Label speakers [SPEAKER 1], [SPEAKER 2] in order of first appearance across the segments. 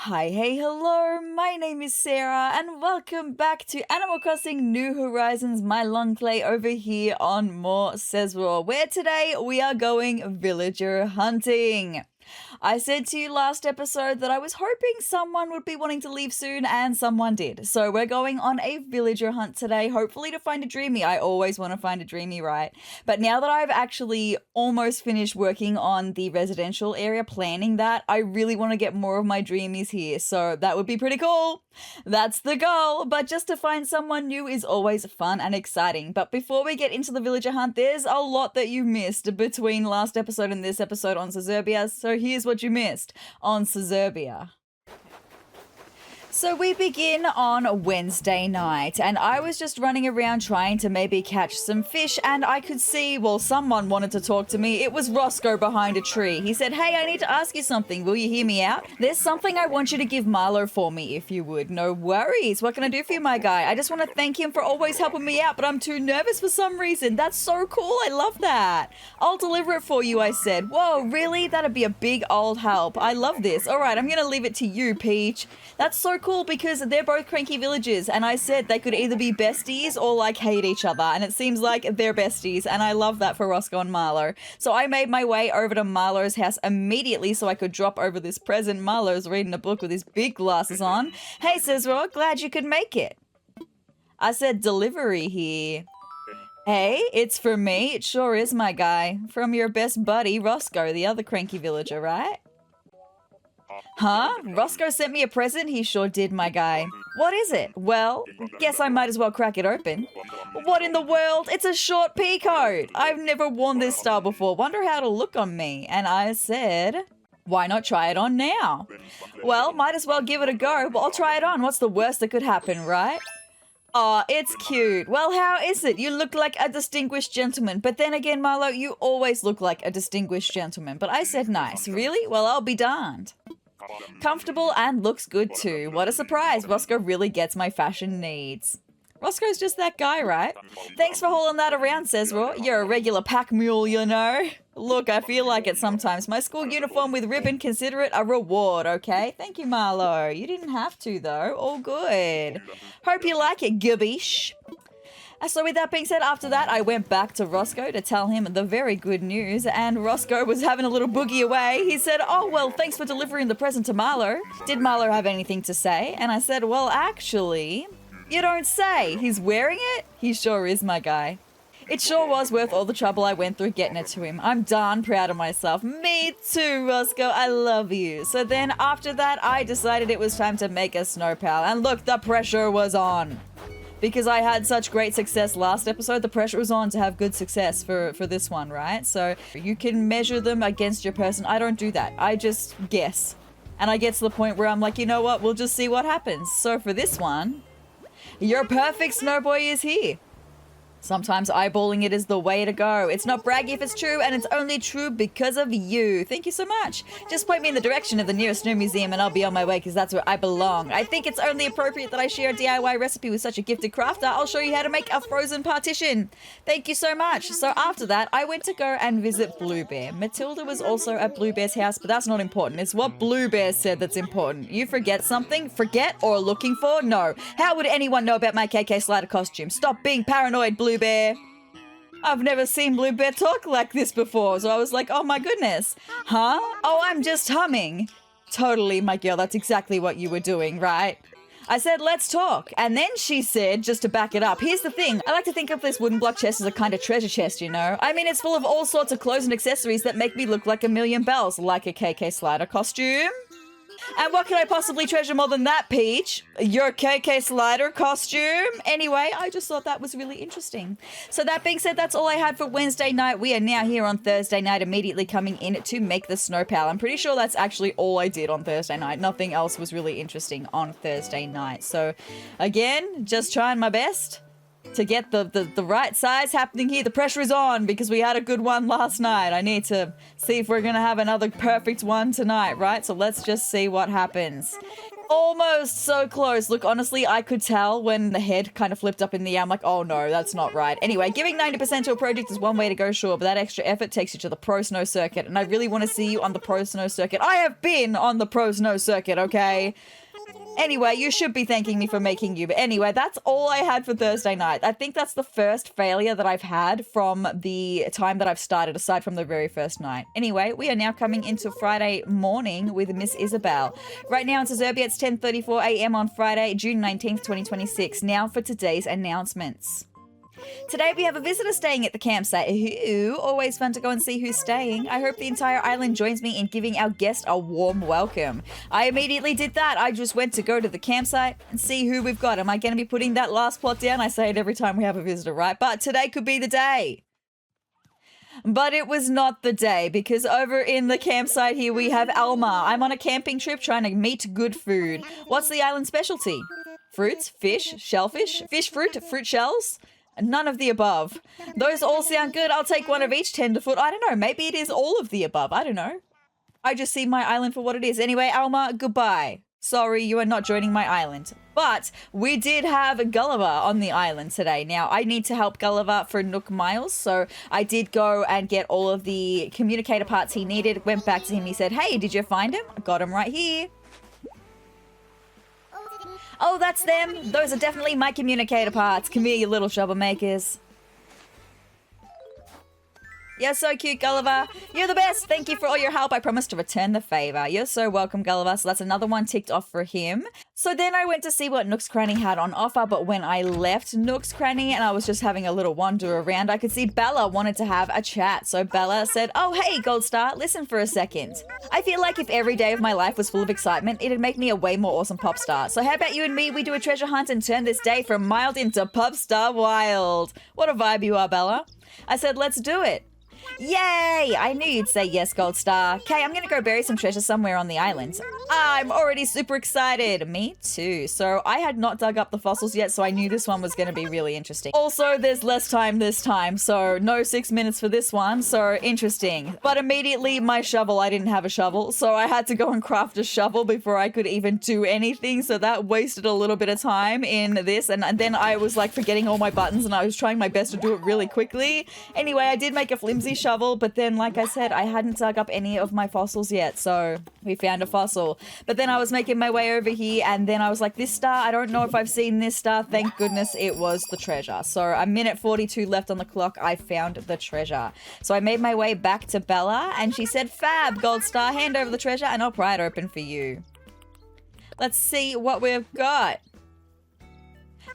[SPEAKER 1] Hi, hey, hello, my name is Sarah, and welcome back to Animal Crossing New Horizons, my long play over here on more sezrawrr, where today we are going villager hunting. I said to you last episode that I was hoping someone would be wanting to leave soon, and someone did. So we're going on a villager hunt today, hopefully to find a dreamy. I always want to find a dreamy, right? But now that I've actually almost finished working on the residential area, planning that, I really want to get more of my dreamies here. So that would be pretty cool. That's the goal. But just to find someone new is always fun and exciting. But before we get into the villager hunt, there's a lot that you missed between last episode and this episode on Sezurbia. So here's what you missed on Sezurbia. So we begin on Wednesday night, and I was just running around trying to maybe catch some fish, and I could see, well, someone wanted to talk to me. It was Roscoe behind a tree. He said, "Hey, I need to ask you something. Will you hear me out? There's something I want you to give Marlo for me, if you would." "No worries. What can I do for you, my guy? I just want to thank him for always helping me out, but I'm too nervous for some reason." "That's so cool. I love that. I'll deliver it for you," I said. "Whoa, really? That'd be a big old help. I love this. All right, I'm going to leave it to you, Peach." That's so cool because they're both cranky villagers, and I said they could either be besties or like hate each other, and it seems like they're besties, and I love that for Roscoe and Marlo. So I made my way over to Marlo's house immediately so I could drop over this present. Marlo's reading a book with his big glasses on. "Hey, sezrawrr, glad you could make it." I said, "Delivery here." "Hey, it's for me." "It sure is, my guy. From your best buddy, Roscoe, the other cranky villager, right?" "Huh? Roscoe sent me a present?" "He sure did, my guy." "What is it?" "Well, guess I might as well crack it open." "What in the world? It's a short pea coat. I've never worn this style before. Wonder how it'll look on me." And I said, "Why not try it on now?" "Well, might as well give it a go. Well, I'll try it on. What's the worst that could happen, right?" "Aw, it's cute. Well, how is it? You look like a distinguished gentleman." But then again, Marlo, you always look like a distinguished gentleman. But I said nice. "Really? Well, I'll be darned." "Comfortable and looks good too. What a surprise. Roscoe really gets my fashion needs." Roscoe's just that guy, right? "Thanks for hauling that around, sezrawrr. You're a regular pack mule, you know." "Look, I feel like it sometimes. My school uniform with ribbon, consider it a reward, okay?" "Thank you, Marlo. You didn't have to, though. All good. Hope you like it, gubbish." So with that being said, after that, I went back to Roscoe to tell him the very good news, and Roscoe was having a little boogie away. He said, "Oh, well, thanks for delivering the present to Marlo. Did Marlo have anything to say?" And I said, "Well, actually, you don't say. He's wearing it?" "He sure is, my guy." It sure was worth all the trouble I went through getting it to him. I'm darn proud of myself. "Me too, Roscoe. I love you." So then after that, I decided it was time to make a snow pal. And look, the pressure was on. Because I had such great success last episode, the pressure was on to have good success for this one, right? So you can measure them against your person. I don't do that. I just guess. And I get to the point where I'm like, you know what? We'll just see what happens. So for this one, your perfect Snowboy is here. Sometimes eyeballing it is the way to go. It's not braggy if it's true, and it's only true because of you. Thank you so much. Just point me in the direction of the nearest snow museum and I'll be on my way because that's where I belong. I think it's only appropriate that I share a DIY recipe with such a gifted crafter. I'll show you how to make a frozen partition. Thank you so much. So after that, I went to go and visit Bluebear. Mathilda was also at Bluebear's house, but that's not important. It's what Bluebear said that's important. You forget something? Forget or looking for? No. How would anyone know about my KK Slider costume? Stop being paranoid, Bluebear. I've never seen Bluebear talk like this before, so I was like, oh my goodness. "Huh? Oh, I'm just humming." "Totally, my girl, that's exactly what you were doing, right?" I said, "Let's talk." And then she said, just to back it up, "Here's the thing. I like to think of this wooden block chest as a kind of treasure chest, you know? I mean, it's full of all sorts of clothes and accessories that make me look like a million bells, like a KK Slider costume." "And what can I possibly treasure more than that, Peach? Your KK Slider costume?" Anyway, I just thought that was really interesting. So that being said, that's all I had for Wednesday night. We are now here on Thursday night, immediately coming in to make the snow pal. I'm pretty sure that's actually all I did on Thursday night. Nothing else was really interesting on Thursday night. So again, just trying my best to get the right size happening here. The pressure is on because we had a good one last night. I need to see if we're going to have another perfect one tonight, right? So let's just see what happens. Almost so close. Look, honestly, I could tell when the head kind of flipped up in the air. I'm like, oh no, that's not right. Anyway, giving 90% to a project is one way to go, sure, but that extra effort takes you to the Pro Snow Circuit, and I really want to see you on the Pro Snow Circuit. I have been on the Pro Snow Circuit, okay? Anyway, you should be thanking me for making you. But anyway, that's all I had for Thursday night. I think that's the first failure that I've had from the time that I've started, aside from the very first night. Anyway, we are now coming into Friday morning with Miss Isabelle. Right now in Sezurbia, it's 10:34 a.m. on Friday, June 19th, 2026. Now for today's announcements. Today we have a visitor staying at the campsite. Ooh, always fun to go and see who's staying. I hope the entire island joins me in giving our guest a warm welcome. I immediately did that. I just went to go to the campsite and see who we've got. Am I going to be putting that last plot down? I say it every time we have a visitor, right? But today could be the day. But it was not the day, because over in the campsite here we have Alma. I'm on a camping trip trying to meet good food. What's the island specialty? Fruits, fish, shellfish, fish fruit, fruit shells? None of the above. Those all sound good. I'll take one of each tenderfoot. I don't know. Maybe it is all of the above. I don't know. I just see my island for what it is. Anyway, Alma, goodbye. Sorry, you are not joining my island. But we did have Gulliver on the island today. Now, I need to help Gulliver for Nook Miles, so I did go and get all of the communicator parts he needed. Went back to him. He said, hey, did you find him? I got him right here. Oh, that's them. Those are definitely my communicator parts. Come here, you little troublemakers. You're so cute, Gulliver. You're the best. Thank you for all your help. I promise to return the favor. You're so welcome, Gulliver. So that's another one ticked off for him. So then I went to see what Nook's Cranny had on offer, but when I left Nook's Cranny and I was just having a little wander around, I could see Bella wanted to have a chat. So Bella said, oh, hey, Gold Star, listen for a second. I feel like if every day of my life was full of excitement, it'd make me a way more awesome pop star. So how about you and me, we do a treasure hunt and turn this day from mild into pop star wild. What a vibe you are, Bella. I said, let's do it. Yay! I knew you'd say yes, Gold Star. Okay, I'm gonna go bury some treasure somewhere on the island. I'm already super excited. Me too. So I had not dug up the fossils yet, so I knew this one was gonna be really interesting. Also, there's less time this time, so no 6 minutes for this one, so interesting. But immediately, my shovel, I didn't have a shovel, so I had to go and craft a shovel before I could even do anything, so that wasted a little bit of time in this, and then I was like forgetting all my buttons, and I was trying my best to do it really quickly. Anyway, I did make a flimsy shovel, but then like I said, I hadn't dug up any of my fossils yet, so we found a fossil. But then I was making my way over here, and then I was like, this star, I don't know if I've seen this star. Thank goodness it was the treasure. So a minute 42 left on the clock, I found the treasure. So I made my way back to Bella, and she said, fab, Gold Star, hand over the treasure and I'll pry it open for you. Let's see what we've got.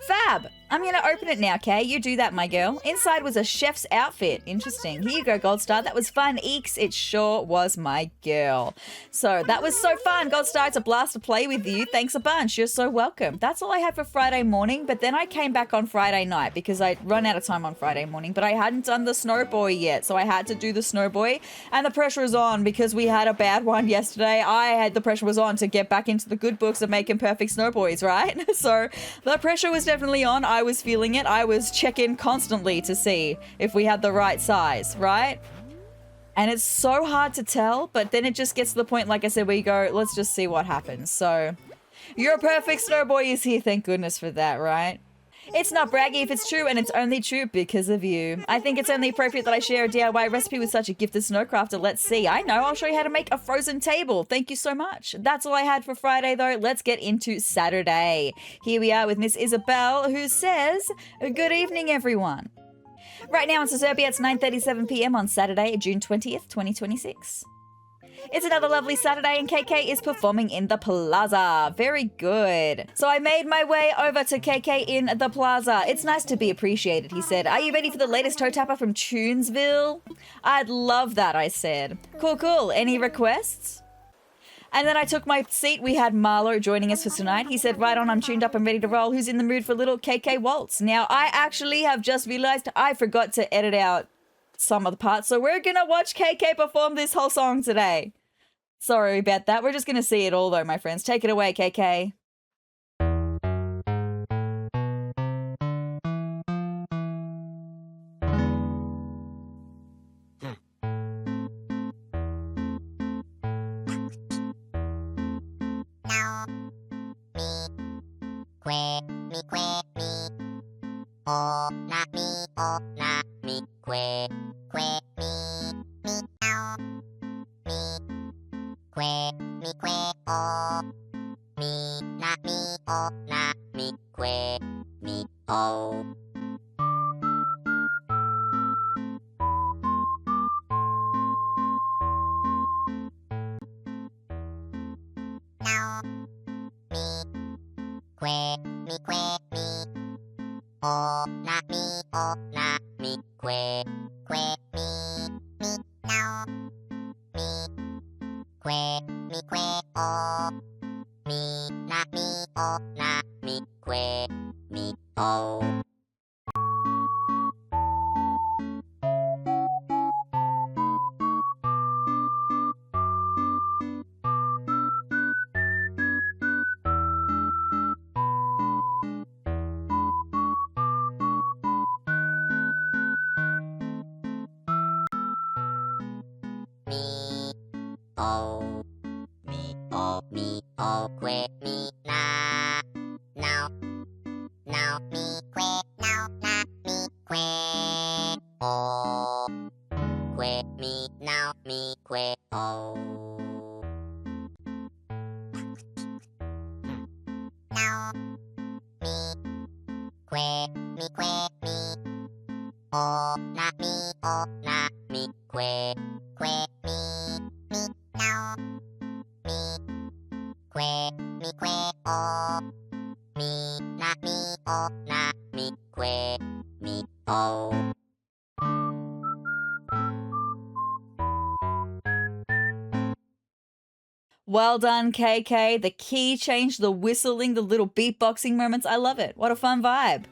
[SPEAKER 1] Fab! I'm gonna open it now, Kay. You do that, my girl. Inside was a chef's outfit. Interesting. Here you go, Gold Star. That was fun. Eeks, it sure was, my girl. So that was so fun, Gold Star. It's a blast to play with you. Thanks a bunch. You're so welcome. That's all I had for Friday morning, but then I came back on Friday night because I'd run out of time on Friday morning, but I hadn't done the Snowboy yet, so I had to do the Snowboy, and the pressure was on because we had a bad one yesterday. The pressure was on to get back into the good books of making perfect Snowboys, right? So the pressure was definitely on. I was feeling it. I was checking constantly to see if we had the right size, right? And it's so hard to tell, but then it just gets to the point, like I said, where you go, let's just see what happens. So your perfect Snowboy is here. Thank goodness for that, right? It's not braggy if it's true, and it's only true because of you. I think it's only appropriate that I share a DIY recipe with such a gifted snowcrafter. Let's see. I know. I'll show you how to make a frozen table. Thank you so much. That's all I had for Friday, though. Let's get into Saturday. Here we are with Miss Isabelle, who says, good evening, everyone. Right now in Sezurbia, it's 9:37 p.m. on Saturday, June 20th, 2026. It's another lovely Saturday and KK is performing in the plaza. Very good. So I made my way over to KK in the plaza. It's nice to be appreciated, he said. Are you ready for the latest toe tapper from Tunesville? I'd love that, I said. Cool, cool. Any requests? And then I took my seat. We had Marlo joining us for tonight. He said, right on, I'm tuned up and ready to roll. Who's in the mood for a little KK waltz? Now, I actually have just realized I forgot to edit out some of the parts, so we're gonna watch KK perform this whole song today. Sorry about that. We're just gonna see it all though, my friends. Take it away, KK. Well done, KK. The key change, the whistling, the little beatboxing moments. I love it. What a fun vibe.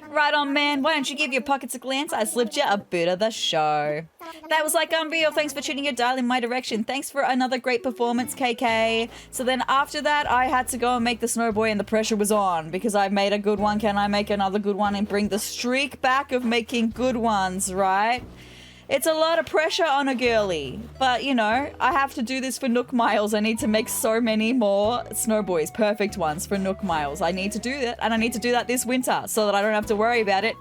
[SPEAKER 1] Right on, man. Why don't you give your pockets a glance? I slipped you a bit of the show. That was like unreal. Thanks for tuning your dial in my direction. Thanks for another great performance, KK. So then after that, I had to go and make the Snowboy and the pressure was on because I made a good one. Can I make another good one and bring the streak back of making good ones, right? It's a lot of pressure on a girly, but you know, I have to do this for Nook Miles. I need to make so many more Snowboys, perfect ones for Nook Miles. I need to do that, and I need to do that this winter so that I don't have to worry about it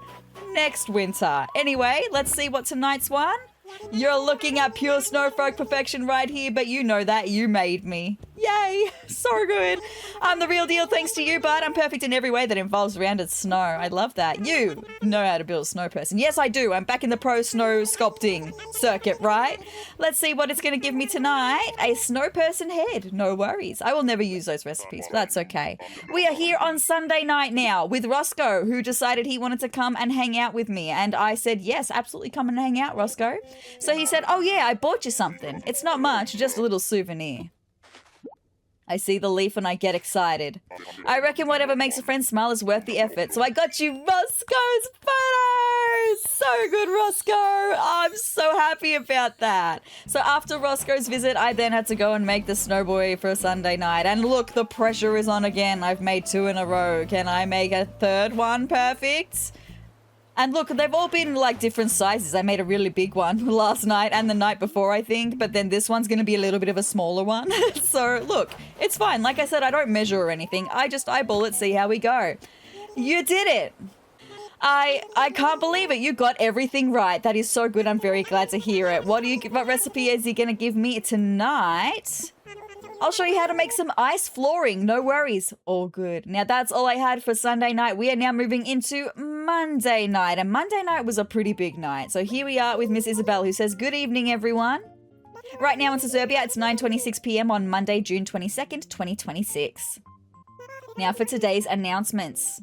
[SPEAKER 1] next winter. Anyway, let's see what tonight's one. You're looking at pure snowfolk perfection right here, but you know that. You made me. Yay! So good. I'm the real deal thanks to you, bud. I'm perfect in every way that involves rounded snow. I love that. You know how to build a snow person. Yes, I do. I'm back in the pro snow sculpting circuit, right? Let's see what it's going to give me tonight. A snow person head. No worries. I will never use those recipes, but that's okay. We are here on Sunday night now with Roscoe, who decided he wanted to come and hang out with me. And I said, yes, absolutely come and hang out, Roscoe. So he said, oh yeah, I bought you something. It's not much, just a little souvenir. I see the leaf and I get excited. I reckon whatever makes a friend smile is worth the effort. So I got you Roscoe's photos! So good, Roscoe! I'm so happy about that. So after Roscoe's visit, I then had to go and make the Snowboy for a Sunday night. And look, the pressure is on again. I've made 2 in a row. Can I make a third one perfect? And look, they've all been like different sizes. I made a really big one last night and the night before, I think. But then this one's going to be a little bit of a smaller one. So look, it's fine. Like I said, I don't measure or anything. I just eyeball it, see how we go. You did it. I can't believe it. You got everything right. That is so good. I'm very glad to hear it. What recipe is he going to give me tonight? I'll show you how to make some ice flooring. No worries. All good. Now, that's all I had for Sunday night. We are now moving into Monday night. And Monday night was a pretty big night. So here we are with Miss Isabelle, who says, good evening, everyone. Right now in Sezurbia, it's 9:26 p.m. on Monday, June 22nd, 2026. Now for today's announcements.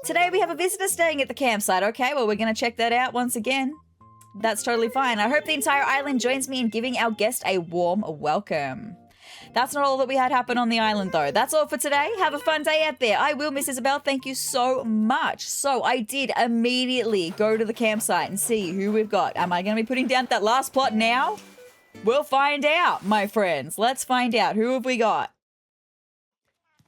[SPEAKER 1] Today we have a visitor staying at the campsite. Okay, well, we're going to check that out once again. That's totally fine. I hope the entire island joins me in giving our guest a warm welcome. That's not all that we had happen on the island, though. That's all for today. Have a fun day out there. I will, Miss Isabelle. Thank you so much. So I did immediately go to the campsite and see who we've got. Am I going to be putting down that last plot now? We'll find out, my friends. Let's find out. Who have we got?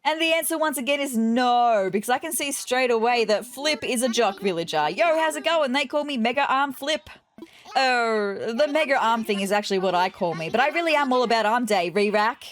[SPEAKER 1] And the answer once again is no, because I can see straight away that Flip is a jock villager. Yo, how's it going? They call me Mega Arm Flip. Oh, the mega arm thing is actually what I call me, but I really am all about arm day, re-rack.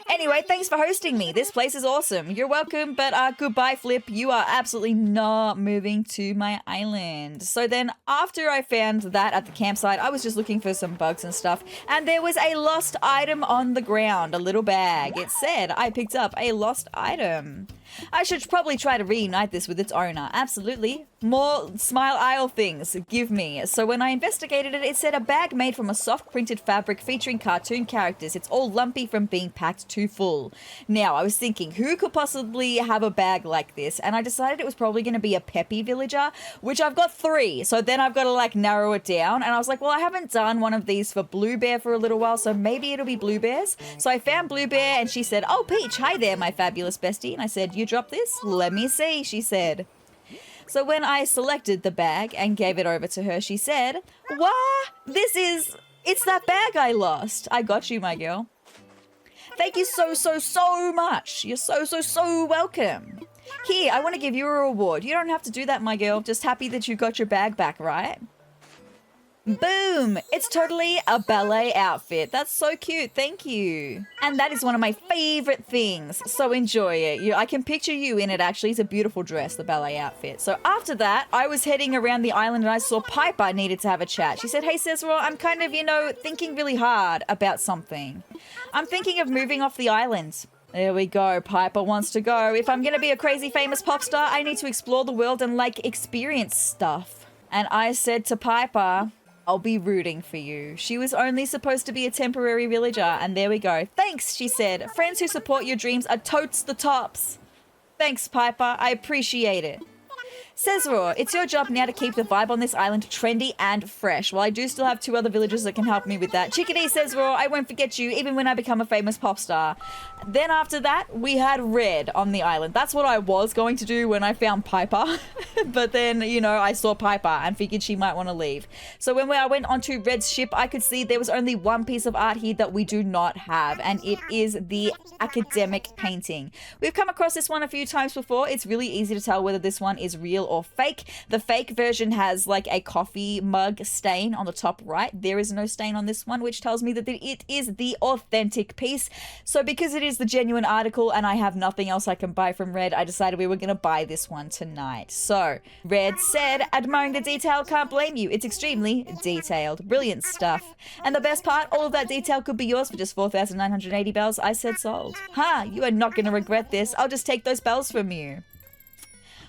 [SPEAKER 1] Anyway, thanks for hosting me. This place is awesome. You're welcome, but goodbye, Flip. You are absolutely not moving to my island. So then after I found that at the campsite, I was just looking for some bugs and stuff, and there was a lost item on the ground, a little bag. It said I picked up a lost item. I should probably try to reunite this with its owner. Absolutely. More Smile Isle things. Give me. So when I investigated it, it said a bag made from a soft printed fabric featuring cartoon characters. It's all lumpy from being packed too full. Now, I was thinking, who could possibly have a bag like this? And I decided it was probably going to be a peppy villager, which I've got 3. So then I've got to like narrow it down. And I was like, well, I haven't done one of these for Bluebear for a little while, so maybe it'll be Bluebear's. So I found Bluebear and she said, oh, Peach, hi there, my fabulous bestie. And I said, you dropped this? Let me see, she said. So when I selected the bag and gave it over to her, she said, "Wah, it's that bag I lost. I got you, my girl. Thank you so much. You're so welcome. Here, I want to give you a reward. You don't have to do that, my girl. Just happy that you got your bag back, right?" Boom! It's totally a ballet outfit. That's so cute. Thank you. And that is one of my favorite things. So enjoy it. I can picture you in it, actually. It's a beautiful dress, the ballet outfit. So after that, I was heading around the island and I saw Piper needed to have a chat. She said, hey, Sezrawrr, I'm kind of, thinking really hard about something. I'm thinking of moving off the island. There we go. Piper wants to go. If I'm going to be a crazy famous pop star, I need to explore the world and, experience stuff. And I said to Piper, I'll be rooting for you. She was only supposed to be a temporary villager, and there we go. Thanks, she said. Friends who support your dreams are totes the tops. Thanks, Piper. I appreciate it. Sezrawrr, it's your job now to keep the vibe on this island trendy and fresh. Well, I do still have 2 other villagers that can help me with that. Chickadee, Sezrawrr, I won't forget you even when I become a famous pop star. Then after that, we had Red on the island. That's what I was going to do when I found Piper. But then, I saw Piper and figured she might want to leave. So when I went onto Red's ship, I could see there was only one piece of art here that we do not have, and it is the academic painting. We've come across this one a few times before. It's really easy to tell whether this one is real or fake. The fake version has a coffee mug stain on the top right. There is no stain on this one, which tells me that it is the authentic piece. So because it is the genuine article and I have nothing else I can buy from Red, I decided we were going to buy this one tonight. So Red said, admiring the detail, can't blame you. It's extremely detailed. Brilliant stuff. And the best part, all of that detail could be yours for just 4,980 bells. I said sold. You are not going to regret this. I'll just take those bells from you.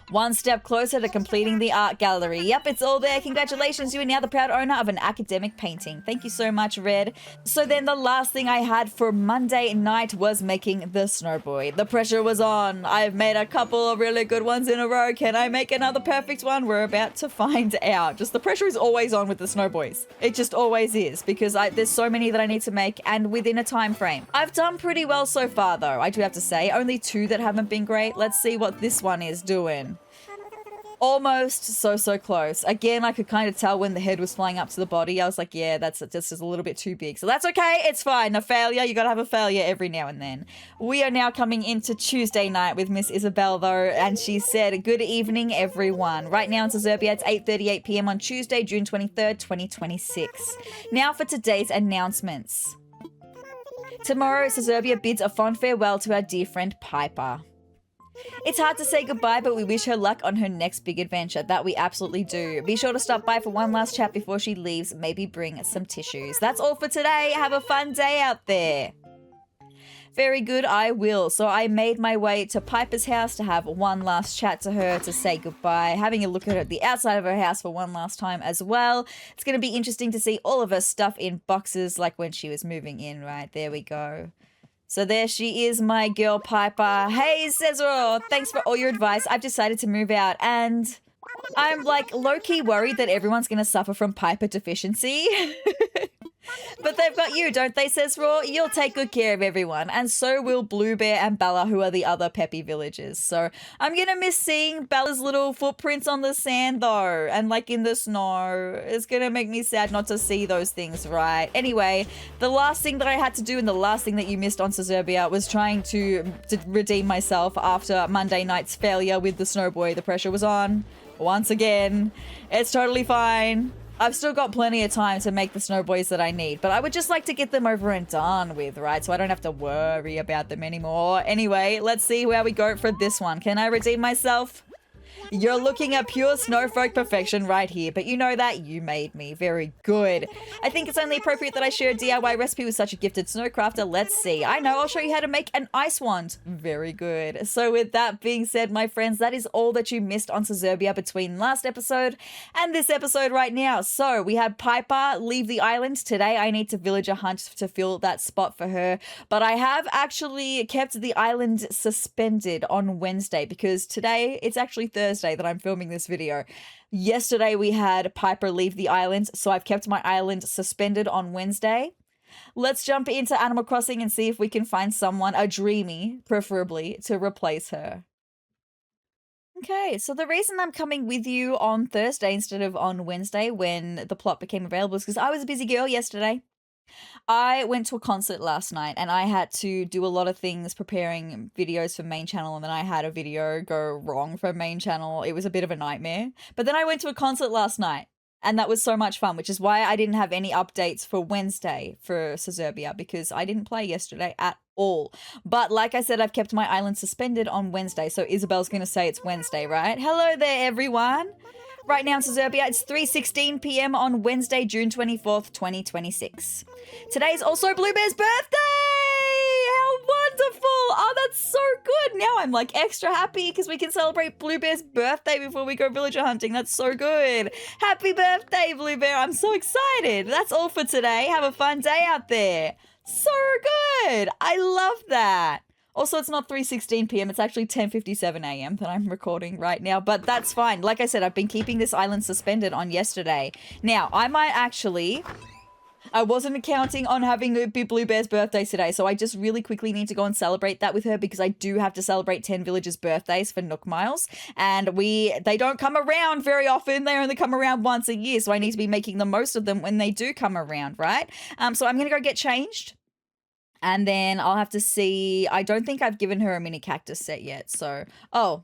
[SPEAKER 1] One step closer to completing the art gallery. Yep, it's all there. Congratulations, you are now the proud owner of an academic painting. Thank you so much, Red. So then the last thing I had for Monday night was making the Snowboy. The pressure was on. I've made a couple of really good ones in a row. Can I make another perfect one? We're about to find out. Just the pressure is always on with the Snowboys. It just always is, because there's so many that I need to make and within a time frame. I've done pretty well so far though, I do have to say. Only 2 that haven't been great. Let's see what this one is doing. Almost so close. Again, I could kind of tell when the head was flying up to the body. I was like, yeah, that's just a little bit too big. So that's okay. It's fine. A failure. You got to have a failure every now and then. We are now coming into Tuesday night with Miss Isabelle, though, and she said, good evening, everyone. Right now in Sezurbia, it's 8:38 p.m. on Tuesday, June 23rd, 2026. Now for today's announcements. Tomorrow, Sezurbia bids a fond farewell to our dear friend Piper. It's hard to say goodbye, but we wish her luck on her next big adventure. That we absolutely do. Be sure to stop by for one last chat before she leaves. Maybe bring some tissues. That's all for today. Have a fun day out there. Very good, I will. So I made my way to Piper's house to have one last chat to her, to say goodbye, having a look at the outside of her house for one last time as well. It's going to be interesting to see all of her stuff in boxes like when she was moving in, right? There we go. So there she is, my girl Piper. Hey, Sezrawrr, thanks for all your advice. I've decided to move out, and I'm low-key worried that everyone's going to suffer from Piper deficiency. But they've got you, don't they, Sezrawrr? You'll take good care of everyone. And so will Bluebear and Bella, who are the other peppy villagers. So I'm going to miss seeing Bella's little footprints on the sand, though. And in the snow. It's going to make me sad not to see those things, right? Anyway, the last thing that I had to do and the last thing that you missed on Sezurbia was trying to redeem myself after Monday night's failure with the Snowboy. The pressure was on. Once again. It's totally fine. I've still got plenty of time to make the Snowboys that I need, but I would just like to get them over and done with, right? So I don't have to worry about them anymore. Anyway, let's see where we go for this one. Can I redeem myself? You're looking at pure snowfolk perfection right here, but you know that you made me. Very good. I think it's only appropriate that I share a DIY recipe with such a gifted snowcrafter. Let's see. I know, I'll show you how to make an ice wand. Very good. So with that being said, my friends, that is all that you missed on Sezurbia between last episode and this episode right now. So we had Piper leave the island. Today I need to villager hunt to fill that spot for her, but I have actually kept the island suspended on Wednesday because today it's actually Thursday that I'm filming this video. Yesterday we had Piper leave the island, so I've kept my island suspended on Wednesday. Let's jump into Animal Crossing and see if we can find someone, a dreamy, preferably, to replace her. Okay, so the reason I'm coming with you on Thursday instead of on Wednesday when the plot became available is because I was a busy girl yesterday. I went to a concert last night and I had to do a lot of things preparing videos for main channel, and then I had a video go wrong for main channel. It was a bit of a nightmare. But then I went to a concert last night and that was so much fun, which is why I didn't have any updates for Wednesday for Sezurbia because I didn't play yesterday at all. But like I said, I've kept my island suspended on Wednesday. So Isabelle's going to say it's Wednesday, right? Hello there, everyone. Right now in Sezurbia, it's 3:16 p.m. on Wednesday, June 24th, 2026. Today's also Bluebear's birthday! How wonderful! Oh, that's so good! Now I'm like extra happy because we can celebrate Bluebear's birthday before we go villager hunting. That's so good. Happy birthday, Bluebear! I'm so excited. That's all for today. Have a fun day out there. So good! I love that. Also, it's not 3:16 p.m. It's actually 10:57 a.m. that I'm recording right now, but that's fine. Like I said, I've been keeping this island suspended on yesterday. Now, I wasn't counting on having it be Bluebear's birthday today, so I just really quickly need to go and celebrate that with her because I do have to celebrate 10 villagers' birthdays for Nook Miles, and they don't come around very often. They only come around once a year, so I need to be making the most of them when they do come around, right? So I'm going to go get changed. And then I'll have to see. I don't think I've given her a mini cactus set yet. So, oh,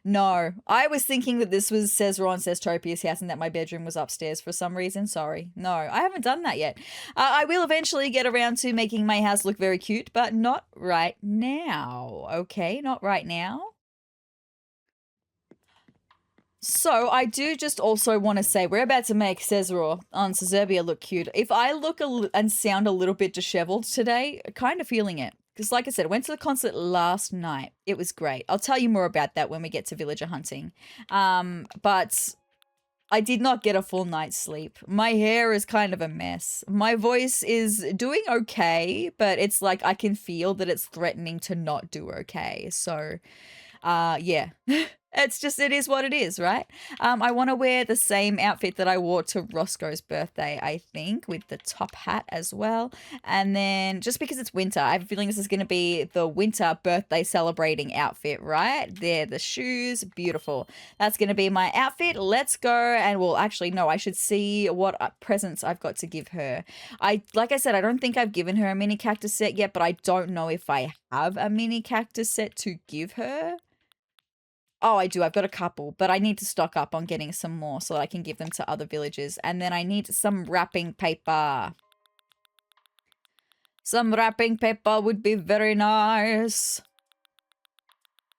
[SPEAKER 1] no. I was thinking that this was sezrawrr and Seztopia's house and that my bedroom was upstairs for some reason. Sorry. No, I haven't done that yet. I will eventually get around to making my house look very cute, but not right now. Okay, not right now. So I do just also want to say we're about to make sezrawrr on Sezurbia look cute. If I look and sound a little bit disheveled today, kind of feeling it. Because like I said, I went to the concert last night. It was great. I'll tell you more about that when we get to villager hunting. But I did not get a full night's sleep. My hair is kind of a mess. My voice is doing okay, but it's like I can feel that it's threatening to not do okay. So, yeah. It is what it is, right? I want to wear the same outfit that I wore to Roscoe's birthday, I think, with the top hat as well. And then just because it's winter, I have a feeling this is going to be the winter birthday celebrating outfit, right? There, the shoes, beautiful. That's going to be my outfit. Let's go. And well, actually, no, I should see what presents I've got to give her. Like I said, I don't think I've given her a mini cactus set yet, but I don't know if I have a mini cactus set to give her. Oh, I do. I've got a couple, but I need to stock up on getting some more so that I can give them to other villagers. And then I need some wrapping paper. Some wrapping paper would be very nice.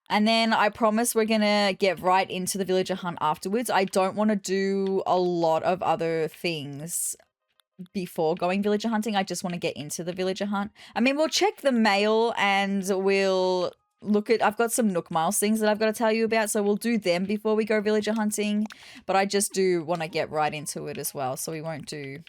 [SPEAKER 1] And then I promise we're going to get right into the villager hunt afterwards. I don't want to do a lot of other things before going villager hunting. I just want to get into the villager hunt. I mean, we'll check the mail and we'll I've got some Nook Miles things that I've got to tell you about, so we'll do them before we go villager hunting, but I just do want to get right into it as well, so we won't do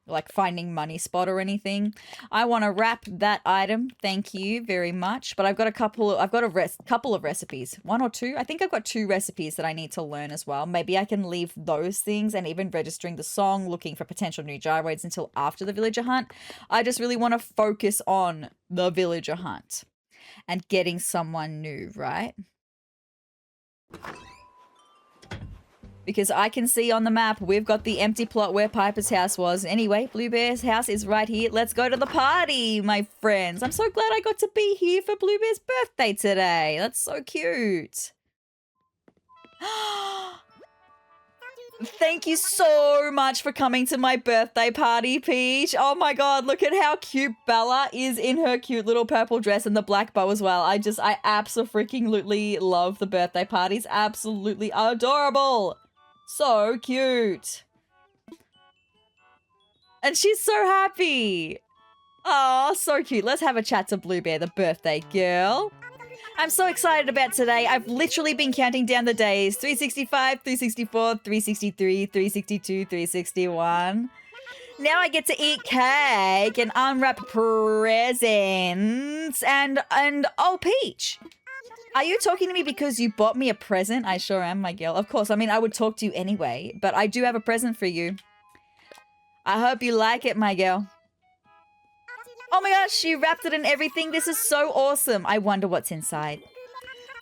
[SPEAKER 1] like finding money spot or anything. I want to wrap that item, thank you very much, but I've got a couple of recipes, one or two. I think I've got 2 recipes that I need to learn as well. Maybe I can leave those things and even registering the song, looking for potential new gyroids until after the villager hunt. I just really want to focus on the villager hunt and getting someone new, right? Because I can see on the map, we've got the empty plot where Piper's house was. Anyway, Bluebear's house is right here. Let's go to the party, my friends. I'm so glad I got to be here for Bluebear's birthday today. That's so cute. Thank you so much for coming to my birthday party, Peach. Oh my god, look at how cute Bella is in her cute little purple dress and the black bow as well. I absolutely love the birthday parties. Absolutely adorable. So cute. And she's so happy. Oh, so cute. Let's have a chat to Bluebear, the birthday girl. I'm so excited about today. I've literally been counting down the days. 365, 364, 363, 362, 361. Now I get to eat cake and unwrap presents and oh, Peach. Are you talking to me because you bought me a present? I sure am, my girl. Of course, I mean, I would talk to you anyway, but I do have a present for you. I hope you like it, my girl. Oh my gosh, you wrapped it and everything. This is so awesome. I wonder what's inside.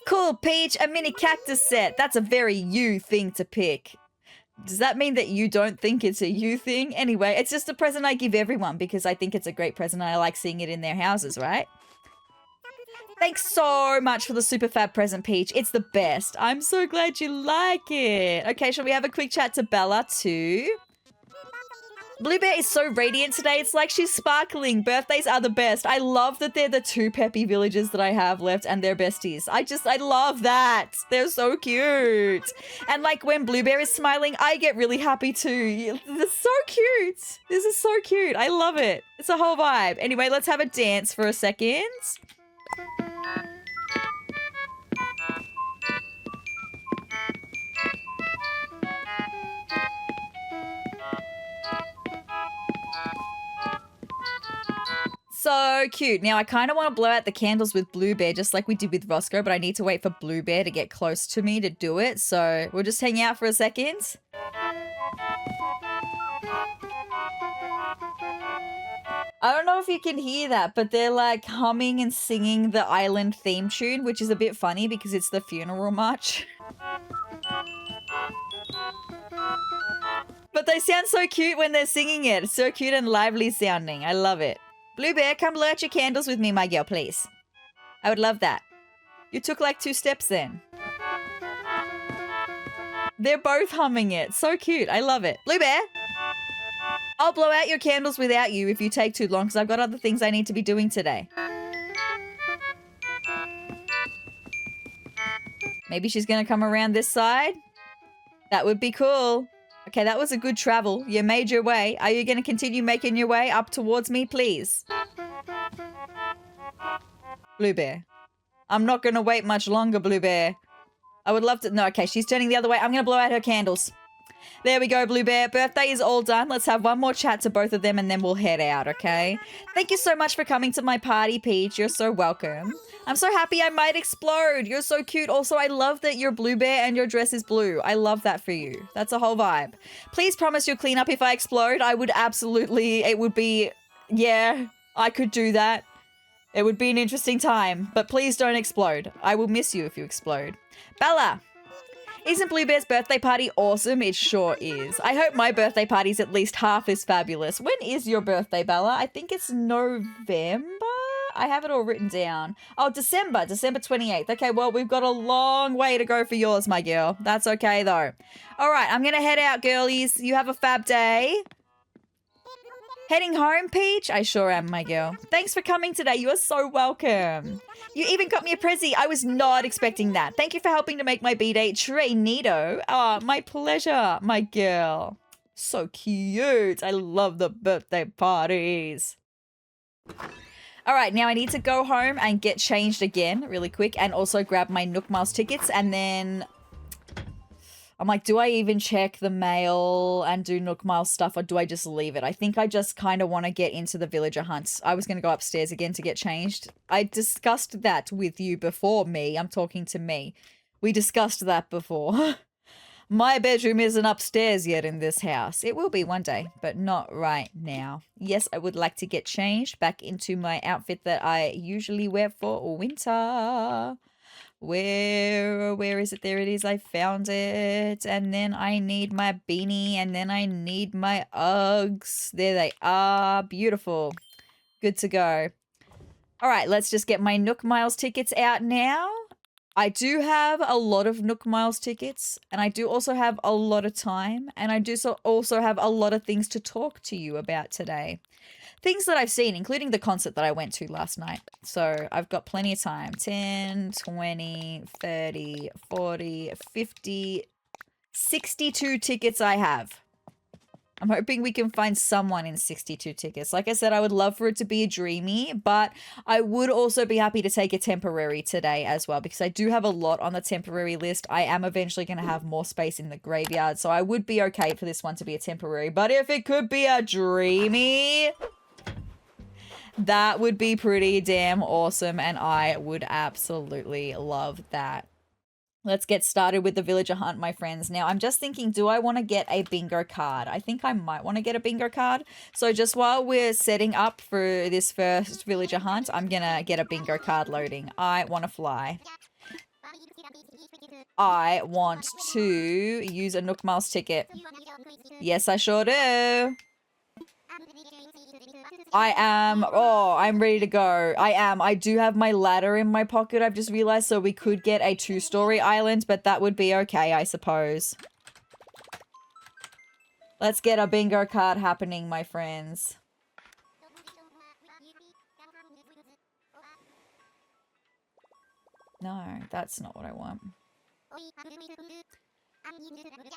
[SPEAKER 1] Cool, Peach, a mini cactus set. That's a very you thing to pick. Does that mean that you don't think it's a you thing? Anyway, it's just a present I give everyone because I think it's a great present and I like seeing it in their houses, right? Thanks so much for the super fab present, Peach. It's the best. I'm so glad you like it. Okay, shall we have a quick chat to Bella too? Bluebear is so radiant today. It's like she's sparkling. Birthdays are the best. I love that they're the two peppy villagers that I have left and they're besties. I love that. They're so cute. And like when Bluebear is smiling, I get really happy too. It's so cute. This is so cute. I love it. It's a whole vibe. Anyway, let's have a dance for a second. So cute. Now, I kind of want to blow out the candles with Bluebear, just like we did with Roscoe, but I need to wait for Bluebear to get close to me to do it. So we'll just hang out for a second. I don't know if you can hear that, but they're like humming and singing the island theme tune, which is a bit funny because it's the funeral march. But they sound so cute when they're singing it. It's so cute and lively sounding. I love it. Bluebear, come blow out your candles with me, my girl, please. I would love that. You took like 2 steps then. They're both humming it. So cute. I love it. Bluebear, I'll blow out your candles without you if you take too long because I've got other things I need to be doing today. Maybe she's going to come around this side. That would be cool. Okay, that was a good travel. You made your way. Are you going to continue making your way up towards me, please? Bluebear. I'm not going to wait much longer, Bluebear. I would love to... No, okay, she's turning the other way. I'm going to blow out her candles. There we go, Bluebear. Birthday is all done. Let's have one more chat to both of them and then we'll head out, okay? Thank you so much for coming to my party, Peach. You're so welcome. I'm so happy I might explode. You're so cute. Also, I love that you're Bluebear and your dress is blue. I love that for you. That's a whole vibe. Please promise you'll clean up if I explode. I would absolutely... It would be... Yeah, I could do that. It would be an interesting time. But please don't explode. I will miss you if you explode. Bella! Isn't Bluebear's birthday party awesome? It sure is. I hope my birthday party's at least half as fabulous. When is your birthday, Bella? I think it's November? I have it all written down. Oh, December 28th. Okay, well, we've got a long way to go for yours, my girl. That's okay, though. All right, I'm going to head out, girlies. You have a fab day. Heading home, Peach? I sure am, my girl. Thanks for coming today. You are so welcome. You even got me a Prezi. I was not expecting that. Thank you for helping to make my B-Day Trainito. Oh, my pleasure, my girl. So cute. I love the birthday parties. All right, now I need to go home and get changed again really quick and also grab my Nook Miles tickets and then... I'm like, do I even check the mail and do Nook Mile stuff or do I just leave it? I think I just kind of want to get into the villager hunt. I was going to go upstairs again to get changed. I discussed that with you before me. I'm talking to me. We discussed that before. My bedroom isn't upstairs yet in this house. It will be one day, but not right now. Yes, I would like to get changed back into my outfit that I usually wear for winter. Where is it? There it is. I found it. And then I need my beanie and then I need my Uggs. There they are. Beautiful. Good to go. All right, let's just get my Nook Miles tickets out now. I do have a lot of Nook Miles tickets, and I do also have a lot of time, and I do also have a lot of things to talk to you about today. Things that I've seen, including the concert that I went to last night. So I've got plenty of time. 10, 20, 30, 40, 50, 62 tickets I have. I'm hoping we can find someone in 62 tickets. Like I said, I would love for it to be a dreamy, but I would also be happy to take a temporary today as well, because I do have a lot on the temporary list. I am eventually going to have more space in the graveyard, so I would be okay for this one to be a temporary. But if it could be a dreamy, that would be pretty damn awesome, and I would absolutely love that. Let's get started with the villager hunt, my friends. Now, I'm just thinking, do I want to get a bingo card? I think I might want to get a bingo card. So just while we're setting up for this first villager hunt, I'm going to get a bingo card loading. I want to fly. I want to use a Nook Miles ticket. Yes, I sure do. I'm ready to go. I do have my ladder in my pocket, I've just realized, so we could get a 2-story island, but that would be okay, I suppose. Let's get a bingo card happening, my friends. No, that's not what I want.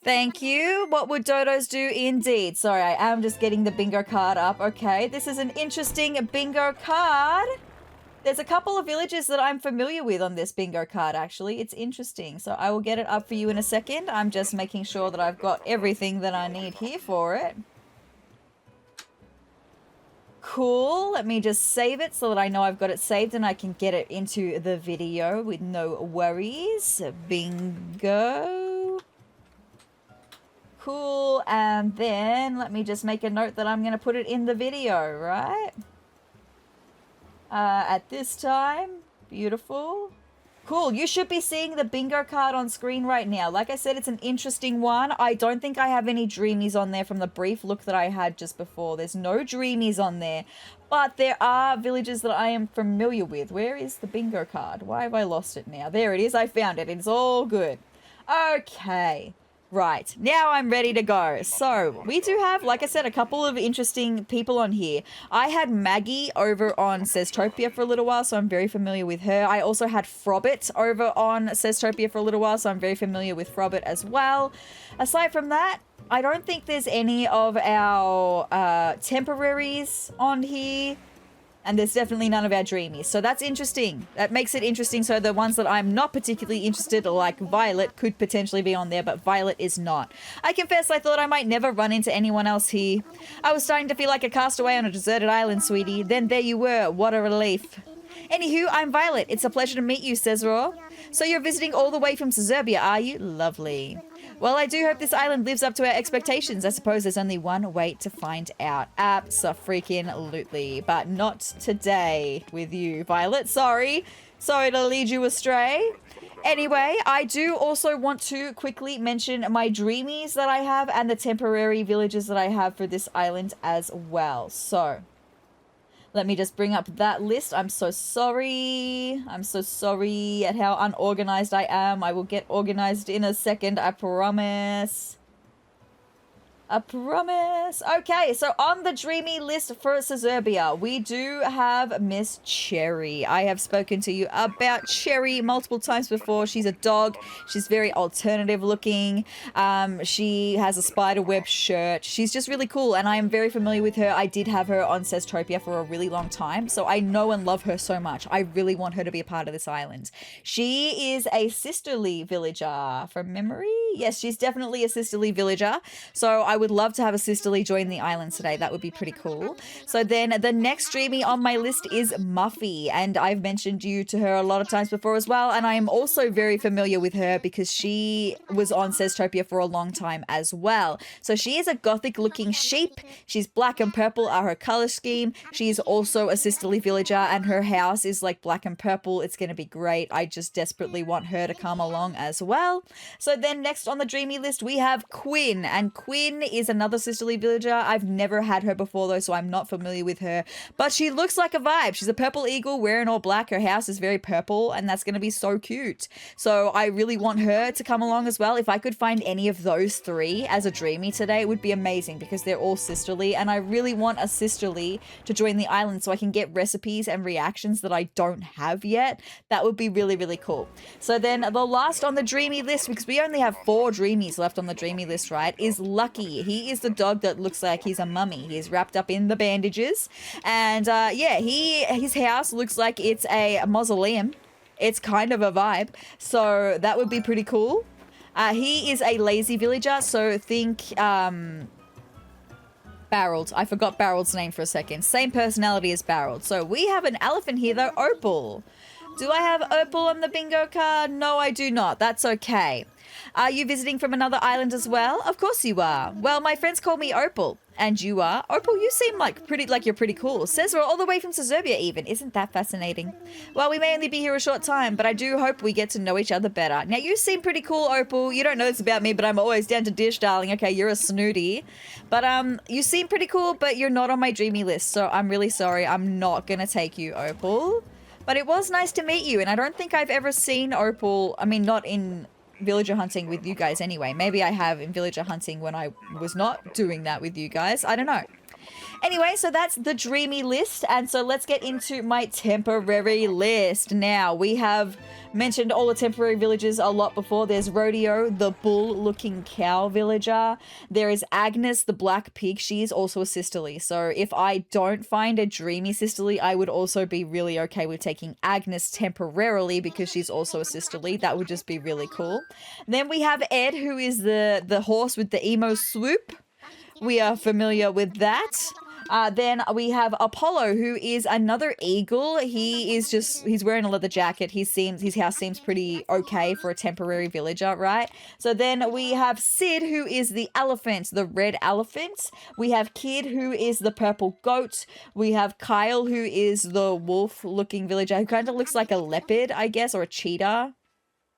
[SPEAKER 1] Thank you. What would dodos do? Indeed. Sorry, I am just getting the bingo card up. Okay, this is an interesting bingo card. There's a couple of villages that I'm familiar with on this bingo card, actually. It's interesting. So I will get it up for you in a second. I'm just making sure that I've got everything that I need here for it. Cool. Let me just save it so that I know I've got it saved and I can get it into the video with no worries. Bingo. Cool. And then let me just make a note that I'm going to put it in the video, right? At this time. Beautiful. Cool. You should be seeing the bingo card on screen right now. Like I said, it's an interesting one. I don't think I have any dreamies on there from the brief look that I had just before. There's no dreamies on there, but there are villages that I am familiar with. Where is the bingo card? Why have I lost it now? There it is. I found it. It's all good. Okay. Right, now I'm ready to go. So, we do have, like I said, a couple of interesting people on here. I had Maggie over on Sezurbia for a little while, so I'm very familiar with her. I also had Frobbit over on Sezurbia for a little while, so I'm very familiar with Frobbit as well. Aside from that, I don't think there's any of our temporaries on here. And there's definitely none of our dreamies. So that's interesting. That makes it interesting. So the ones that I'm not particularly interested, like Violet, could potentially be on there, but Violet is not. I confess I thought I might never run into anyone else here. I was starting to feel like a castaway on a deserted island, sweetie. Then there you were. What a relief. Anywho, I'm Violet. It's a pleasure to meet you, sezrawrr. So you're visiting all the way from Sezurbia, are you? Lovely. Well, I do hope this island lives up to our expectations. I suppose there's only one way to find out. Abso-freaking-lutely. But not today with you, Violet. Sorry. Sorry to lead you astray. Anyway, I do also want to quickly mention my dreamies that I have and the temporary villages that I have for this island as well. So, let me just bring up that list. I'm so sorry. I'm so sorry at how unorganized I am. I will get organized in a second, I promise. I promise. Okay, so on the dreamy list for Sezurbia, we do have Miss Cherry. I have spoken to you about Cherry multiple times before. She's a dog. She's very alternative looking. She has a spiderweb shirt. She's just really cool, and I am very familiar with her. I did have her on Sezurbia for a really long time, so I know and love her so much. I really want her to be a part of this island. She is a sisterly villager from memory. Yes, she's definitely a sisterly villager. So I would love to have a sisterly join the island today. That would be pretty cool. So then the next dreamy on my list is Muffy. And I've mentioned you to her a lot of times before as well. And I am also very familiar with her because she was on Sezurbia for a long time as well. So she is a gothic looking sheep. She's black and purple are her color scheme. She's also a sisterly villager and her house is like black and purple. It's going to be great. I just desperately want her to come along as well. So then next on the dreamy list, we have Quinn. And Quinn Lynn is another sisterly villager. I've never had her before though, so I'm not familiar with her. But she looks like a vibe. She's a purple eagle wearing all black. Her house is very purple and that's going to be so cute. So I really want her to come along as well. If I could find any of those three as a dreamy today, it would be amazing because they're all sisterly. And I really want a sisterly to join the island so I can get recipes and reactions that I don't have yet. That would be really, really cool. So then the last on the dreamy list, because we only have 4 dreamies left on the dreamy list, right, is Lucky. He is the dog that looks like he's a mummy. He's wrapped up in the bandages. And yeah, his house looks like it's a mausoleum. It's kind of a vibe. So that would be pretty cool. He is a lazy villager, so think Barreled. I forgot Barreled's name for a second. Same personality as Barreled. So we have an elephant here though, Opal. Do I have Opal on the bingo card? No, I do not. That's okay. Are you visiting from another island as well? Of course you are. Well, my friends call me Opal. And you are? Opal, you seem like you're pretty cool. Sezrawrr, all the way from Sezurbia even. Isn't that fascinating? Well, we may only be here a short time, but I do hope we get to know each other better. Now, you seem pretty cool, Opal. You don't know this about me, but I'm always down to dish, darling. Okay, you're a snooty. But you seem pretty cool, but you're not on my dreamy list, so I'm really sorry. I'm not gonna take you, Opal. But it was nice to meet you, and I don't think I've ever seen Opal. I mean, not in villager hunting with you guys anyway. Maybe I have in villager hunting when I was not doing that with you guys. I don't know. Anyway, so that's the dreamy list. And so let's get into my temporary list. Now, we have mentioned all the temporary villagers a lot before. There's Rodeo, the bull-looking cow villager. There is Agnes, the black pig. She is also a sisterly. So if I don't find a dreamy sisterly, I would also be really okay with taking Agnes temporarily because she's also a sisterly. That would just be really cool. Then we have Ed, who is the horse with the emo swoop. We are familiar with that. Then we have Apollo, who is another eagle. He's wearing a leather jacket. His house seems pretty okay for a temporary villager, right? So then we have Sid, who is the elephant, the red elephant. We have Kid, who is the purple goat. We have Kyle, who is the wolf-looking villager, who kind of looks like a leopard, I guess, or a cheetah.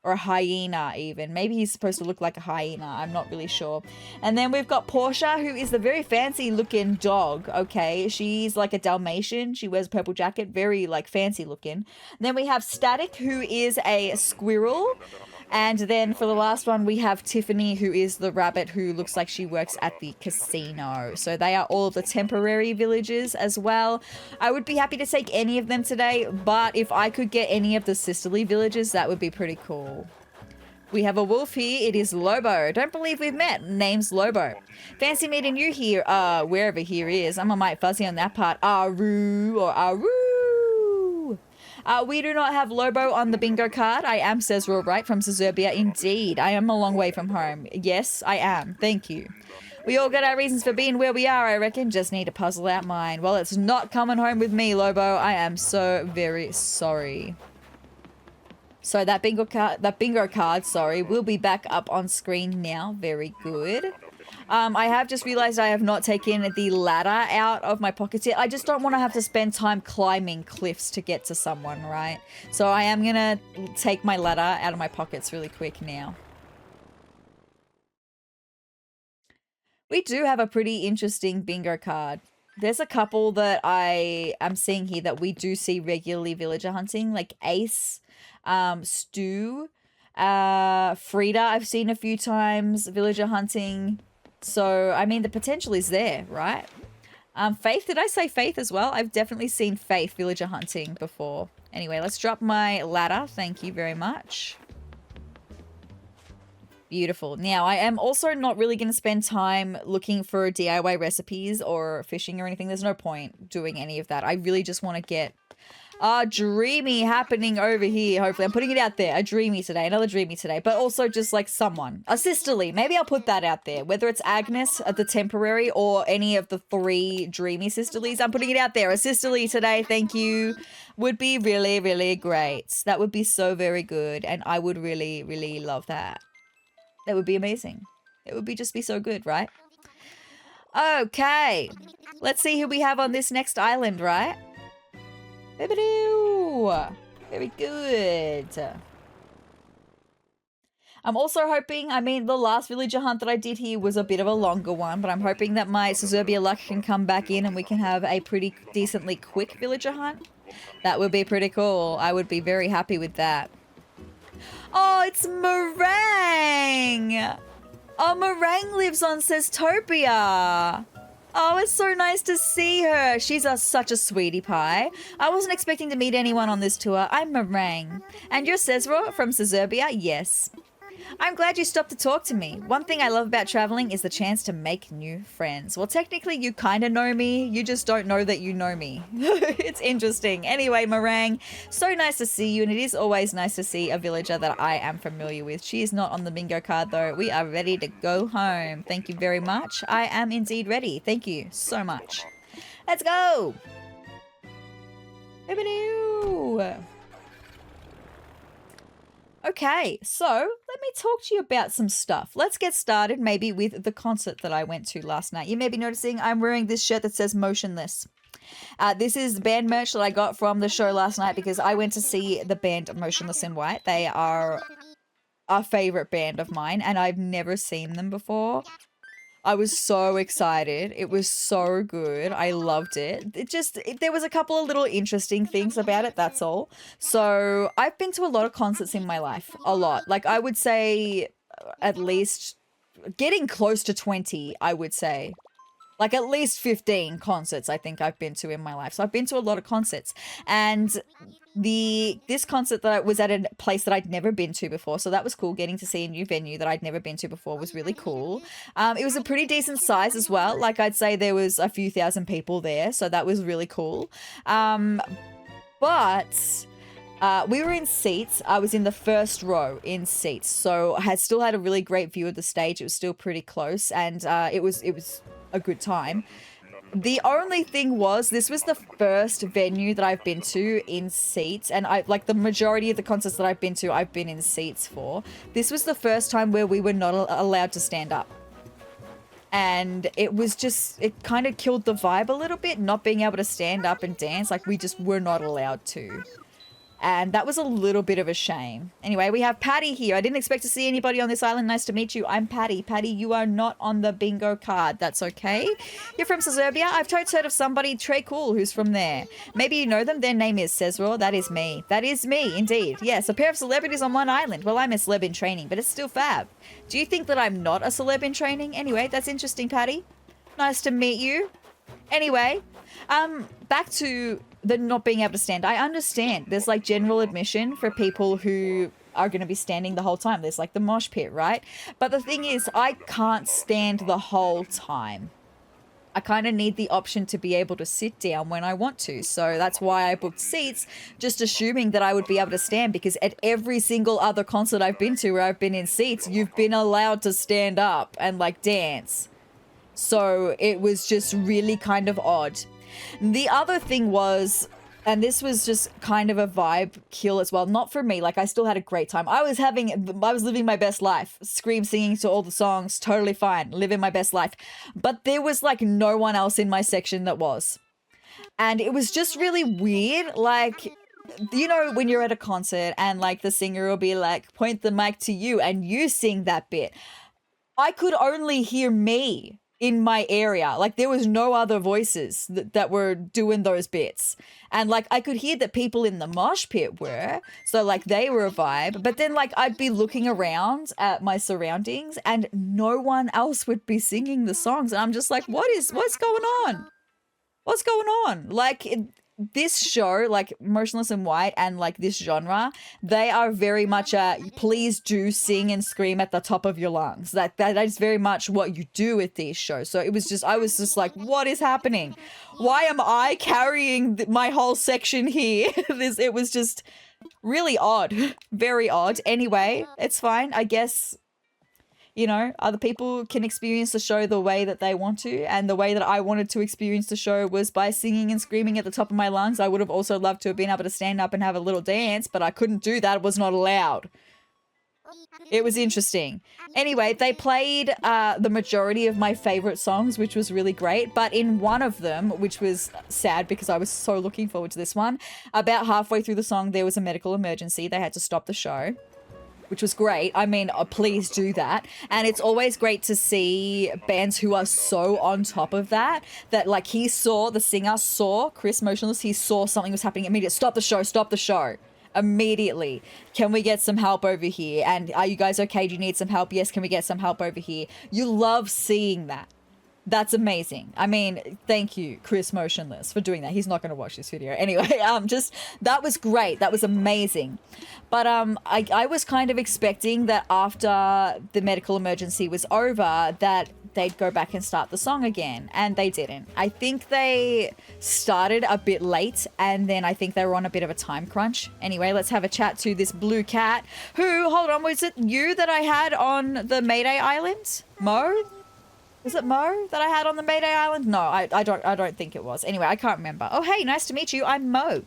[SPEAKER 1] Or a hyena even. Maybe he's supposed to look like a hyena. I'm not really sure. And then we've got Portia, who is the very fancy looking dog. Okay, she's like a Dalmatian. She wears a purple jacket. Very like fancy looking. And then we have Static, who is a squirrel. And then for the last one, we have Tiffany, who is the rabbit who looks like she works at the casino. So they are all of the temporary villagers as well. I would be happy to take any of them today, but if I could get any of the sisterly villagers, that would be pretty cool. We have a wolf here. It is Lobo. Don't believe we've met. Name's Lobo. Fancy meeting you here, wherever here is. I'm a mite fuzzy on that part. Aru or Aru. We do not have Lobo on the bingo card. I am Sezrawrr, right? From Sezurbia. Indeed. I am a long way from home. Yes, I am. Thank you. We all got our reasons for being where we are, I reckon. Just need to puzzle out mine. Well, it's not coming home with me, Lobo. I am so very sorry. So that bingo card, sorry, will be back up on screen now. Very good. I have just realized I have not taken the ladder out of my pockets yet. I just don't want to have to spend time climbing cliffs to get to someone, right? So I am going to take my ladder out of my pockets really quick now. We do have a pretty interesting bingo card. There's a couple that I am seeing here that we do see regularly villager hunting, like Ace, Stu, Frida I've seen a few times villager hunting. So, I mean, the potential is there, right? Faith, did I say Faith as well? I've definitely seen Faith villager hunting before. Anyway, let's drop my ladder. Thank you very much. Beautiful. Now, I am also not really going to spend time looking for DIY recipes or fishing or anything. There's no point doing any of that. I really just want to get a dreamy happening over here. Hopefully, I'm putting it out there. A dreamy today, another dreamy today, but also just like someone, a sisterly. Maybe I'll put that out there. Whether it's Agnes at the temporary or any of the 3 dreamy sisterlies, I'm putting it out there. A sisterly today, thank you, would be really, really great. That would be so very good, and I would really, really love that. That would be amazing. It would be just be so good, right? Okay, let's see who we have on this next island, right? Very good. I'm also hoping, I mean, the last villager hunt that I did here was a bit of a longer one, but I'm hoping that my Sezurbia luck can come back in and we can have a pretty decently quick villager hunt. That would be pretty cool. I would be very happy with that. Oh, it's Meringue! Oh, Meringue lives on Sezurbia. Oh, it's so nice to see her. She's such a sweetie pie. I wasn't expecting to meet anyone on this tour. I'm Meringue. And you're sezrawrr from Sezurbia? Yes. I'm glad you stopped to talk to me. One thing I love about traveling is the chance to make new friends. Well, technically, you kind of know me. You just don't know that you know me. It's interesting. Anyway, Meringue, so nice to see you. And it is always nice to see a villager that I am familiar with. She is not on the bingo card, though. We are ready to go home. Thank you very much. I am indeed ready. Thank you so much. Let's go. Okay, so let me talk to you about some stuff. Let's get started maybe with the concert that I went to last night. You may be noticing I'm wearing this shirt that says Motionless. This is band merch that I got from the show last night because I went to see the band Motionless in White. They are a favorite band of mine and I've never seen them before. I was so excited. It was so good. I loved it. There was a couple of little interesting things about it, that's all. So I've been to a lot of concerts in my life. A lot. Like I would say at least getting close to 20, I would say. Like at least 15 concerts I think I've been to in my life. So I've been to a lot of concerts. And this concert that I was at a place that I'd never been to before. So that was cool. Getting to see a new venue that I'd never been to before was really cool. It was a pretty decent size as well. Like I'd say there was a few thousand people there. So that was really cool. But we were in seats. I was in the first row in seats. So I still had a really great view of the stage. It was still pretty close. And it was a good time. The only thing was, this was the first venue that I've been to in seats, and like the majority of the concerts that I've been to, I've been in seats for. This was the first time where we were not allowed to stand up. And it was just, it kind of killed the vibe a little bit, not being able to stand up and dance. Like we just were not allowed to. And that was a little bit of a shame. Anyway, we have Patty here. I didn't expect to see anybody on this island. Nice to meet you. I'm Patty. Patty, you are not on the bingo card. That's okay. You're from Sezurbia? I've totes heard of somebody, Trey Cool, who's from there. Maybe you know them. Their name is sezrawrr. That is me. That is me, indeed. Yes, a pair of celebrities on one island. Well, I'm a celeb in training, but it's still fab. Do you think that I'm not a celeb in training? Anyway, that's interesting, Patty. Nice to meet you. Anyway, back to the not being able to stand. I understand there's like general admission for people who are going to be standing the whole time. There's like the mosh pit, right? But the thing is, I can't stand the whole time. I kind of need the option to be able to sit down when I want to. So that's why I booked seats, just assuming that I would be able to stand, because at every single other concert I've been to where I've been in seats, you've been allowed to stand up and like dance. So it was just really kind of odd. The other thing was, and this was just kind of a vibe kill as well, not for me, like I still had a great time. I was living my best life, singing to all the songs, totally fine, living my best life. But there was like no one else in my section that was. And it was just really weird, like, you know, when you're at a concert and like the singer will be like, point the mic to you and you sing that bit. I could only hear me in my area. Like there was no other voices that were doing those bits. And like I could hear that people in the mosh pit were, so like they were a vibe. But then like I'd be looking around at my surroundings and no one else would be singing the songs. And I'm just like, what's going on? What's going on? Like this show, like Motionless in White and like this genre, they are very much please do sing and scream at the top of your lungs. That is very much what you do with these shows. So I was just like, what is happening? Why am I carrying my whole section here? It was just really odd, very odd. Anyway, it's fine, I guess. You know, other people can experience the show the way that they want to, and the way that I wanted to experience the show was by singing and screaming at the top of my lungs. I would have also loved to have been able to stand up and have a little dance, but I couldn't do that. It was not allowed. It was interesting. Anyway, they played the majority of my favorite songs, which was really great. But in one of them, which was sad because I was so looking forward to this one, about halfway through the song, there was a medical emergency. They had to stop the show. which was great. I mean, please do that. And it's always great to see bands who are so on top of that, that like the singer saw, Chris Motionless, he saw something was happening immediately. Stop the show. Immediately. Can we get some help over here? And are you guys okay? Do you need some help? Yes, can we get some help over here? You love seeing that. That's amazing. I mean, thank you, Chris Motionless, for doing that. He's not going to watch this video. Anyway, that was great. That was amazing. But I was kind of expecting that after the medical emergency was over, that they'd go back and start the song again, and they didn't. I think they started a bit late, and then I think they were on a bit of a time crunch. Anyway, let's have a chat to this blue cat who, hold on, was it you that I had on the Mayday Island? Mo? Was it Mo that I had on the Mayday Island? No, I don't think it was. Anyway, I can't remember. Oh, hey, nice to meet you. I'm Mo.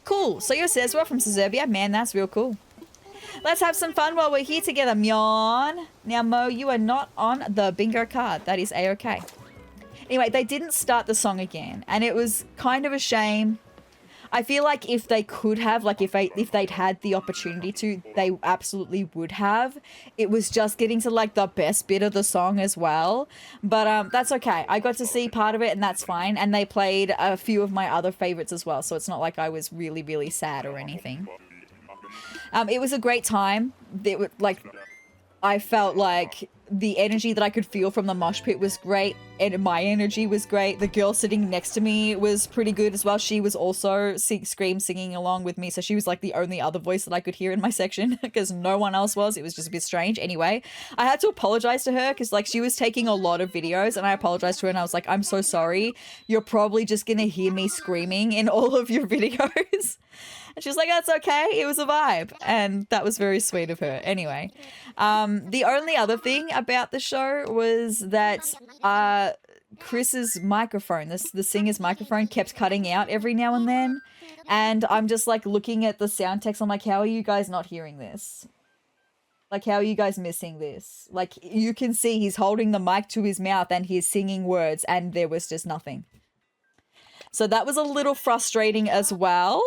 [SPEAKER 1] Cool. So you're Sezrawrr from Sezurbia. Man, that's real cool. Let's have some fun while we're here together, Myon. Now, Mo, you are not on the bingo card. That is A-okay. Anyway, they didn't start the song again, and it was kind of a shame. I feel like if they could have, like if they'd had the opportunity to, they absolutely would have. It was just getting to like the best bit of the song as well. But that's okay. I got to see part of it, and that's fine. And they played a few of my other favorites as well. So it's not like I was really, really sad or anything. It was a great time. I felt like the energy that I could feel from the mosh pit was great, and my energy was great. The girl sitting next to me was pretty good as well. She was also singing along with me, so she was like the only other voice that I could hear in my section because no one else was. It was just a bit strange. Anyway, I had to apologize to her because like she was taking a lot of videos, and I apologized to her and I was like, I'm so sorry. You're probably just gonna hear me screaming in all of your videos. And she was like, that's okay. It was a vibe. And that was very sweet of her. Anyway, the only other thing about the show was that Chris's microphone, the singer's microphone, kept cutting out every now and then. And I'm just like looking at the sound text. I'm like, how are you guys not hearing this? Like, how are you guys missing this? Like, you can see he's holding the mic to his mouth and he's singing words, and there was just nothing. So that was a little frustrating as well.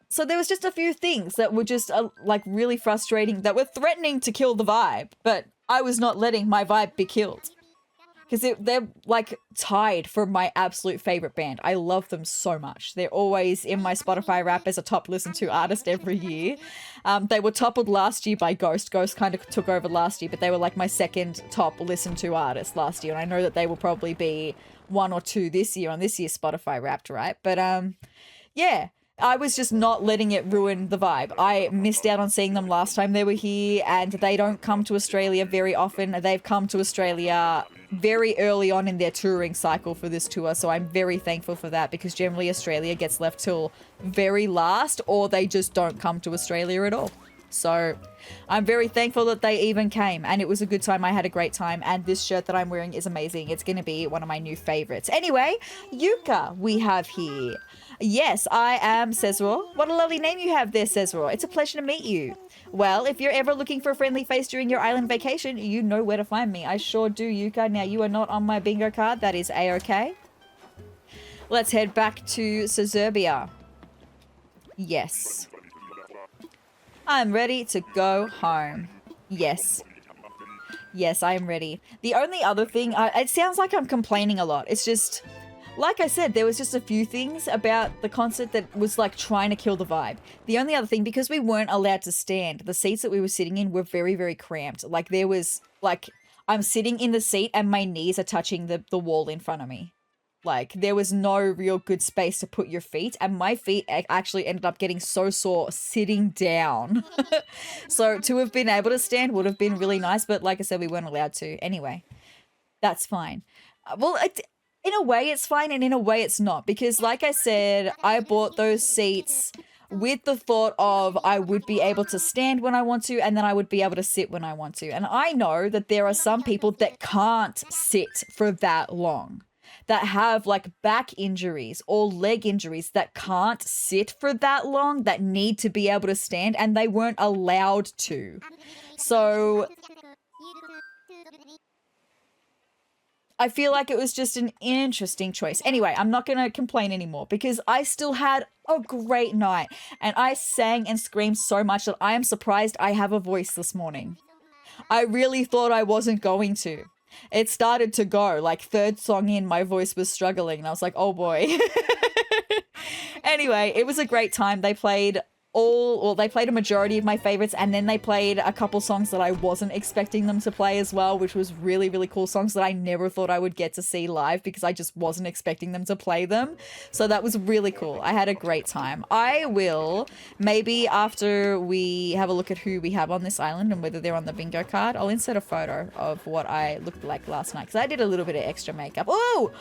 [SPEAKER 1] So there was just a few things that were just like really frustrating, that were threatening to kill the vibe, but I was not letting my vibe be killed. Because they're like tied for my absolute favorite band. I love them so much. They're always in my Spotify Wrap as a top listened to artist every year. They were toppled last year by Ghost. Ghost kind of took over last year, but they were like my second top listened to artist last year. And I know that they will probably be 1 or 2 this year on this year's Spotify Wrapped, right? But yeah. I was just not letting it ruin the vibe. I missed out on seeing them last time they were here, and they don't come to Australia very often. They've come to Australia very early on in their touring cycle for this tour, so I'm very thankful for that, because generally Australia gets left till very last, or they just don't come to Australia at all. So I'm very thankful that they even came, and it was a good time. I had a great time, and this shirt that I'm wearing is amazing. It's going to be one of my new favorites. Anyway, Yuka we have here. Yes, I am Sezrawrr. What a lovely name you have there, Sezrawrr. It's a pleasure to meet you. Well, if you're ever looking for a friendly face during your island vacation, you know where to find me. I sure do, Yuka. Now, you are not on my bingo card. That is A-okay. Let's head back to Sezurbia. Yes. I'm ready to go home. Yes. Yes, I am ready. The only other thing, it sounds like I'm complaining a lot. It's just, like I said, there was just a few things about the concert that was like trying to kill the vibe. The only other thing, because we weren't allowed to stand, the seats that we were sitting in were very, very cramped. Like there was, like, I'm sitting in the seat and my knees are touching the wall in front of me. Like, there was no real good space to put your feet, and my feet actually ended up getting so sore sitting down. So to have been able to stand would have been really nice, but like I said, we weren't allowed to. Anyway, that's fine. Well, in a way it's fine, and in a way it's not, because like I said, I bought those seats with the thought of I would be able to stand when I want to, and then I would be able to sit when I want to. And I know that there are some people that can't sit for that long, that have like back injuries or leg injuries, that can't sit for that long, that need to be able to stand, and they weren't allowed to. So I feel like it was just an interesting choice. Anyway, I'm not going to complain anymore because I still had a great night and I sang and screamed so much that I am surprised I have a voice this morning. I really thought I wasn't going to. It started to go, like third song in, my voice was struggling and I was like, oh boy. Anyway, it was a great time. They played they played a majority of my favorites, and then they played a couple songs that I wasn't expecting them to play as well, which was really, really cool songs that I never thought I would get to see live because I just wasn't expecting them to play them. So that was really cool. I had a great time. I will, maybe after we have a look at who we have on this island and whether they're on the bingo card, I'll insert a photo of what I looked like last night because I did a little bit of extra makeup. Oh,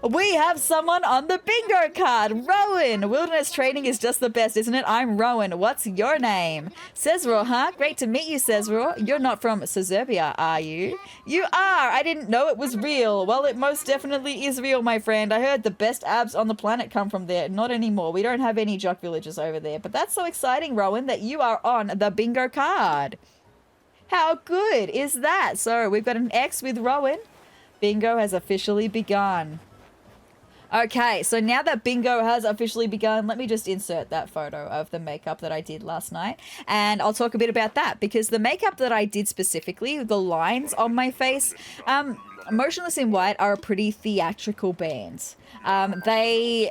[SPEAKER 1] we have someone on the bingo card. Rowan. Wilderness training is just the best, isn't it? I'm Rowan. What's your name? Sezrawrr, huh? Great to meet you, Sezrawrr. You're not from Sezurbia, are you? You are! I didn't know it was real. Well, it most definitely is real, my friend. I heard the best abs on the planet come from there. Not anymore. We don't have any jock villages over there. But that's so exciting, Rowan, that you are on the bingo card. How good is that? So we've got an X with Rowan. Bingo has officially begun. Okay, so now that bingo has officially begun, let me just insert that photo of the makeup that I did last night. And I'll talk a bit about that because the makeup that I did specifically, the lines on my face, Motionless in White are a pretty theatrical band. They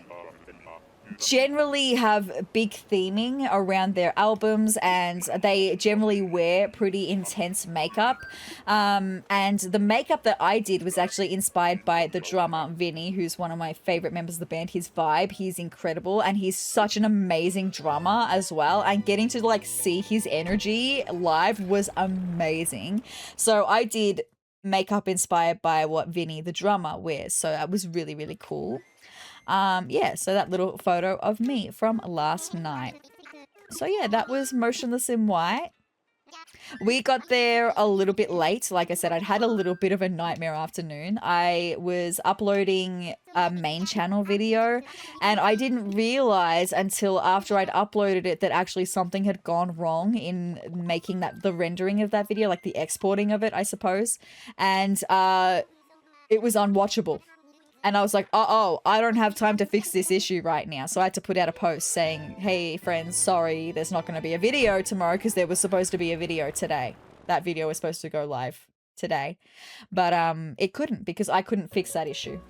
[SPEAKER 1] generally have big theming around their albums and they generally wear pretty intense makeup. And the makeup that I did was actually inspired by the drummer, Vinny, who's one of my favorite members of the band. His vibe, he's incredible and he's such an amazing drummer as well. And getting to like see his energy live was amazing. So I did makeup inspired by what Vinny, the drummer, wears. So that was really, really cool. Yeah, so that little photo of me from last night. So yeah, that was Motionless in White. We got there a little bit late. Like I said, I'd had a little bit of a nightmare afternoon. I was uploading a main channel video and I didn't realize until after I'd uploaded it that actually something had gone wrong in making the rendering of that video, like the exporting of it, I suppose. And it was unwatchable. And I was like, uh-oh, I don't have time to fix this issue right now. So I had to put out a post saying, hey, friends, sorry, there's not going to be a video tomorrow because there was supposed to be a video today. That video was supposed to go live today. But it couldn't because I couldn't fix that issue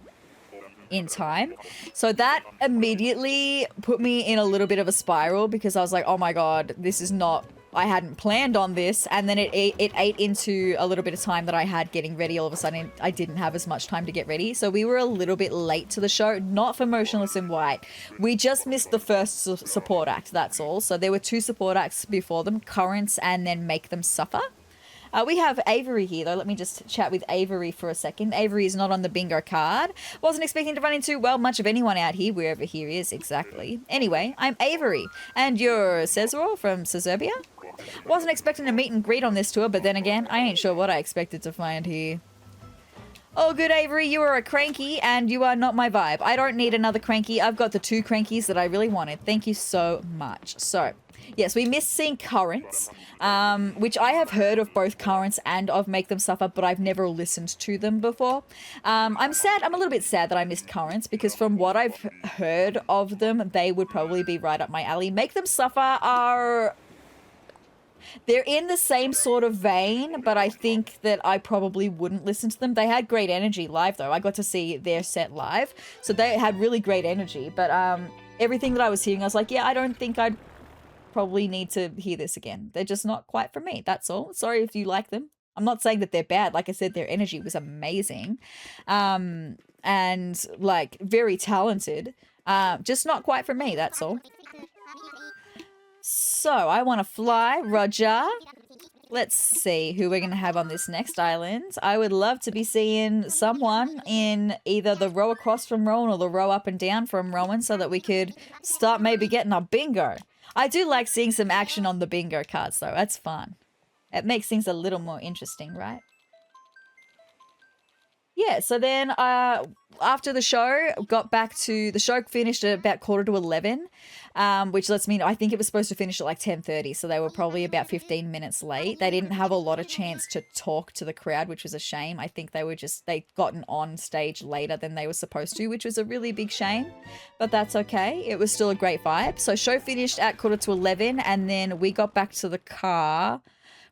[SPEAKER 1] in time. So that immediately put me in a little bit of a spiral because I was like, oh my God, this is not... I hadn't planned on this, and then it ate into a little bit of time that I had getting ready. All of a sudden, I didn't have as much time to get ready, so we were a little bit late to the show, not for Motionless in White. We just missed the first support act, that's all. So there were 2 support acts before them, Currents and then Make Them Suffer. We have Avery here, though. Let me just chat with Avery for a second. Avery is not on the bingo card. Wasn't expecting to run into, well, much of anyone out here, wherever he is, exactly. Anyway, I'm Avery, and you're Sezrawrr from Sezurbia? Wasn't expecting a meet and greet on this tour, but then again, I ain't sure what I expected to find here. Oh, good, Avery, you are a cranky, and you are not my vibe. I don't need another cranky. I've got the 2 crankies that I really wanted. Thank you so much. So... yes, we missed seeing Currents, which I have heard of both Currents and of Make Them Suffer, but I've never listened to them before. I'm sad. I'm a little bit sad that I missed Currents because from what I've heard of them, they would probably be right up my alley. Make Them Suffer are... they're in the same sort of vein, but I think that I probably wouldn't listen to them. They had great energy live, though. I got to see their set live, so they had really great energy. But everything that I was hearing, I was like, yeah, I don't think I'd probably need to hear this again. They're just not quite for me, that's all. Sorry if you like them. I'm not saying that they're bad. Like I said, their energy was amazing. And, like, very talented. Just not quite for me, that's all. So, I want to fly. Roger. Let's see who we're going to have on this next island. I would love to be seeing someone in either the row across from Rowan or the row up and down from Rowan so that we could start maybe getting a bingo. I do like seeing some action on the bingo cards, though. That's fun. It makes things a little more interesting, right? yeah, so then after the show, the show finished at about 11:15, which lets me know, I think it was supposed to finish at like 10:30, so they were probably about 15 minutes late. They didn't have a lot of chance to talk to the crowd, which was a shame. I think they'd gotten on stage later than they were supposed to, which was a really big shame, but that's okay. It was still a great vibe. So show finished at 11:45, and then we got back to the car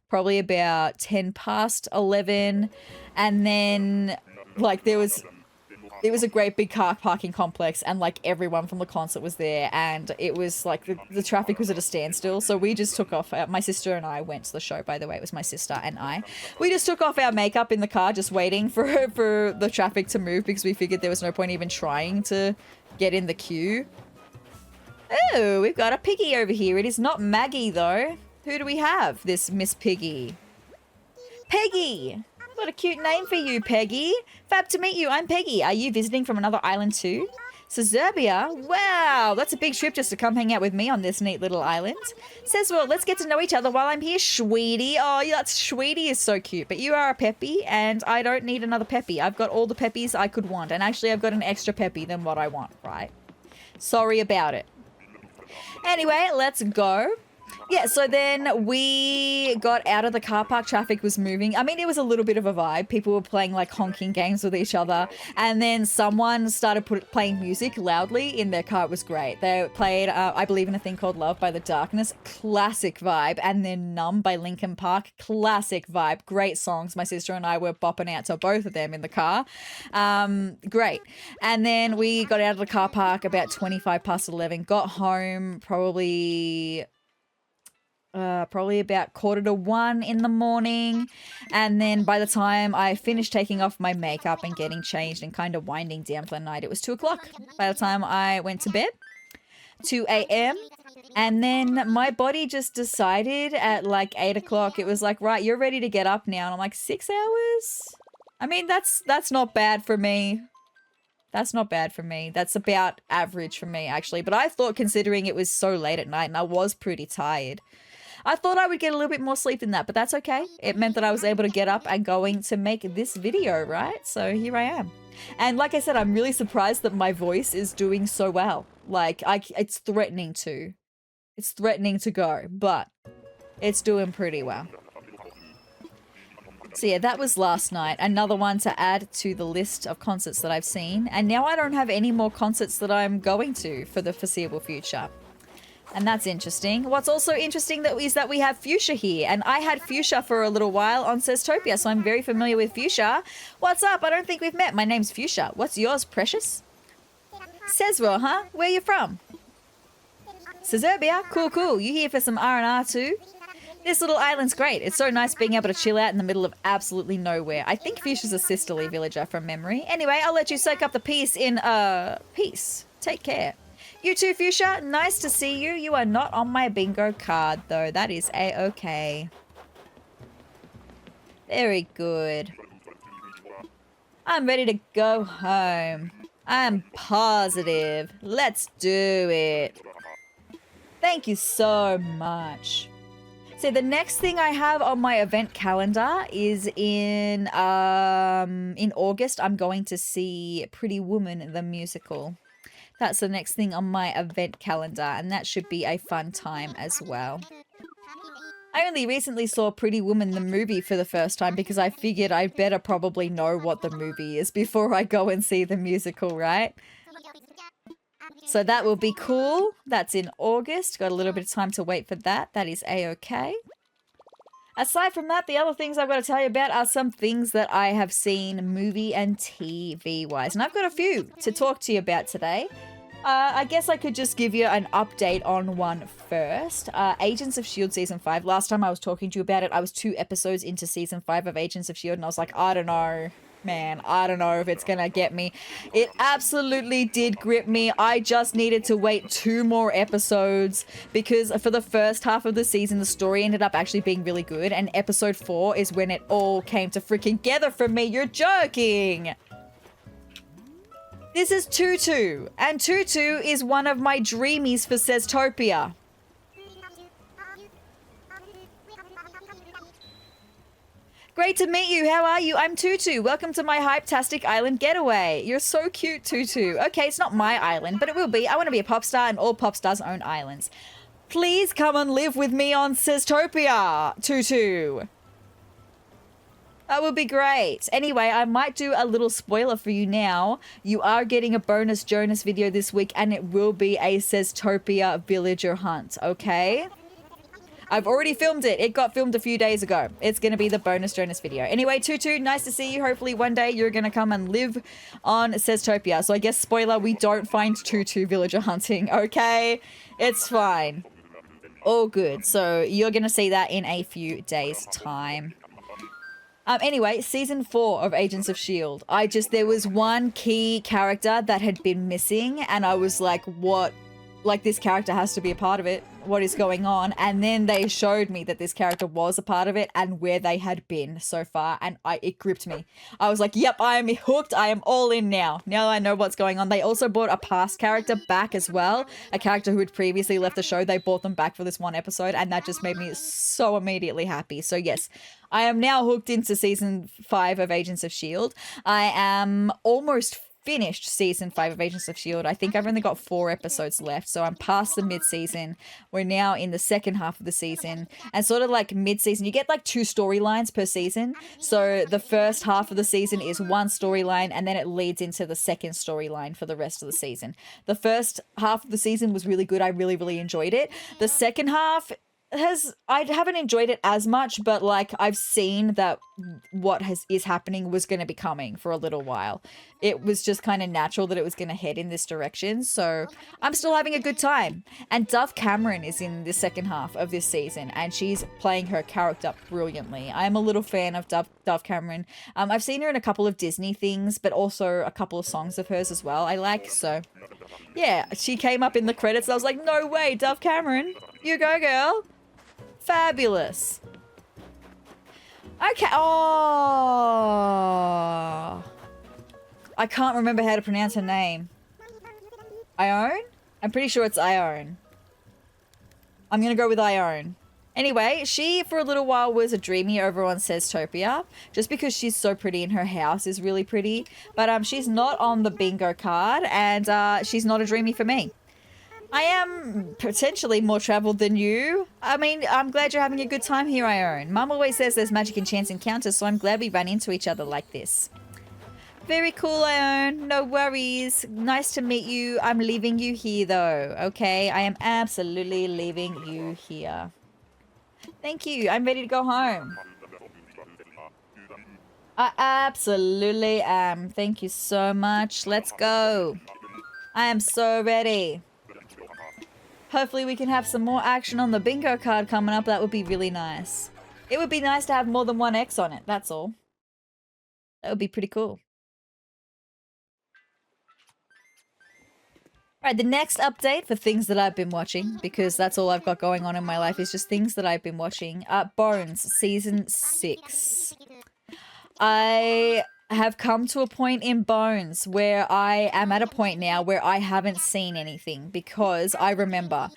[SPEAKER 1] probably about 11:10, and then like it was a great big car parking complex, and like everyone from the concert was there, and it was like the traffic was at a standstill, so we just took off. My sister and I went to the show, by the way. It was my sister and I. We just took off our makeup in the car, just waiting for the traffic to move, because we figured there was no point even trying to get in the queue. Oh, we've got a piggy over here. It is not Maggie though. Who do we have? This Miss Piggy. Peggy! What a cute name for you, Peggy. Fab to meet you. I'm Peggy. Are you visiting from another island too? Sezurbia? Wow, that's a big trip just to come hang out with me on this neat little island. Sezrawrr, let's get to know each other while I'm here, Sweetie. Oh, yeah, Sweetie is so cute. But you are a Peppy, and I don't need another Peppy. I've got all the Peppies I could want, and actually I've got an extra Peppy than what I want, right? Sorry about it. Anyway, let's go. Yeah, so then we got out of the car park. Traffic was moving. I mean, it was a little bit of a vibe. People were playing like honking games with each other. And then someone started playing music loudly in their car. It was great. They played I Believe in a Thing Called Love by The Darkness. Classic vibe. And then Numb by Linkin Park. Classic vibe. Great songs. My sister and I were bopping out to both of them in the car. Great. And then we got out of the car park about 11:25. Got home probably about 1:45 in the morning, and then by the time I finished taking off my makeup and getting changed and kind of winding down for the night, it was 2:00 by the time I went to bed. 2 a.m. And then my body just decided at like 8:00, it was like, right, you're ready to get up now. And I'm like, 6 hours? I mean, that's not bad for me. That's not bad for me. That's about average for me, actually. But I thought, considering it was so late at night and I was pretty tired, I thought I would get a little bit more sleep than that, but that's okay. It meant that I was able to get up and going to make this video, right? So here I am. And like I said, I'm really surprised that my voice is doing so well. Like, it's threatening to. It's threatening to go, but it's doing pretty well. So yeah, that was last night. Another one to add to the list of concerts that I've seen. And now I don't have any more concerts that I'm going to for the foreseeable future. And that's interesting. What's also interesting is that we have Fuchsia here. And I had Fuchsia for a little while on Seztopia, so I'm very familiar with Fuchsia. What's up? I don't think we've met. My name's Fuchsia. What's yours, Precious? Sezrawrr, huh? Where you from? Sezurbia? Cool, cool. You here for some R&R too? This little island's great. It's so nice being able to chill out in the middle of absolutely nowhere. I think Fuchsia's a sisterly villager from memory. Anyway, I'll let you soak up the peace in, peace. Take care. You too, Fuchsia. Nice to see you. You are not on my bingo card, though. That is a-okay. Very good. I'm ready to go home. I'm positive. Let's do it. Thank you so much. So the next thing I have on my event calendar is in August. I'm going to see Pretty Woman, the musical. That's the next thing on my event calendar, and that should be a fun time as well. I only recently saw Pretty Woman, the movie, for the first time because I figured I'd better probably know what the movie is before I go and see the musical, right? So that will be cool. That's in August. Got a little bit of time to wait for that. That is a-okay. Aside from that, the other things I've got to tell you about are some things that I have seen movie and TV-wise. And I've got a few to talk to you about today. I guess I could just give you an update on one first. Agents of S.H.I.E.L.D. Season 5. Last time I was talking to you about it, I was 2 episodes into Season 5 of Agents of S.H.I.E.L.D. and I was like, I don't know. Man, I don't know if it's gonna get me. It absolutely did grip me. I just needed to wait 2 more episodes because for the first half of the season, the story ended up actually being really good. And episode 4 is when it all came to freaking together for me. You're joking. This is Tutu, and Tutu is one of my dreamies for Seztopia. Great to meet you. How are you? I'm Tutu. Welcome to my Hype-tastic Island getaway. You're so cute, Tutu. Okay, it's not my island, but it will be. I want to be a pop star, and all pop stars own islands. Please come and live with me on Sezurbia, Tutu. That would be great. Anyway, I might do a little spoiler for you now. You are getting a bonus Jonas video this week, and it will be a Sezurbia villager hunt, okay? I've already filmed it. It got filmed a few days ago. It's going to be the bonus Jonas video. Anyway, Tutu, nice to see you. Hopefully one day you're going to come and live on Sezurbia. So I guess, spoiler, we don't find Tutu villager hunting, okay? It's fine. All good. So you're going to see that in a few days' time. Anyway, season 4 of Agents of S.H.I.E.L.D. There was one key character that had been missing, and I was like, what? Like, this character has to be a part of it. What is going on? And then they showed me that this character was a part of it and where they had been so far, and it gripped me. I was like, yep, I am hooked. I am all in now. Now I know what's going on. They also brought a past character back as well. A character who had previously left the show. They brought them back for this one episode, and that just made me so immediately happy. So yes, I am now hooked into season 5 of Agents of S.H.I.E.L.D. I am almost finished season 5 of Agents of S.H.I.E.L.D. I think I've only got 4 episodes left, so I'm past the mid-season. We're now in the second half of the season, and sort of like mid-season, you get like 2 storylines per season. So the first half of the season is one storyline, and then it leads into the second storyline for the rest of the season. The first half of the season was really good. I really, really enjoyed it. The second half I haven't enjoyed it as much, but like I've seen that what is happening was going to be coming for a little while. It was just kind of natural that it was going to head in this direction, so I'm still having a good time. And Dove Cameron is in the second half of this season, and she's playing her character brilliantly. I'm a little fan of Dove Cameron. I've seen her in a couple of Disney things, but also a couple of songs of hers as well I like, so yeah, she came up in the credits. I was like, no way, Dove Cameron, you go girl. Fabulous. Okay. Oh. I can't remember how to pronounce her name. Ione? I'm pretty sure it's Ione. I'm going to go with Ione. Anyway, she for a little while was a dreamy over on Sezurbia, just because she's so pretty and her house is really pretty. But she's not on the bingo card, and she's not a dreamy for me. I am potentially more traveled than you. I mean, I'm glad you're having a good time here, Ione. Mum always says there's magic in chance encounters, so I'm glad we ran into each other like this. Very cool, Ione. No worries. Nice to meet you. I'm leaving you here, though. Okay? I am absolutely leaving you here. Thank you. I'm ready to go home. I absolutely am. Thank you so much. Let's go. I am so ready. Hopefully we can have some more action on the bingo card coming up. That would be really nice. It would be nice to have more than one X on it, that's all. That would be pretty cool. Alright, the next update for things that I've been watching, because that's all I've got going on in my life, is just things that I've been watching. Bones, Season 6. I have come to a point in Bones where I am at a point now where I haven't seen anything, because I remember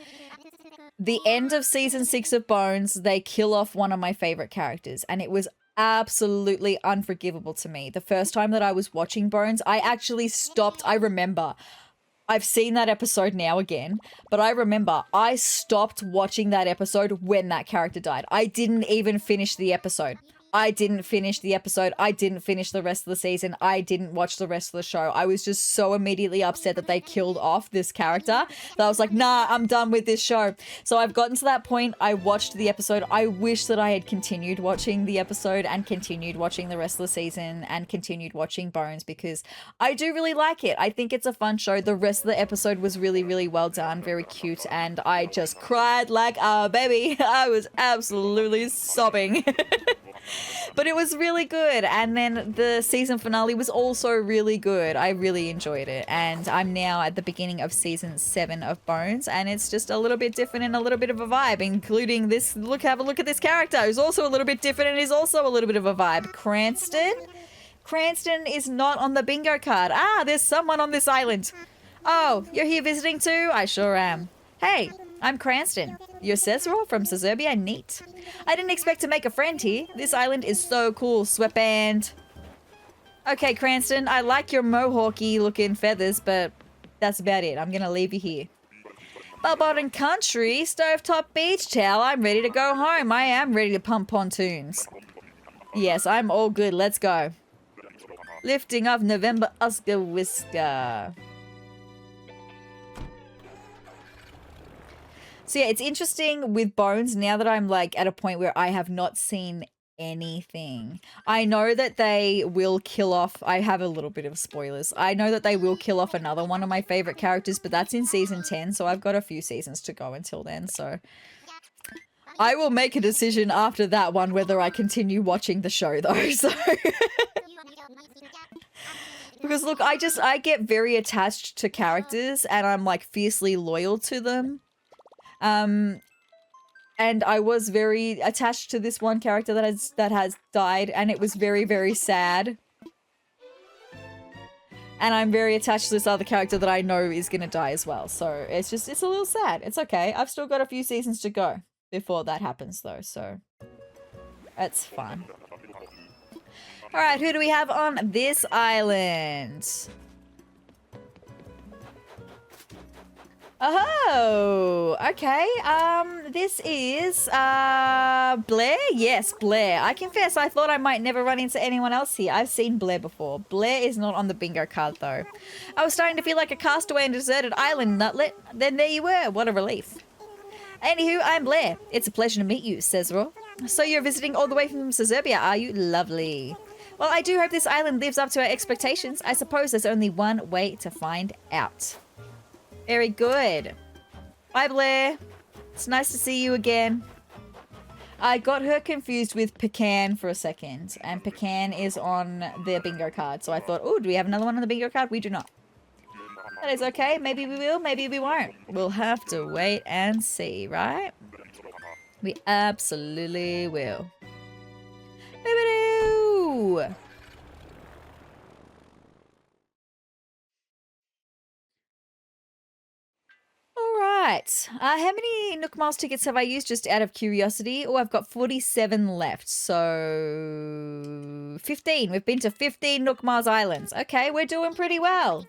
[SPEAKER 1] the end of season 6 of Bones, they kill off one of my favorite characters, and it was absolutely unforgivable to me. The first time that I was watching Bones, I actually stopped. I remember, I've seen that episode now again, but I remember I stopped watching that episode when that character died. I didn't even finish the episode. I didn't finish the episode. I didn't finish the rest of the season. I didn't watch the rest of the show. I was just so immediately upset that they killed off this character that I was like, nah, I'm done with this show. So I've gotten to that point. I watched the episode. I wish that I had continued watching the episode and continued watching the rest of the season and continued watching Bones, because I do really like it. I think it's a fun show. The rest of the episode was really, really well done. Very cute. And I just cried like a baby. I was absolutely sobbing. But it was really good, and then the season finale was also really good. I really enjoyed it, and I'm now at the beginning of season 7 of Bones, and it's just a little bit different and a little bit of a vibe, including this. Have a look at this character who's also a little bit different and is also a little bit of a vibe. Cranston? Cranston is not on the bingo card. Ah, there's someone on this island. Oh, you're here visiting too? I sure am. Hey, I'm Cranston. You're Sezrawrr from Sezurbia? Neat. I didn't expect to make a friend here. This island is so cool, sweatband. Okay, Cranston, I like your mohawky looking feathers, but that's about it. I'm gonna leave you here. Bellbottom Country, Stovetop Beach Towel. I'm ready to go home. I am ready to pump pontoons. Yes, I'm all good. Let's go. Lifting of November Oscar Whisker. So yeah, it's interesting with Bones now that I'm like at a point where I have not seen anything. I know that they will kill off, I have a little bit of spoilers. I know that they will kill off another one of my favorite characters, but that's in season 10, so I've got a few seasons to go until then, so I will make a decision after that one whether I continue watching the show though, so because look, I get very attached to characters and I'm like fiercely loyal to them. And I was very attached to this one character that has died, and it was very, very sad. And I'm very attached to this other character that I know is gonna die as well. So it's a little sad. It's okay. I've still got a few seasons to go before that happens though, so that's fine. Alright, who do we have on this island? Oh, okay. This is, Blair? Yes, Blair. I confess, I thought I might never run into anyone else here. I've seen Blair before. Blair is not on the bingo card, though. I was starting to feel like a castaway on a deserted island, Nutlet. Then there you were. What a relief. Anywho, I'm Blair. It's a pleasure to meet you, Sezrawrr. So you're visiting all the way from Sezurbia, are you? Lovely. Well, I do hope this island lives up to our expectations. I suppose there's only one way to find out. Very good. Bye, Blair. It's nice to see you again. I got her confused with Pecan for a second, and Pecan is on their bingo card. So I thought, oh, do we have another one on the bingo card? We do not. That is okay. Maybe we will, maybe we won't. We'll have to wait and see, right? We absolutely will. Boo-ba-doo! Alright, how many Nook Miles tickets have I used just out of curiosity? Oh, I've got 47 left, so 15. We've been to 15 Nook Miles Islands. Okay, we're doing pretty well.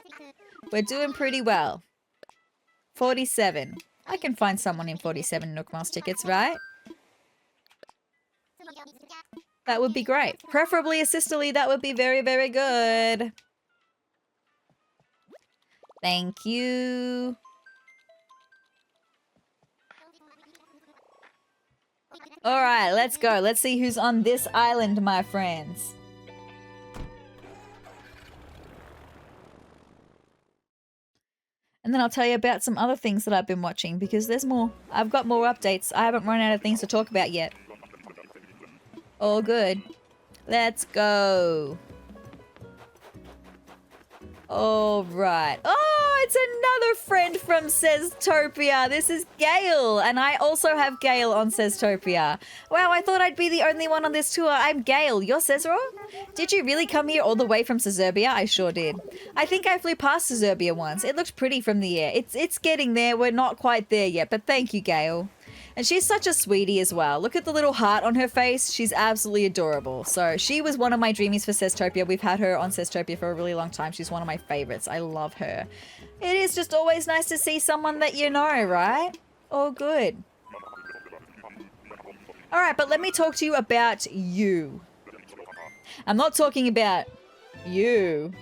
[SPEAKER 1] We're doing pretty well. 47. I can find someone in 47 Nook Miles tickets, right? That would be great. Preferably a sisterly, that would be very, very good. Thank you. Alright, let's go. Let's see who's on this island, my friends. And then I'll tell you about some other things that I've been watching, because there's more. I've got more updates. I haven't run out of things to talk about yet. All good. Let's go. All right. Oh, it's another friend from Seztopia. This is Gail, and I also have Gail on Seztopia. Wow, I thought I'd be the only one on this tour. I'm Gail. You're Sezrawrr? Did you really come here all the way from Sezurbia? I sure did. I think I flew past Sezurbia once. It looked pretty from the air. It's getting there. We're not quite there yet, but thank you, Gail. And she's such a sweetie as well. Look at the little heart on her face. She's absolutely adorable. So she was one of my dreamies for Seztopia. We've had her on Seztopia for a really long time. She's one of my favorites. I love her. It is just always nice to see someone that you know, right? All good. All right, but let me talk to you about you. I'm not talking about you.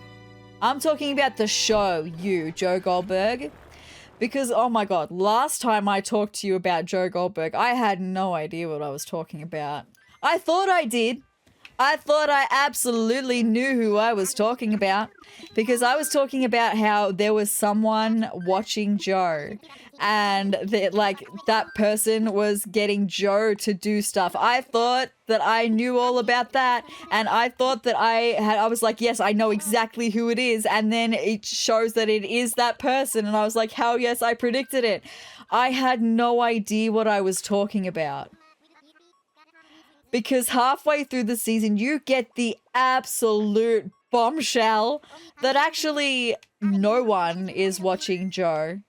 [SPEAKER 1] I'm talking about the show, you, Joe Goldberg. Because, oh my god, last time I talked to you about Joe Goldberg, I had no idea what I was talking about. I thought I did. I thought I absolutely knew who I was talking about. Because I was talking about how there was someone watching Joe. And that person was getting Joe to do stuff. I thought that I knew all about that. And I thought that I was like, yes, I know exactly who it is. And then it shows that it is that person. And I was like, hell yes, I predicted it. I had no idea what I was talking about. Because halfway through the season, you get the absolute bombshell that actually no one is watching Joe.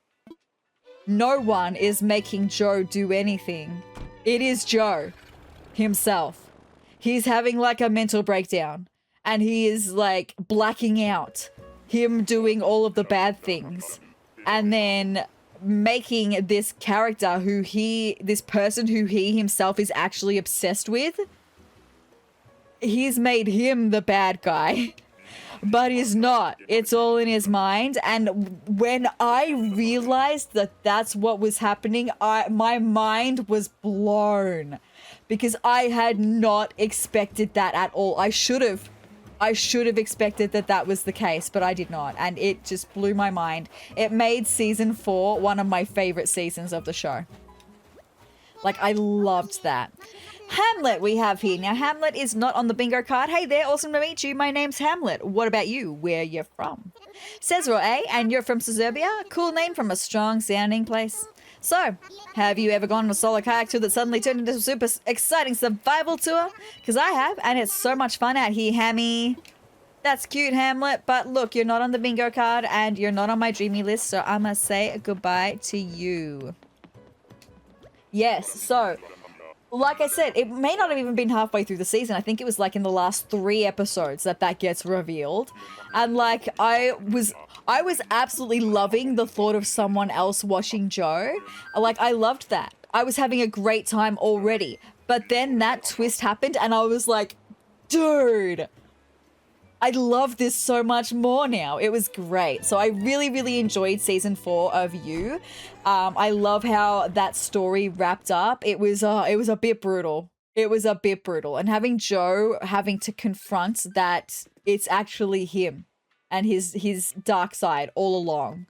[SPEAKER 1] no one is making Joe do anything. It is Joe himself. He's having like a mental breakdown and he is like blacking out, him doing all of the bad things and then making this character this person who he himself is actually obsessed with. He's made him the bad guy, but he's not. It's all in his mind. And when I realized that that's what was happening, my mind was blown because I had not expected that at all. I should have expected that that was the case, but I did not. And it just blew my mind. It made season 4 one of my favorite seasons of the show. Like, I loved that. Hamlet we have here. Now, Hamlet is not on the bingo card. Hey there, awesome to meet you. My name's Hamlet. What about you? Where you're from? Sezrawrr, eh? And you're from Sezurbia? Cool name from a strong sounding place. So, have you ever gone on a solo kayak tour that suddenly turned into a super exciting survival tour? Because I have, and it's so much fun out here, Hammy. That's cute, Hamlet. But look, you're not on the bingo card, and you're not on my dreamy list, so I must say goodbye to you. Yes, so like I said, it may not have even been halfway through the season. I think it was like in the last 3 episodes that gets revealed. And like, I was absolutely loving the thought of someone else watching Joe. Like, I loved that. I was having a great time already. But then that twist happened and I was like, dude, I love this so much more now. It was great. So I really, really enjoyed season 4 of You. I love how that story wrapped up. It was a bit brutal. It was a bit brutal. And having Joe having to confront that it's actually him and his dark side all along.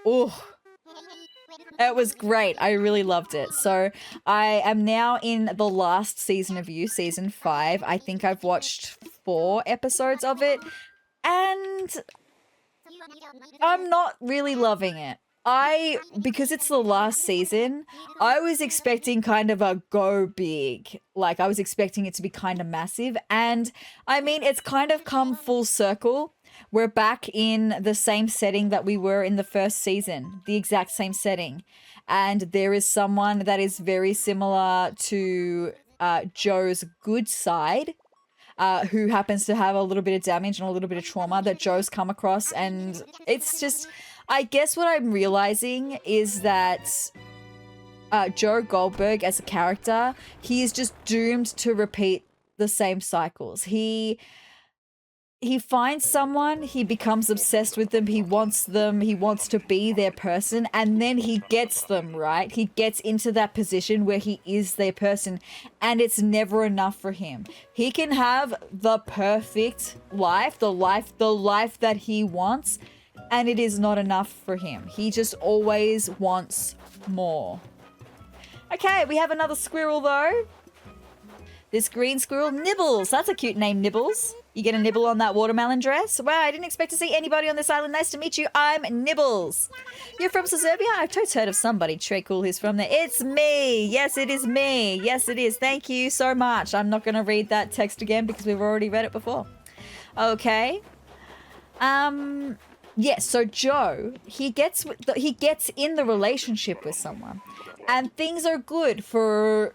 [SPEAKER 1] Ooh. It was great. I really loved it. So I am now in the last season of You, season 5. I think I've watched 4 episodes of it and I'm not really loving it. Because it's the last season, I was expecting kind of a go big. Like, I was expecting it to be kind of massive. And I mean, it's kind of come full circle. We're back in the same setting that we were in the first season, the exact same setting. And there is someone that is very similar to Joe's good side, who happens to have a little bit of damage and a little bit of trauma that Joe's come across. And it's just, I guess what I'm realizing is that Joe Goldberg as a character, he is just doomed to repeat the same cycles. He finds someone, he becomes obsessed with them, he wants to be their person, and then he gets them, right? He gets into that position where he is their person, and it's never enough for him. He can have the perfect life, the life that he wants, and it is not enough for him. He just always wants more. Okay, we have another squirrel though. This green squirrel, Nibbles. That's a cute name, Nibbles. You get a nibble on that watermelon dress? Wow, I didn't expect to see anybody on this island. Nice to meet you. I'm Nibbles. You're from Sezurbia? I've totes heard of somebody Trey Cool who's from there. It's me. Yes, it is me. Yes, it is. Thank you so much. I'm not going to read that text again because we've already read it before. Okay. Yes, so Joe, he gets in the relationship with someone and things are good for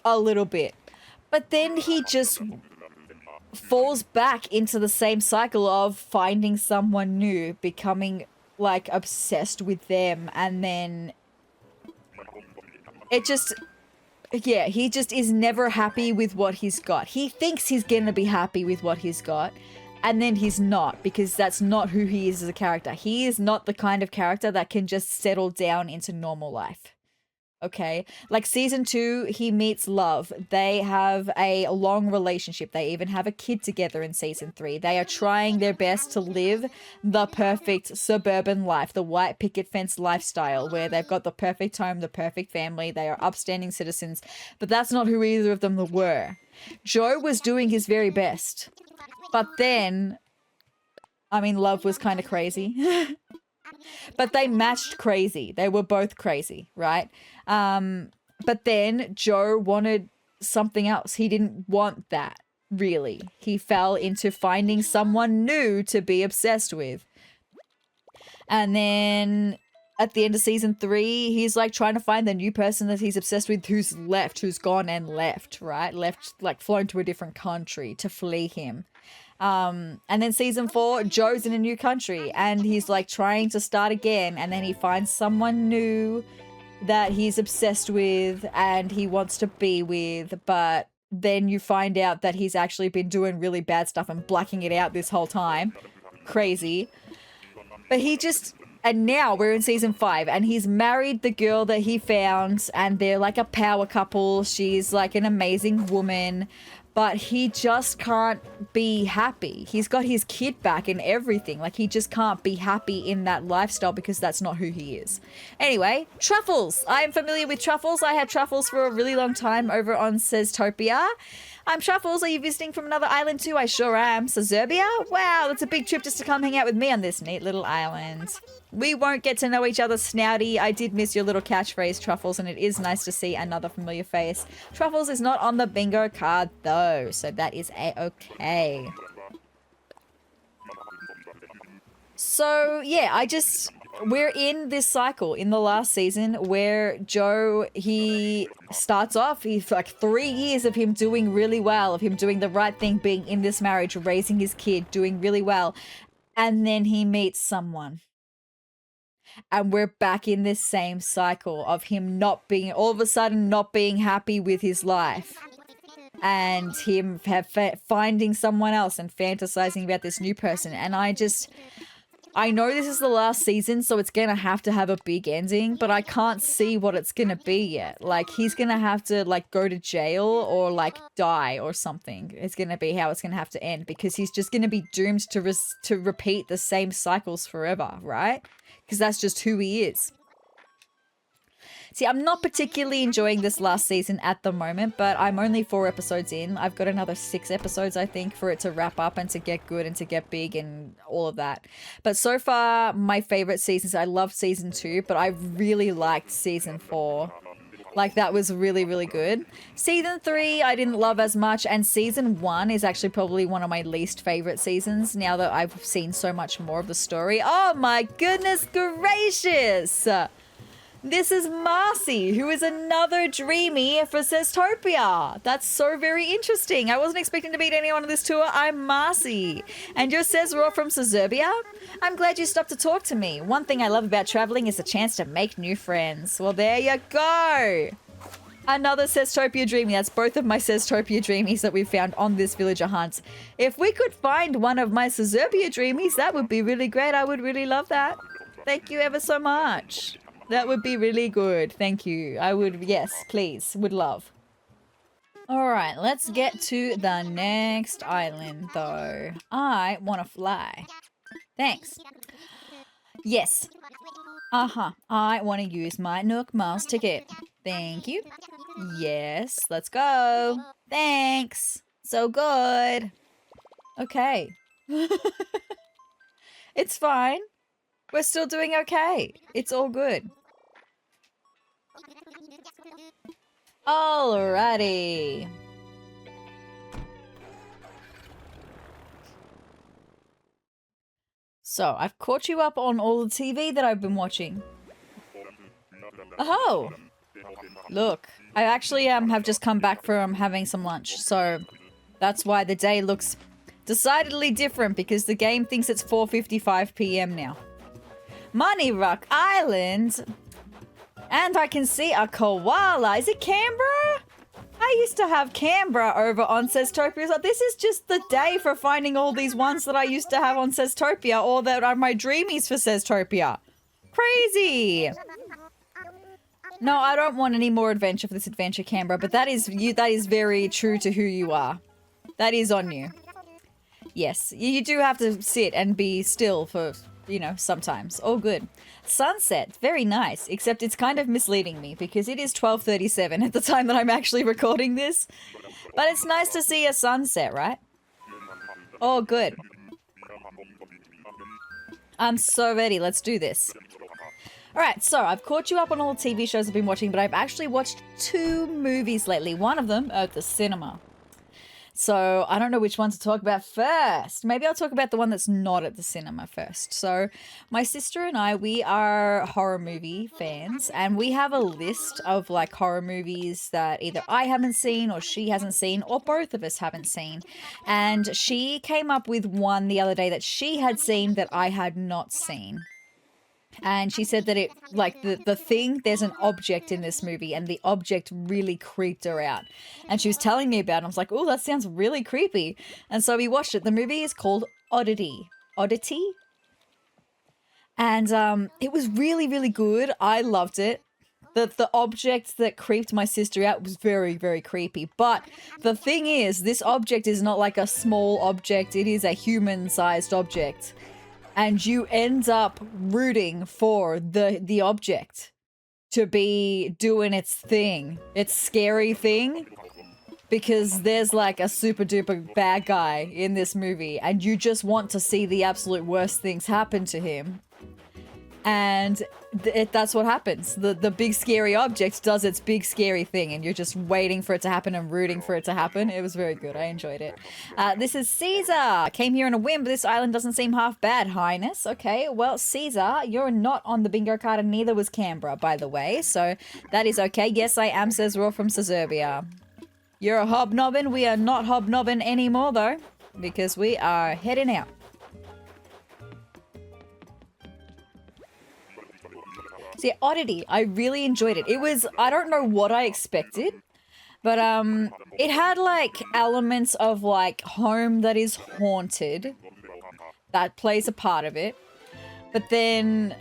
[SPEAKER 1] a little bit. But then he just falls back into the same cycle of finding someone new, becoming like obsessed with them, and then it just, yeah, he just is never happy with what he's got. He thinks he's gonna be happy with what he's got, and then he's not, because that's not who he is as a character. He is not the kind of character that can just settle down into normal life. Okay, like season 2, he meets love. They have a long relationship. They even have a kid together in season 3. They are trying their best to live the perfect suburban life, the white picket fence lifestyle, where they've got the perfect home, the perfect family. They are upstanding citizens, but that's not who either of them were. Joe was doing his very best, but then, I mean, love was kind of crazy. But they matched crazy. They were both crazy, right? But then Joe wanted something else. He didn't want that, really. He fell into finding someone new to be obsessed with. And then at the end of season 3, he's like trying to find the new person that he's obsessed with who's gone and left, right? Left, like flown to a different country to flee him. And then season 4, Joe's in a new country and he's like trying to start again. And then he finds someone new that he's obsessed with and he wants to be with. But then you find out that he's actually been doing really bad stuff and blacking it out this whole time. Crazy. But he just... And now we're in season 5 and he's married the girl that he found and they're like a power couple. She's like an amazing woman, but he just can't be happy. He's got his kid back and everything. Like he just can't be happy in that lifestyle because that's not who he is. Anyway, truffles. I am familiar with truffles. I had truffles for a really long time over on Seztopia. I'm Truffles. Are you visiting from another island too? I sure am. Sezurbia? Wow, that's a big trip just to come hang out with me on this neat little island. We won't get to know each other, Snouty. I did miss your little catchphrase, Truffles, and it is nice to see another familiar face. Truffles is not on the bingo card though, so that is a-okay. So, yeah, we're in this cycle in the last season where Joe, he starts off, he's like 3 years of him doing really well, of him doing the right thing, being in this marriage, raising his kid, doing really well. And then he meets someone. And we're back in this same cycle of him all of a sudden not being happy with his life. And him finding someone else and fantasizing about this new person. And I know this is the last season, so it's going to have a big ending, but I can't see what it's going to be yet. Like, he's going to have to, like, go to jail or, like, die or something. It's going to be how it's going to have to end because he's just going to be doomed to repeat the same cycles forever, right? Because that's just who he is. See, I'm not particularly enjoying this last season at the moment, but I'm only 4 episodes in. I've got another 6 episodes, I think, for it to wrap up and to get good and to get big and all of that. But so far, my favorite seasons, I loved season 2, but I really liked season 4. Like, that was really, really good. Season 3, I didn't love as much, and season 1 is actually probably one of my least favorite seasons now that I've seen so much more of the story. Oh my goodness gracious! This is Marcy, who is another dreamy for Seztopia. That's so very interesting. I wasn't expecting to meet anyone on this tour. I'm Marcy. And you're sezrawrr from Sezurbia? I'm glad you stopped to talk to me. One thing I love about traveling is the chance to make new friends. Well, there you go. Another Seztopia dreamy. That's both of my Seztopia dreamies that we found on this villager hunt. If we could find one of my Sezurbia dreamies, that would be really great. I would really love that. Thank you ever so much. That would be really good. Thank you. I would, yes, please, would love. All right, let's get to the next island, though. I want to fly. Thanks. Yes. I want to use my Nook Miles ticket. Thank you. Yes, let's go. Thanks. So good. Okay. It's fine. We're still doing okay. It's all good. Alrighty. So, I've caught you up on all the TV that I've been watching. Oh! Look, I actually have just come back from having some lunch, so that's why the day looks decidedly different because the game thinks it's 4:55 p.m. now. Money Rock Island! And I can see a koala. Is it Canberra? I used to have Canberra over on Seztopia. So this is just the day for finding all these ones that I used to have on Seztopia or that are my dreamies for Seztopia. Crazy! No, I don't want any more adventure for this adventure, Canberra, but that is very true to who you are. That is on you. Yes, you do have to sit and be still for, you know, sometimes. All good. Sunset, very nice, except it's kind of misleading me because it is 12:37 at the time that I'm actually recording this. But it's nice to see a sunset, right? Oh, good. I'm so ready. Let's do this. Alright, so I've caught you up on all the TV shows I've been watching, but I've actually watched 2 movies lately. One of them at the cinema. So I don't know which one to talk about first. Maybe I'll talk about the one that's not at the cinema first. So my sister and I, we are horror movie fans, and we have a list of like horror movies that either I haven't seen or she hasn't seen or both of us haven't seen. And she came up with one the other day that she had seen that I had not seen. And she said that it, like, the thing, there's an object in this movie, and the object really creeped her out. And she was telling me about it, and I was like, oh, that sounds really creepy. And so we watched it. The movie is called Oddity. Oddity? And it was really, really good. I loved it. The object that creeped my sister out was very, very creepy. But the thing is, this object is not like a small object. It is a human-sized object. And you end up rooting for the object to be doing its thing, its scary thing, because there's like a super duper bad guy in this movie, and you just want to see the absolute worst things happen to him. And that's what happens. The big scary object does its big scary thing, and you're just waiting for it to happen and rooting for it to happen. It was very good. I enjoyed it. This is Caesar. Came here on a whim, but this island doesn't seem half bad, Highness. Okay, well, Caesar, you're not on the bingo card, and neither was Canberra, by the way. So that is okay. Yes, I am sezrawrr from Sezurbia. You're a hobnobbin. We are not hobnobbing anymore, though, because we are heading out. So yeah, Oddity, I really enjoyed it. It was, I don't know what I expected, but it had like elements of like home that is haunted. That plays a part of it. But then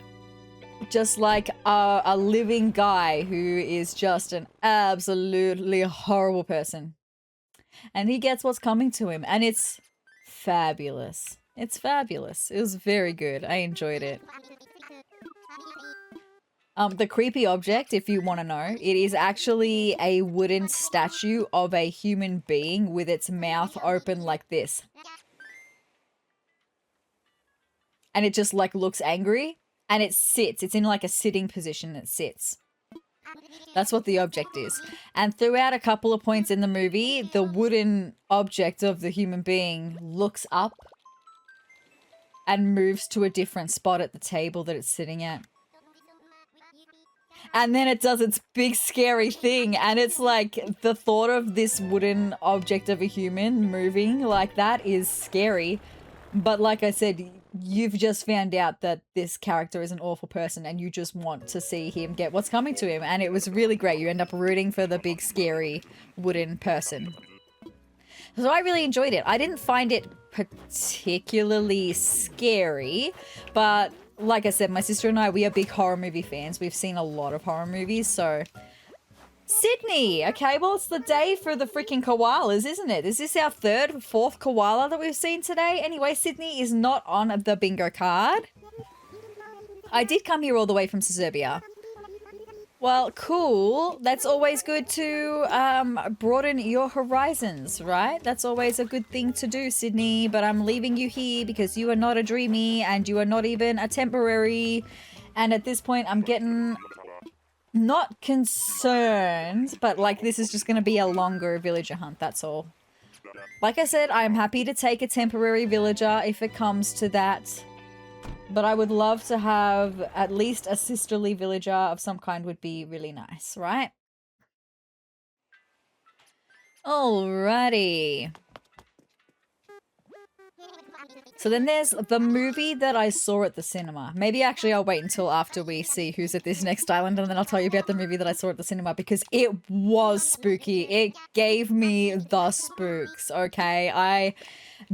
[SPEAKER 1] just like a living guy who is just an absolutely horrible person. And he gets what's coming to him, and it's fabulous. It's fabulous. It was very good. I enjoyed it. The creepy object, if you want to know, it is actually a wooden statue of a human being with its mouth open like this. And it just like looks angry, and it sits. It's in like a sitting position. It sits. That's what the object is. And throughout a couple of points in the movie, the wooden object of the human being looks up and moves to a different spot at the table that it's sitting at. And then it does its big scary thing, and it's like the thought of this wooden object of a human moving like that is scary. But like I said, you've just found out that this character is an awful person, and you just want to see him get what's coming to him. And it was really great. You end up rooting for the big scary wooden person. So I really enjoyed it. I didn't find it particularly scary, but like I said, my sister and I, we are big horror movie fans. We've seen a lot of horror movies, so... Sydney! Okay, well, it's the day for the freaking koalas, isn't it? Is this our third, fourth koala that we've seen today? Anyway, Sydney is not on the bingo card. I did come here all the way from Sezurbia. Well, cool. That's always good to broaden your horizons, right? That's always a good thing to do, Sydney. But I'm leaving you here because you are not a dreamy, and you are not even a temporary. And at this point, I'm getting not concerned, but like this is just going to be a longer villager hunt, that's all. Like I said, I'm happy to take a temporary villager if it comes to that. But I would love to have at least a sisterly villager of some kind would be really nice, right? Alrighty. So then there's the movie that I saw at the cinema. Maybe actually I'll wait until after we see who's at this next island, and then I'll tell you about the movie that I saw at the cinema, because it was spooky. It gave me the spooks, okay? I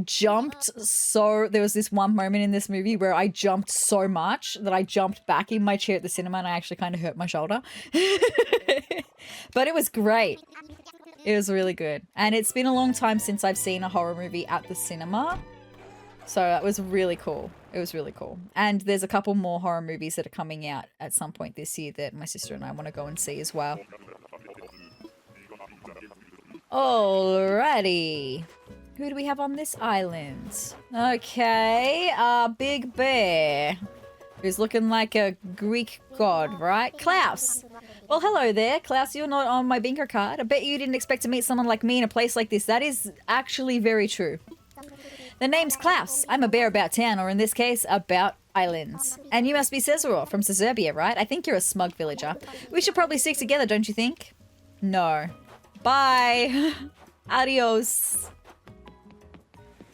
[SPEAKER 1] jumped so... There was this one moment in this movie where I jumped so much that I jumped back in my chair at the cinema, and I actually kind of hurt my shoulder. But it was great. It was really good. And it's been a long time since I've seen a horror movie at the cinema. So that was really cool. It was really cool. And there's a couple more horror movies that are coming out at some point this year that my sister and I want to go and see as well. Alrighty. Who do we have on this island? Okay, Big Bear. Who's looking like a Greek god, right? Klaus! Well, hello there, Klaus. You're not on my bingo card. I bet you didn't expect to meet someone like me in a place like this. That is actually very true. The name's Klaus. I'm a bear about town, or in this case, about islands. And you must be Sezrawrr from Sezurbia, right? I think you're a smug villager. We should probably stick together, don't you think? No. Bye. Adios.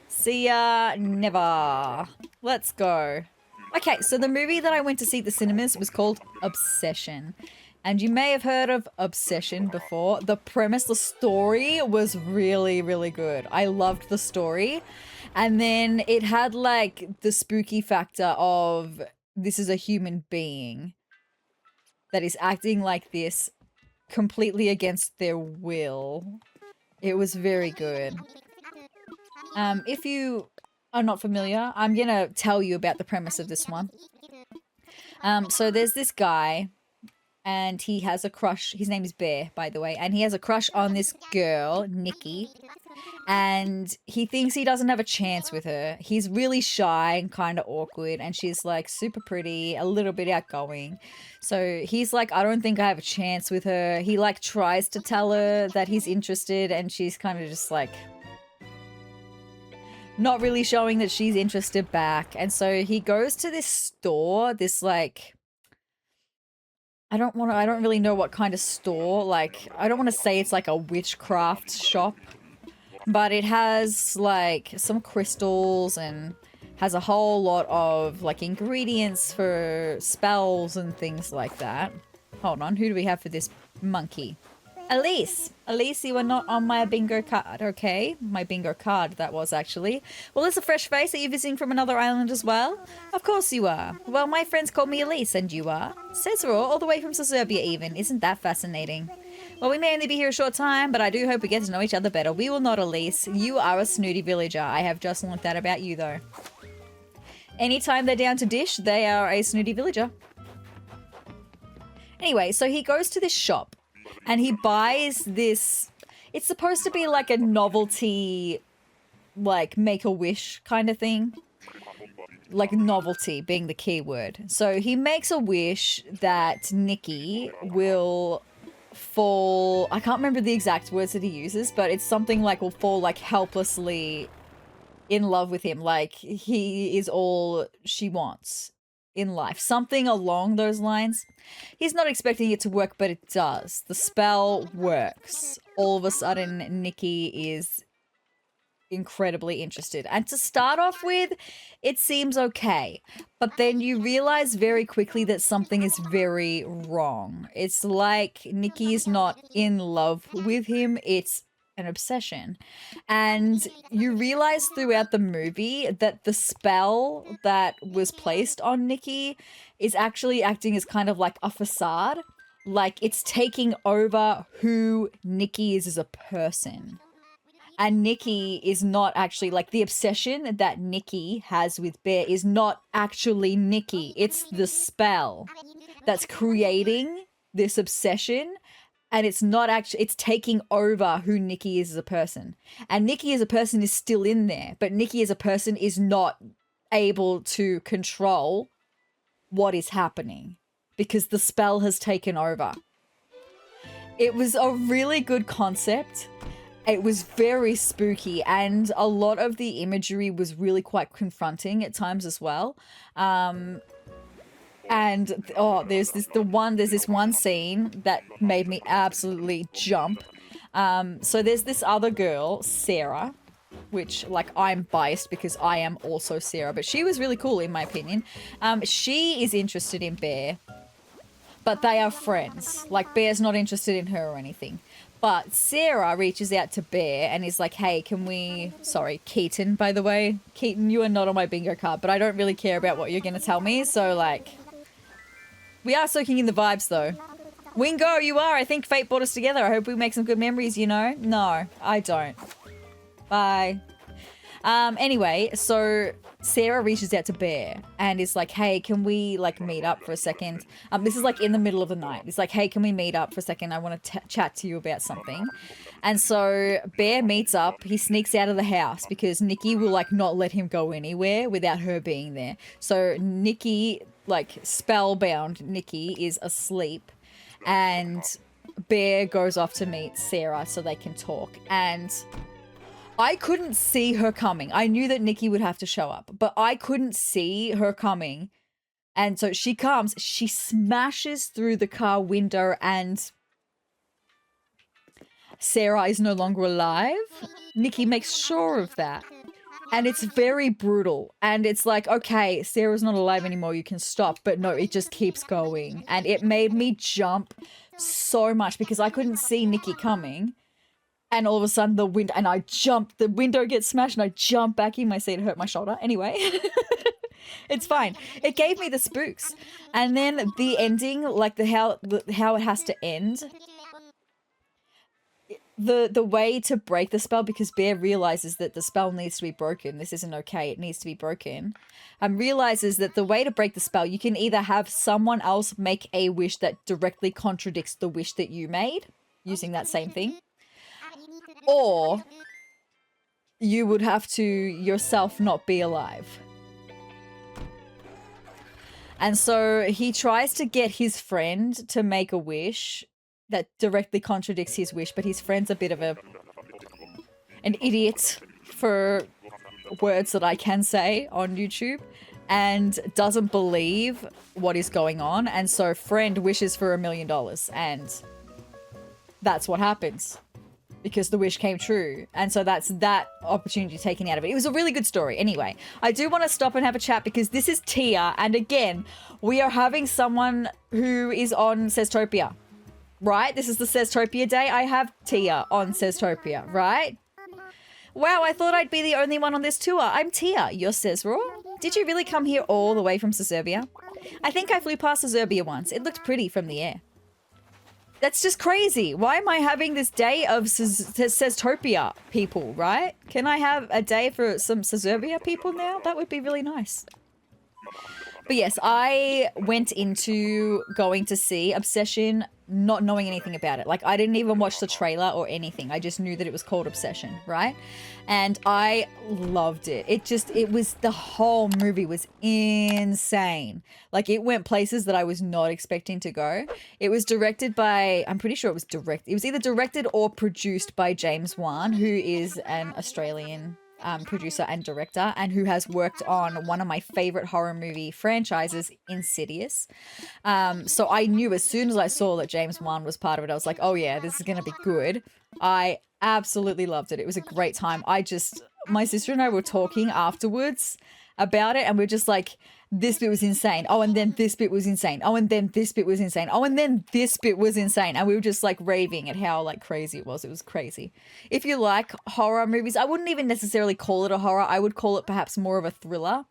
[SPEAKER 1] See ya never. Let's go. Okay, so the movie that I went to see at the cinemas was called Obsession. And you may have heard of Obsession before. The premise, the story was really, really good. I loved the story. And then it had like the spooky factor of this is a human being that is acting like this completely against their will. It was very good. If you are not familiar, I'm gonna tell you about the premise of this one. So there's this guy and he has a crush. His name is Bear, by the way, and he has a crush on this girl, Nikki, and he thinks he doesn't have a chance with her. He's really shy and kind of awkward, and she's like super pretty, a little bit outgoing. So he's like, I don't think I have a chance with her. He like tries to tell her that he's interested, and she's kind of just like not really showing that she's interested back. And so he goes to this store, this like, I don't really know what kind of store. Like, I don't want to say it's like a witchcraft shop, but it has like some crystals and has a whole lot of like ingredients for spells and things like that. Hold on, who do we have for this monkey? Elise! Elise, you are not on my bingo card, okay? My bingo card, that was actually. Well, it's a fresh face. Are you visiting from another island as well? Of course you are. Well, my friends call me Elise, and you are? Sezrawrr, all the way from Sezurbia even. Isn't that fascinating? Well, we may only be here a short time, but I do hope we get to know each other better. We will not, Elise. You are a snooty villager. I have just learnt that about you, though. Anytime they're down to dish, they are a snooty villager. Anyway, so he goes to this shop. And he buys this, it's supposed to be like a novelty, like Make-A-Wish kind of thing. Like novelty being the key word. So he makes a wish that Nikki will fall, I can't remember the exact words that he uses, but it's something like will fall like helplessly in love with him. Like he is all she wants in life. Something along those lines. He's not expecting it to work, but it does. The spell works. All of a sudden, Nikki is incredibly interested. And to start off with, it seems okay. But then you realize very quickly that something is very wrong. It's like Nikki is not in love with him. It's an obsession. And you realize throughout the movie that the spell that was placed on Nikki is actually acting as kind of like a facade. Like it's taking over who Nikki is as a person. And Nikki is not actually, like the obsession that Nikki has with Bear is not actually Nikki. It's the spell that's creating this obsession. And it's not actually, it's taking over who Nikki is as a person. And Nikki as a person is still in there, but Nikki as a person is not able to control what is happening because the spell has taken over. It was a really good concept. It was very spooky, and a lot of the imagery was really quite confronting at times as well. And oh, there's this one scene that made me absolutely jump. So there's this other girl, Sarah, which like I'm biased because I am also Sarah, but she was really cool in my opinion. She is interested in Bear, but they are friends. Like Bear's not interested in her or anything. But Sarah reaches out to Bear and is like, hey, can we... Sorry, Keaton, by the way. Keaton, you are not on my bingo card, but I don't really care about what you're going to tell me, so like... We are soaking in the vibes, though. Wingo, you are. I think fate brought us together. I hope we make some good memories, you know? No, I don't. Bye. Anyway, so Sarah reaches out to Bear and is like, hey, can we, like, meet up for a second? This is, like, in the middle of the night. It's like, hey, can we meet up for a second? I want to chat to you about something. And so Bear meets up. He sneaks out of the house because Nikki will, like, not let him go anywhere without her being there. So Nikki... like spellbound Nikki is asleep and Bear goes off to meet Sarah so they can talk. And I couldn't see her coming. I knew that Nikki would have to show up, but I couldn't see her coming. And so she comes, she smashes through the car window, and Sarah is no longer alive. Nikki makes sure of that. And it's very brutal. And it's like, okay, Sarah's not alive anymore. You can stop. But no, it just keeps going. And it made me jump so much because I couldn't see Nikki coming. And all of a sudden the window, and I jumped, the window gets smashed and I jump back in my seat and hurt my shoulder. Anyway, it's fine. It gave me the spooks. And then the ending, like how it has to end. The way to break the spell, because Bear realizes that the spell needs to be broken. This isn't okay. It needs to be broken. Realizes that the way to break the spell, you can either have someone else make a wish that directly contradicts the wish that you made, using that same thing. Or you would have to yourself not be alive. And so he tries to get his friend to make a wish that directly contradicts his wish, but his friend's a bit of an idiot, for words that I can say on YouTube, and doesn't believe what is going on. And so friend wishes for $1 million, and that's what happens because the wish came true. And so that's that opportunity taken out of it. It was a really good story. Anyway, I do want to stop and have a chat because this is Tia, and again, we are having someone who is on Sezurbia. Right? This is the Sezurbia day. I have Tia on Sezurbia, right? Wow, I thought I'd be the only one on this tour. I'm Tia, your sezrawrr. Did you really come here all the way from Sezurbia? I think I flew past Sezurbia once. It looked pretty from the air. That's just crazy. Why am I having this day of Sezurbia people, right? Can I have a day for some Sezurbia people now? That would be really nice. But yes, I went into going to see Obsession not knowing anything about it. Like, I didn't even watch the trailer or anything. I just knew that it was called Obsession, right? And I loved it. The whole movie was insane. Like, it went places that I was not expecting to go. It was directed by, I'm pretty sure it was either directed or produced by James Wan, who is an Australian producer and director, and who has worked on one of my favorite horror movie franchises, Insidious. So I knew as soon as I saw that James Wan was part of it, I was like, oh yeah, this is going to be good. I absolutely loved it. It was a great time. My sister and I were talking afterwards about it, and we're just like, this bit was insane. Oh, and then this bit was insane. Oh, and then this bit was insane. Oh, and then this bit was insane. And we were just like raving at how like crazy it was. It was crazy. If you like horror movies, I wouldn't even necessarily call it a horror. I would call it perhaps more of a thriller.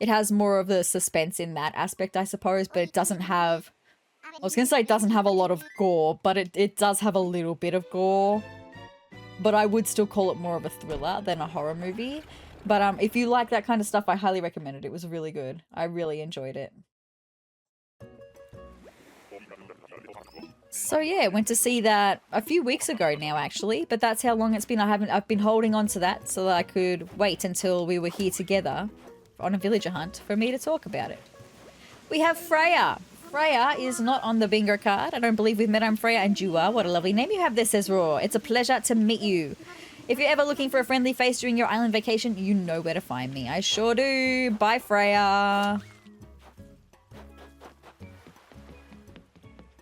[SPEAKER 1] It has more of the suspense in that aspect, I suppose, but it doesn't have, I was going to say it doesn't have a lot of gore, but it does have a little bit of gore. But I would still call it more of a thriller than a horror movie. But if you like that kind of stuff, I highly recommend it. It was really good. I really enjoyed it. So yeah, went to see that a few weeks ago now, actually. But that's how long it's been. I've been holding on to that so that I could wait until we were here together on a villager hunt for me to talk about it. We have Freya. Freya is not on the bingo card. I don't believe we've met. I'm Freya, and you are. What a lovely name you have there, sezrawrr. It's a pleasure to meet you. If you're ever looking for a friendly face during your island vacation, you know where to find me. I sure do. Bye, Freya.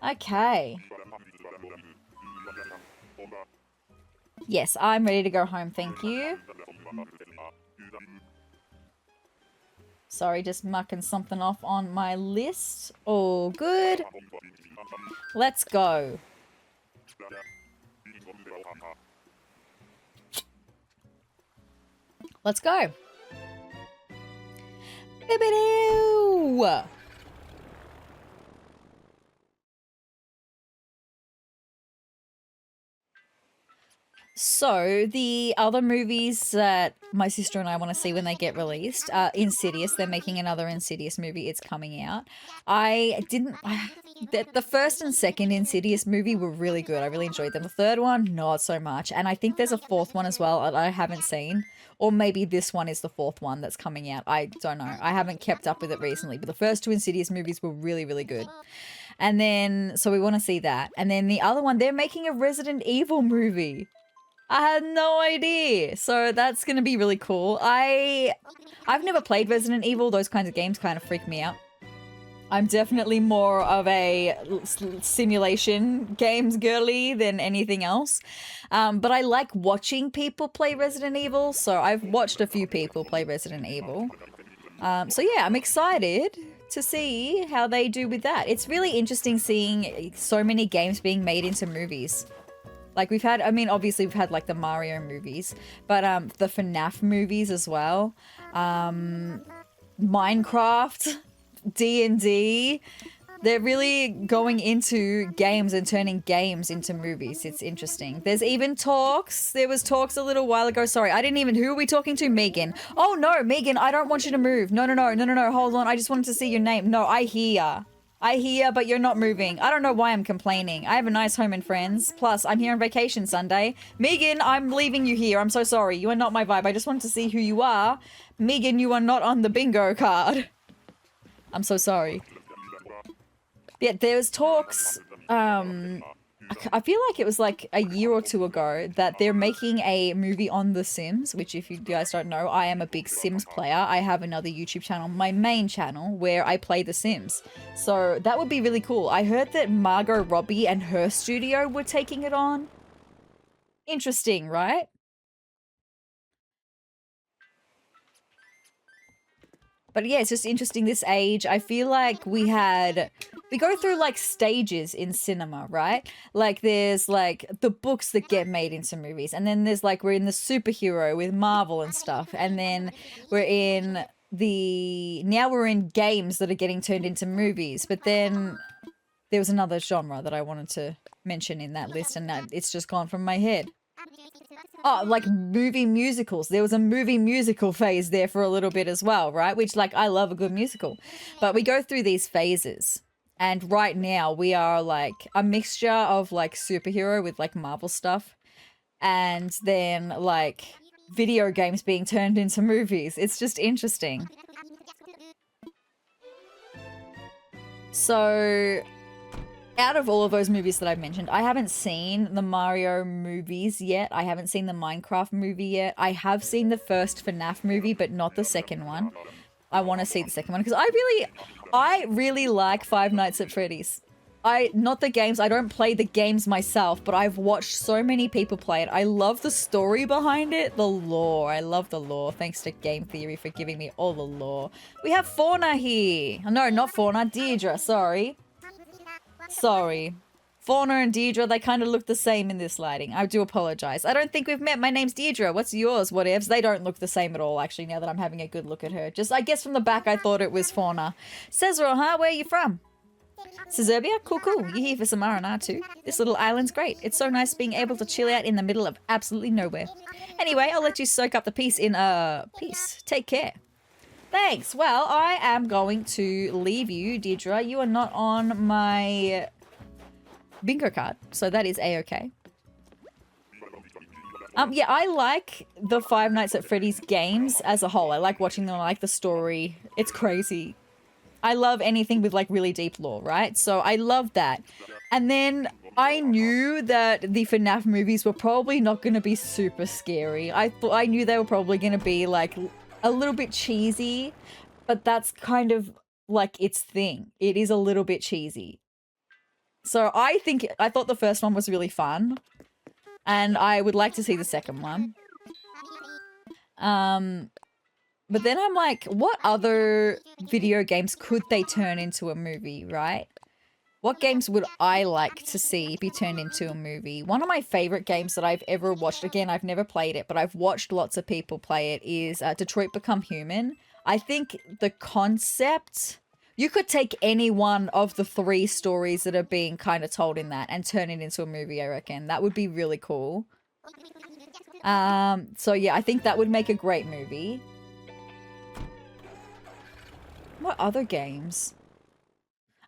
[SPEAKER 1] Okay. Yes, I'm ready to go home, thank you. Sorry, just marking something off on my list. All good. Let's go. Let's go. Boo-boo-doo! So, the other movies that my sister and I want to see when they get released are Insidious. They're making another Insidious movie. It's coming out. The first and second Insidious movie were really good. I really enjoyed them. The third one, not so much. And I think there's a fourth one as well that I haven't seen. Or maybe this one is the fourth one that's coming out. I don't know. I haven't kept up with it recently. But the first two Insidious movies were really, really good. And then, so we want to see that. And then the other one, they're making a Resident Evil movie. I had no idea. So that's going to be really cool. I've never played Resident Evil. Those kinds of games kind of freak me out. I'm definitely more of a simulation games girly than anything else. But I like watching people play Resident Evil. So I've watched a few people play Resident Evil. So yeah, I'm excited to see how they do with that. It's really interesting seeing so many games being made into movies. Like we've had, I mean, obviously we've had like the Mario movies, but the FNAF movies as well. Minecraft, D&D. They're really going into games and turning games into movies. It's interesting. There's even talks. There was talks a little while ago. Sorry, I didn't even, who are we talking to? Megan. Oh no, Megan, I don't want you to move. No, hold on. I just wanted to see your name. No, I hear, but you're not moving. I don't know why I'm complaining. I have a nice home and friends. Plus, I'm here on vacation Sunday. Megan, I'm leaving you here. I'm so sorry. You are not my vibe. I just wanted to see who you are. Megan, you are not on the bingo card. I'm so sorry. Yeah, there's talks, I feel like it was like a year or two ago that they're making a movie on The Sims, which if you guys don't know, I am a big Sims player. I have another YouTube channel, my main channel, where I play The Sims. So that would be really cool. I heard that Margot Robbie and her studio were taking it on. Interesting, right? But yeah, it's just interesting this age. I feel like we go through like stages in cinema, right? Like there's like the books that get made into movies. And then there's like, we're in the superhero with Marvel and stuff. And then now we're in games that are getting turned into movies. But then there was another genre that I wanted to mention in that list and it's just gone from my head. Oh, like movie musicals. There was a movie musical phase there for a little bit as well, right? Which, like, I love a good musical. But we go through these phases. And right now we are like a mixture of like superhero with like Marvel stuff. And then like video games being turned into movies. It's just interesting. So out of all of those movies that I've mentioned, I haven't seen the Mario movies yet. I haven't seen the Minecraft movie yet. I have seen the first FNAF movie, but not the second one. I want to see the second one because I really like Five Nights at Freddy's. Not the games, I don't play the games myself, but I've watched so many people play it. I love the story behind it, the lore. I love the lore. Thanks to Game Theory for giving me all the lore. We have Fauna here. No, not Fauna, Deirdre, sorry. Fauna and Deirdre, they kind of look the same in this lighting. I do apologize. I don't think we've met. My name's Deirdre. What's yours? Whatevs. They don't look the same at all, actually, now that I'm having a good look at her. Just, I guess from the back, I thought it was Fauna. Sezrawrr, huh? Where are you from? Sezurbia? Cool. You're here for some R&R too. This little island's great. It's so nice being able to chill out in the middle of absolutely nowhere. Anyway, I'll let you soak up the peace in, peace. Take care. Thanks. Well, I am going to leave you, Deirdre. You are not on my bingo card, so that is a-okay. Yeah, I like the Five Nights at Freddy's games as a whole. I like watching them. I like the story. It's crazy. I love anything with like really deep lore, right? So I love that. And then I knew that the FNAF movies were probably not going to be super scary. I knew they were probably going to be like a little bit cheesy, but that's kind of like its thing. It is a little bit cheesy. So I thought the first one was really fun, and I would like to see the second one. But then I'm like, what other video games could they turn into a movie, right? What games would I like to see be turned into a movie? One of my favorite games that I've ever watched, again, I've never played it, but I've watched lots of people play it, is Detroit Become Human. I think the concept, you could take any one of the 3 stories that are being kind of told in that and turn it into a movie, I reckon. That would be really cool. So yeah, I think that would make a great movie. What other games?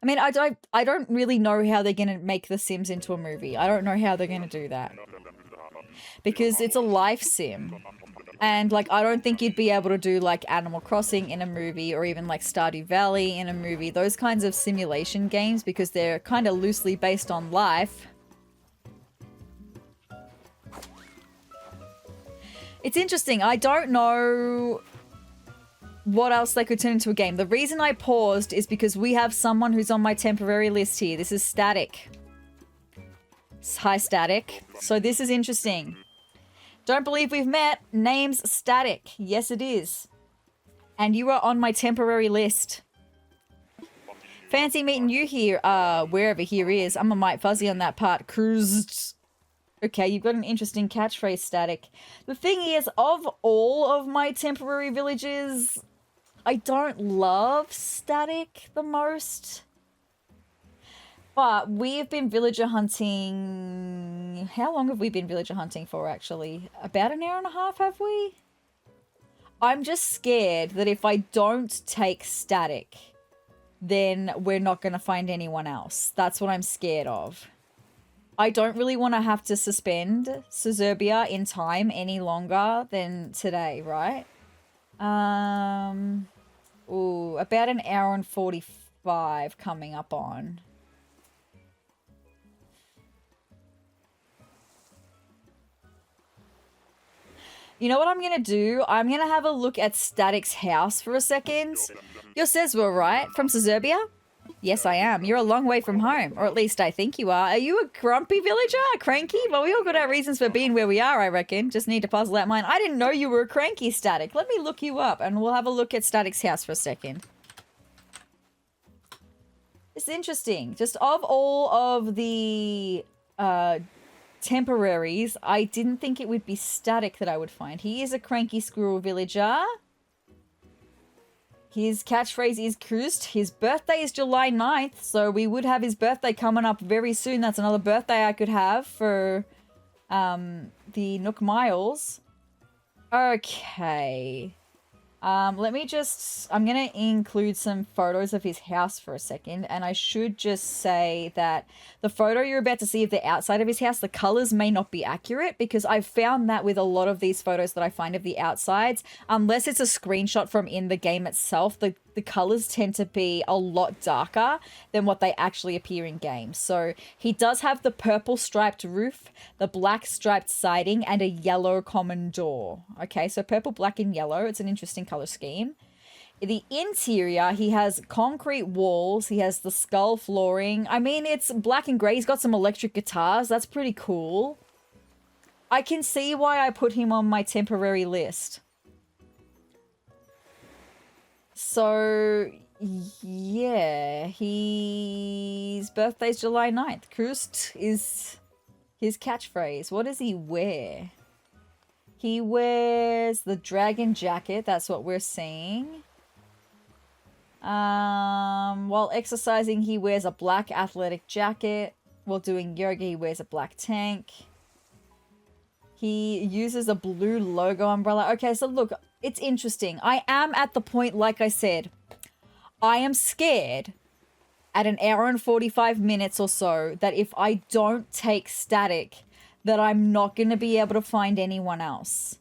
[SPEAKER 1] I mean, I don't really know how they're going to make The Sims into a movie. I don't know how they're going to do that. Because it's a life sim. And, like, I don't think you'd be able to do, like, Animal Crossing in a movie or even, like, Stardew Valley in a movie. Those kinds of simulation games, because they're kind of loosely based on life. It's interesting. I don't know what else they could turn into a game. The reason I paused is because we have someone who's on my temporary list here. This is Static. Hi, Static. So this is interesting. Don't believe we've met. Name's Static. Yes, it is. And you are on my temporary list. Fancy meeting you here. Wherever here is. I'm a mite fuzzy on that part. Cruised. Okay, you've got an interesting catchphrase, Static. The thing is, of all of my temporary villages, I don't love Static the most. But we've been villager hunting... How long have we been villager hunting for, actually? About an hour and a half, have we? I'm just scared that if I don't take Static, then we're not going to find anyone else. That's what I'm scared of. I don't really want to have to suspend Sezurbia in time any longer than today, right? Ooh, about an hour and 45 coming up on. You know what I'm going to do? I'm going to have a look at Static's house for a second. You're Sezrawrr, right? From Sezurbia? Yes, I am. You're a long way from home. Or at least I think you are. Are you a grumpy villager? Cranky? Well, we all got our reasons for being where we are, I reckon. Just need to puzzle out mine. I didn't know you were a cranky, Static. Let me look you up and we'll have a look at Static's house for a second. It's interesting. Just of all of the... temporaries, I didn't think it would be Static that I would find. He is a cranky squirrel villager. His catchphrase is cruised. His birthday is July 9th, so we would have his birthday coming up very soon. That's another birthday I could have for the Nook Miles. Okay. Let me just... I'm going to include some photos of his house for a second. And I should just say that the photo you're about to see of the outside of his house, the colors may not be accurate, because I've found that with a lot of these photos that I find of the outsides, unless it's a screenshot from in the game itself, the colors tend to be a lot darker than what they actually appear in game. So he does have the purple striped roof, the black striped siding, and a yellow common door. Okay, so purple, black, and yellow. It's an interesting color scheme. The interior, he has concrete walls. He has the skull flooring. I mean, it's black and grey. He's got some electric guitars. That's pretty cool. I can see why I put him on my temporary list. So, yeah, his birthday's July 9th. Krust is his catchphrase. What does he wear? He wears the dragon jacket. That's what we're seeing. While exercising, he wears a black athletic jacket. While doing yoga, he wears a black tank. He uses a blue logo umbrella. Okay, so look, it's interesting. I am at the point, like I said, I am scared at an hour and 45 minutes or so that if I don't take Static, that I'm not going to be able to find anyone else.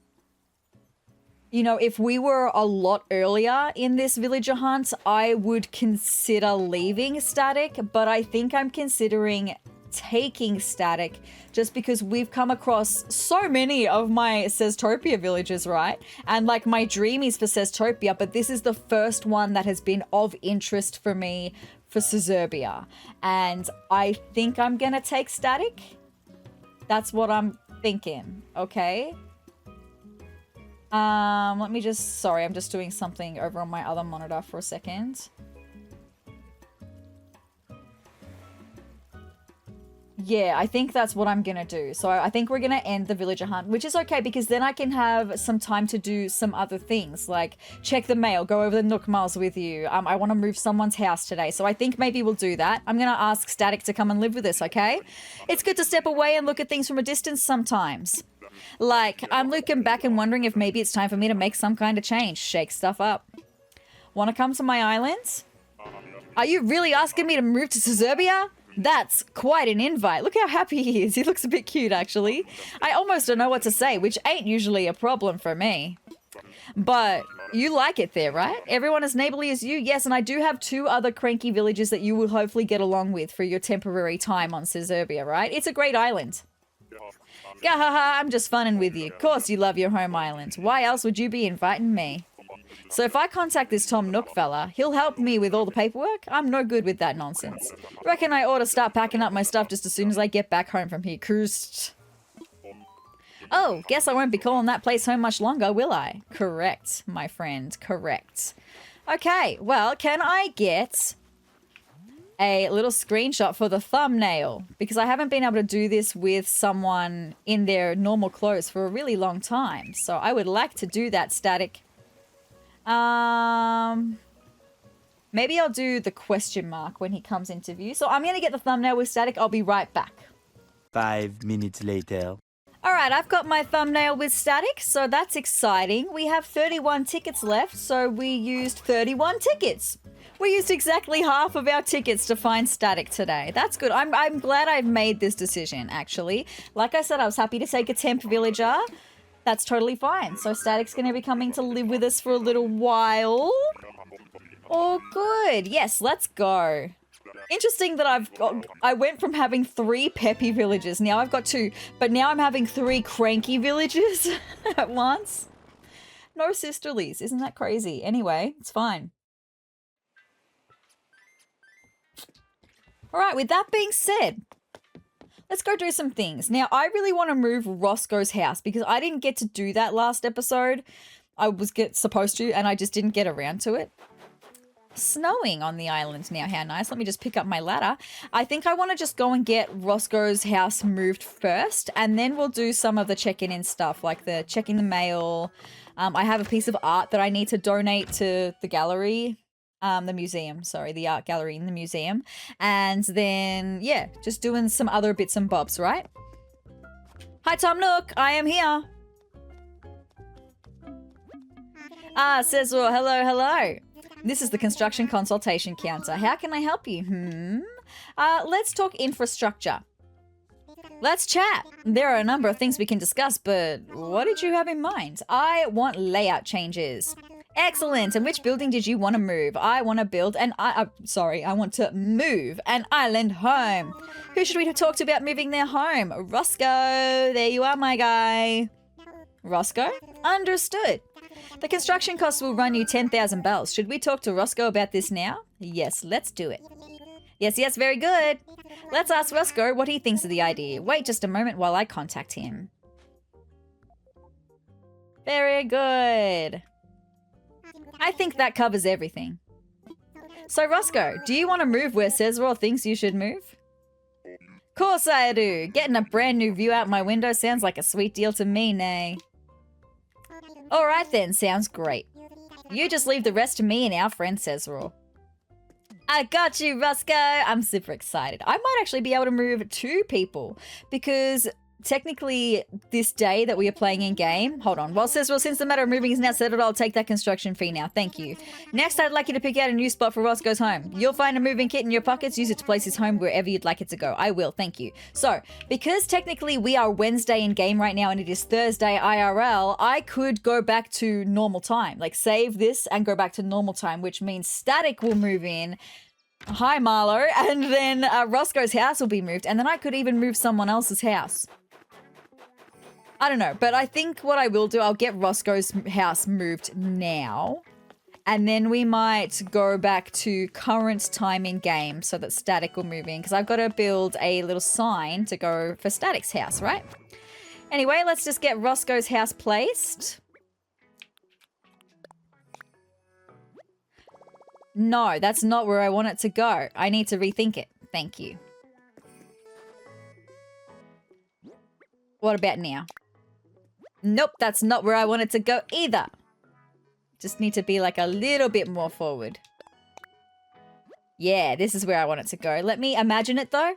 [SPEAKER 1] You know, if we were a lot earlier in this villager hunt, I would consider leaving Static, but I think I'm considering taking Static just because we've come across so many of my Sezurbia villages, right? And like my dream is for Sezurbia, but this is the first one that has been of interest for me for Sezurbia. And I think I'm gonna take Static. That's what I'm thinking, okay? Let me just, sorry, I'm just doing something over on my other monitor for a second. Yeah, I think that's what I'm gonna do. So I think we're gonna end the villager hunt, which is okay because then I can have some time to do some other things, like check the mail, go over the Nook Miles with you. I want to move someone's house today, so I think maybe we'll do that. I'm gonna ask Static to come and live with us, okay? It's good to step away and look at things from a distance sometimes. Like, I'm looking back and wondering if maybe it's time for me to make some kind of change, shake stuff up. Want to come to my island? Are you really asking me to move to Sezurbia? That's quite an invite. Look how happy he is. He looks a bit cute, actually. I almost don't know what to say, which ain't usually a problem for me. But you like it there, right? Everyone as neighborly as you? Yes, and I do have 2 other cranky villages that you will hopefully get along with for your temporary time on Sezurbia, right? It's a great island. Gahaha, I'm just funning with you. Of course you love your home island. Why else would you be inviting me? So if I contact this Tom Nook fella, he'll help me with all the paperwork? I'm no good with that nonsense. Reckon I ought to start packing up my stuff just as soon as I get back home from here. Cruised. Oh, guess I won't be calling that place home much longer, will I? Correct, my friend. Correct. Okay, well, can I get a little screenshot for the thumbnail? Because I haven't been able to do this with someone in their normal clothes for a really long time. So I would like to do that, Static. Maybe I'll do the question mark when he comes into view. So I'm going to get the thumbnail with Static. I'll be right back.
[SPEAKER 2] 5 minutes later.
[SPEAKER 1] All right, I've got my thumbnail with Static, so that's exciting. We have 31 tickets left, so we used 31 tickets. We used exactly half of our tickets to find Static today. That's good. I'm glad I've made this decision, actually. Like I said, I was happy to take a temp villager. That's totally fine. So Static's going to be coming to live with us for a little while. Oh, good. Yes, let's go. Interesting that I went from having 3 peppy villages. Now I've got 2, but now I'm having 3 cranky villages at once. No sisterlies. Isn't that crazy? Anyway, it's fine. All right, with that being said, let's go do some things. Now, I really want to move Roscoe's house because I didn't get to do that last episode. I was supposed to, and I just didn't get around to it. Snowing on the island now. How nice. Let me just pick up my ladder. I think I want to just go and get Roscoe's house moved first, and then we'll do some of the checking in stuff, like the checking the mail. I have a piece of art that I need to donate to the gallery. The museum, sorry, the art gallery in the museum. And then, yeah, just doing some other bits and bobs, right? Hi, Tom Nook. I am here. Ah, sezrawrr. Hello, hello. This is the construction consultation counter. How can I help you? Let's talk infrastructure. Let's chat. There are a number of things we can discuss, but what did you have in mind? I want layout changes. Excellent. And which building did you want to move? I want to build I want to move an island home. Who should we talk to about moving their home? Roscoe. There you are, my guy. Roscoe? Understood. The construction costs will run you 10,000 bells. Should we talk to Roscoe about this now? Yes, let's do it. Yes, very good. Let's ask Roscoe what he thinks of the idea. Wait just a moment while I contact him. Very good. I think that covers everything. So, Roscoe, do you want to move where Sezrawrr thinks you should move? Course I do. Getting a brand new view out my window sounds like a sweet deal to me, nay. Alright then, sounds great. You just leave the rest to me and our friend Sezrawrr. I got you, Roscoe! I'm super excited. I might actually be able to move 2 people because technically this day that we are playing in game, hold on, well Sezrawrr, since the matter of moving is now settled, I'll take that construction fee now, thank you. Next, I'd like you to pick out a new spot for Roscoe's home. You'll find a moving kit in your pockets, use it to place his home wherever you'd like it to go. I will, thank you. So, because technically we are Wednesday in game right now and it is Thursday IRL, I could go back to normal time, like save this and go back to normal time, which means Static will move in. Hi Marlo, and then Roscoe's house will be moved, and then I could even move someone else's house. I don't know, but I think what I will do, I'll get Roscoe's house moved now, and then we might go back to current time in game so that Static will move in, because I've got to build a little sign to go for Static's house, right? Anyway, let's just get Roscoe's house placed. No, that's not where I want it to go. I need to rethink it. Thank you. What about now? Nope, that's not where I want it to go either. Just need to be like a little bit more forward. Yeah, this is where I want it to go. Let me imagine it though.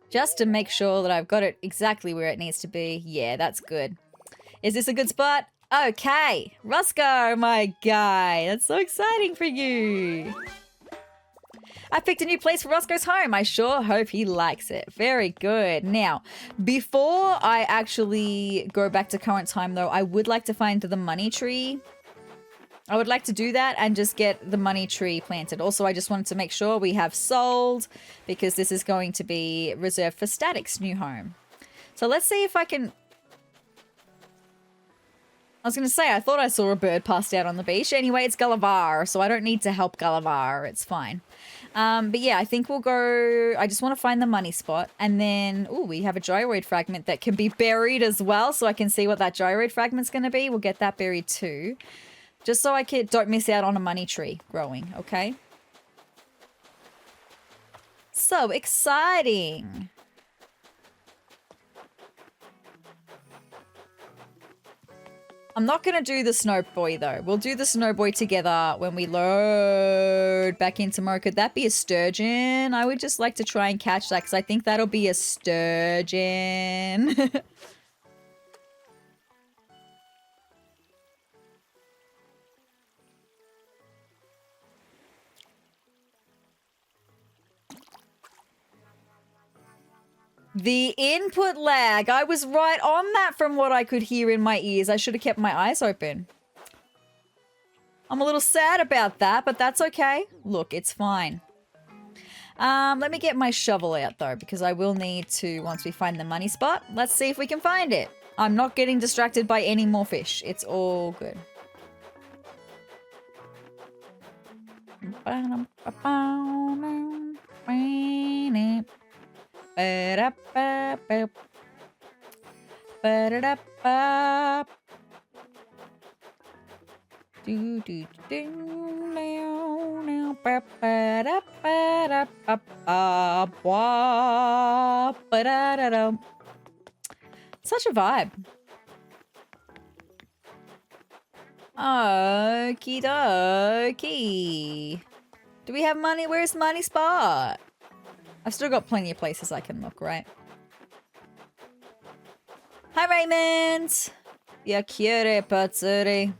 [SPEAKER 1] Just to make sure that I've got it exactly where it needs to be. Yeah, that's good. Is this a good spot? Okay, Roscoe, my guy. That's so exciting for you. I picked a new place for Roscoe's home. I sure hope he likes it. Very good. Now, before I actually go back to current time, though, I would like to find the money tree. I would like to do that and just get the money tree planted. Also, I just wanted to make sure we have sold because this is going to be reserved for Static's new home. So let's see if I can... I was going to say, I thought I saw a bird passed out on the beach. Anyway, it's Gullivar, so I don't need to help Gullivar. It's fine. But yeah, I think we'll go... I just want to find the money spot. And then, ooh, we have a gyroid fragment that can be buried as well, so I can see what that gyroid fragment's going to be. We'll get that buried too. Just so I don't miss out on a money tree growing, okay? So exciting! I'm not going to do the Snowboy, though. We'll do the Snowboy together when we load back in tomorrow. Could that be a sturgeon? I would just like to try and catch that because I think that'll be a sturgeon. The input lag. I was right on that from what I could hear in my ears. I should have kept my eyes open. I'm a little sad about that, but that's okay. Look, it's fine. Let me get my shovel out, though, because I will need to, once we find the money spot, let's see if we can find it. I'm not getting distracted by any more fish. It's all good. Such a vibe. Okie dokie. Do we have money? Where's the money spot? I've still got plenty of places I can look, right? Hi, Raymond! Yeah, cute, patsuri.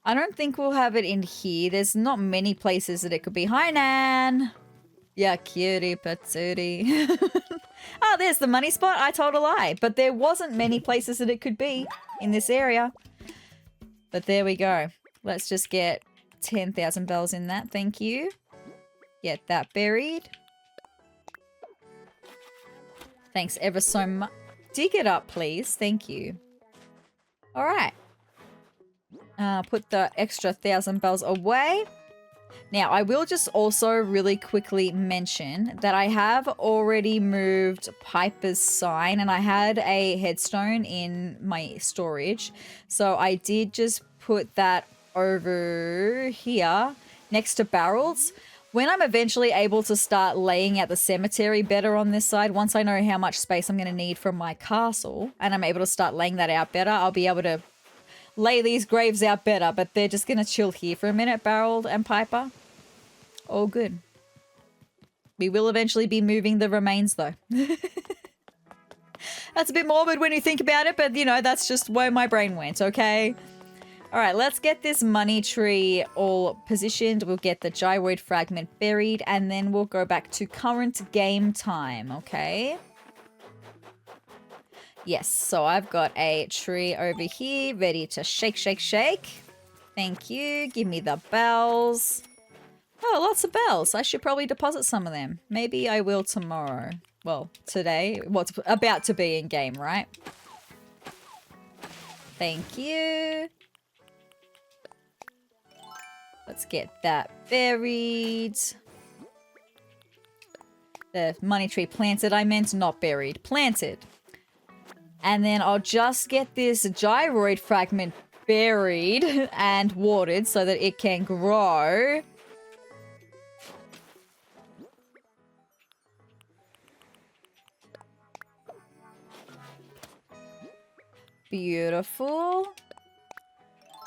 [SPEAKER 1] I don't think we'll have it in here. There's not many places that it could be. Hi, Nan! Yeah, cutie, patsuri. Oh, there's the money spot. I told a lie. But there wasn't many places that it could be in this area. But there we go. Let's just get 10,000 bells in that. Thank you. Get that buried. Thanks ever so much. Dig it up, please. Thank you. All right. Put the extra 1,000 bells away. Now, I will just also really quickly mention that I have already moved Piper's sign and I had a headstone in my storage. So I did just put that over here next to barrels. When I'm eventually able to start laying out the cemetery better on this side, once I know how much space I'm going to need from my castle and I'm able to start laying that out better, I'll be able to lay these graves out better, but they're just going to chill here for a minute, Barrel and Piper. All good. We will eventually be moving the remains, though. That's a bit morbid when you think about it, but, you know, that's just where my brain went, okay? All right, let's get this money tree all positioned. We'll get the gyroid fragment buried, and then we'll go back to current game time, okay? Yes, so I've got a tree over here ready to shake, shake, shake. Thank you. Give me the bells. Oh, lots of bells. I should probably deposit some of them. Maybe I will tomorrow. Well, today. What's about to be in game, right? Thank you. Let's get that buried. The money tree planted. I meant not buried. Planted. And then I'll just get this gyroid fragment buried and watered so that it can grow. Beautiful.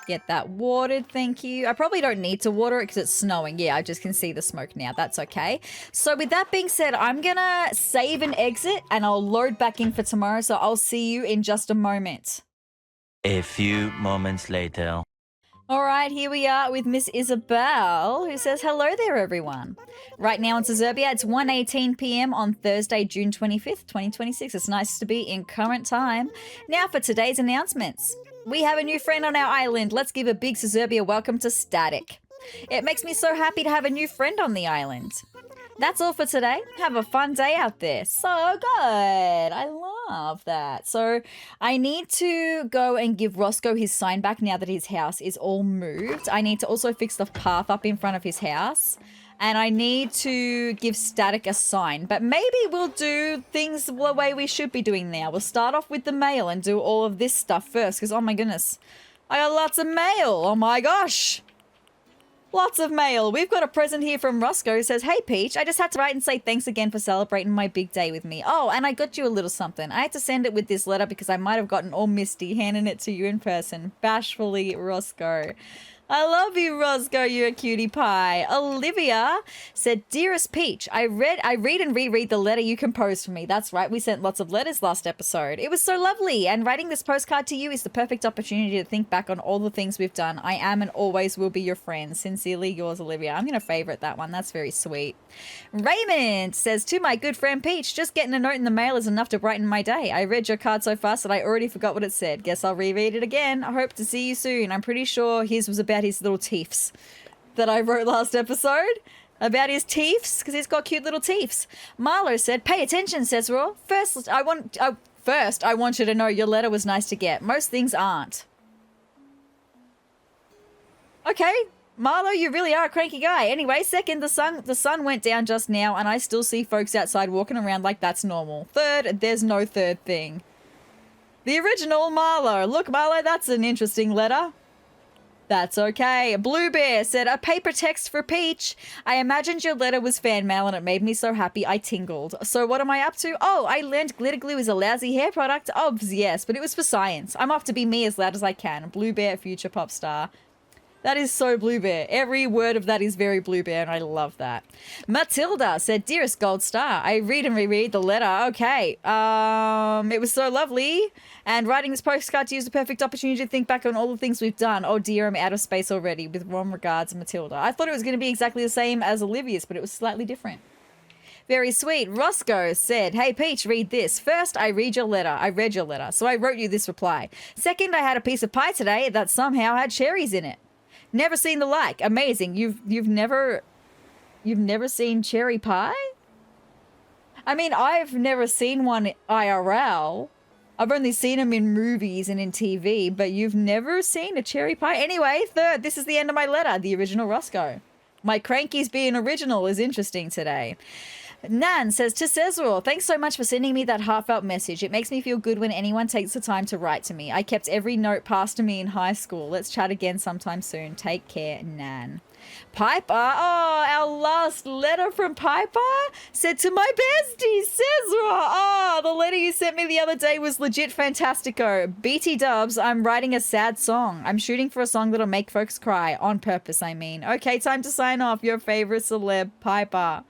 [SPEAKER 1] Get that watered, thank you. I probably don't need to water it because it's snowing. Yeah, I just can see the smoke now. That's okay. So with that being said, I'm going to save and exit and I'll load back in for tomorrow. So I'll see you in just a moment.
[SPEAKER 2] A few moments later.
[SPEAKER 1] All right, here we are with Miss Isabelle, who says, hello there, everyone. Right now in Sezurbia, it's 1:18 p.m. on Thursday, June 25th, 2026. It's nice to be in current time. Now for today's announcements. We have a new friend on our island. Let's give a big Sezurbia welcome to Static. It makes me so happy to have a new friend on the island. That's all for today. Have a fun day out there. So good. I love that. So I need to go and give Roscoe his sign back now that his house is all moved. I need to also fix the path up in front of his house. And I need to give Static a sign. But maybe we'll do things the way we should be doing now. We'll start off with the mail and do all of this stuff first. Because, oh my goodness, I got lots of mail. Oh my gosh. Lots of mail. We've got a present here from Roscoe who says, hey, Peach, I just had to write and say thanks again for celebrating my big day with me. Oh, and I got you a little something. I had to send it with this letter because I might have gotten all misty handing it to you in person. Bashfully, Roscoe. I love you, Roscoe. You're a cutie pie. Olivia said, dearest Peach, I read and reread the letter you composed for me. That's right. We sent lots of letters last episode. It was so lovely. And writing this postcard to you is the perfect opportunity to think back on all the things we've done. I am and always will be your friend. Sincerely yours, Olivia. I'm going to favorite that one. That's very sweet. Raymond says, to my good friend Peach, just getting a note in the mail is enough to brighten my day. I read your card so fast that I already forgot what it said. Guess I'll reread it again. I hope to see you soon. I'm pretty sure his was about his little teeths that I wrote last episode. About his teeths, because he's got cute little teeths. Marlo said, pay attention, sezrawrr. First, I want you to know your letter was nice to get. Most things aren't. Okay, Marlo, you really are a cranky guy. Anyway, second, the sun went down just now, and I still see folks outside walking around like that's normal. Third, there's no third thing. The original Marlo. Look, Marlo, that's an interesting letter. That's okay. Bluebear said, a paper text for Peach. I imagined your letter was fan mail and it made me so happy I tingled. So what am I up to? Oh, I learned glitter glue is a lousy hair product. Obvs, yes, but it was for science. I'm off to be me as loud as I can. Bluebear, future pop star. That is so Bluebear. Every word of that is very Bluebear, and I love that. Mathilda said, dearest Gold Star, I read and reread the letter. Okay. It was so lovely. And writing this postcard to you is the perfect opportunity to think back on all the things we've done. Oh dear, I'm out of space already. With warm regards, Mathilda. I thought it was going to be exactly the same as Olivia's, but it was slightly different. Very sweet. Roscoe said, hey, Peach, read this. First, I read your letter. I read your letter, so I wrote you this reply. Second, I had a piece of pie today that somehow had cherries in it. Never seen the like. Amazing. You've never seen cherry pie? I mean, I've never seen one IRL. I've only seen them in movies and in TV, but you've never seen a cherry pie? Anyway, third, this is the end of my letter, the original Roscoe. My crankies being original is interesting today. Nan says, to sezrawrr, thanks so much for sending me that heartfelt message. It makes me feel good when anyone takes the time to write to me. I kept every note passed to me in high school. Let's chat again sometime soon. Take care, Nan. Piper, oh, our last letter from Piper said, to my bestie, sezrawrr. Oh, the letter you sent me the other day was legit fantastico. BT dubs, I'm writing a sad song. I'm shooting for a song that'll make folks cry. On purpose, I mean. Okay, time to sign off. Your favorite celeb, Piper.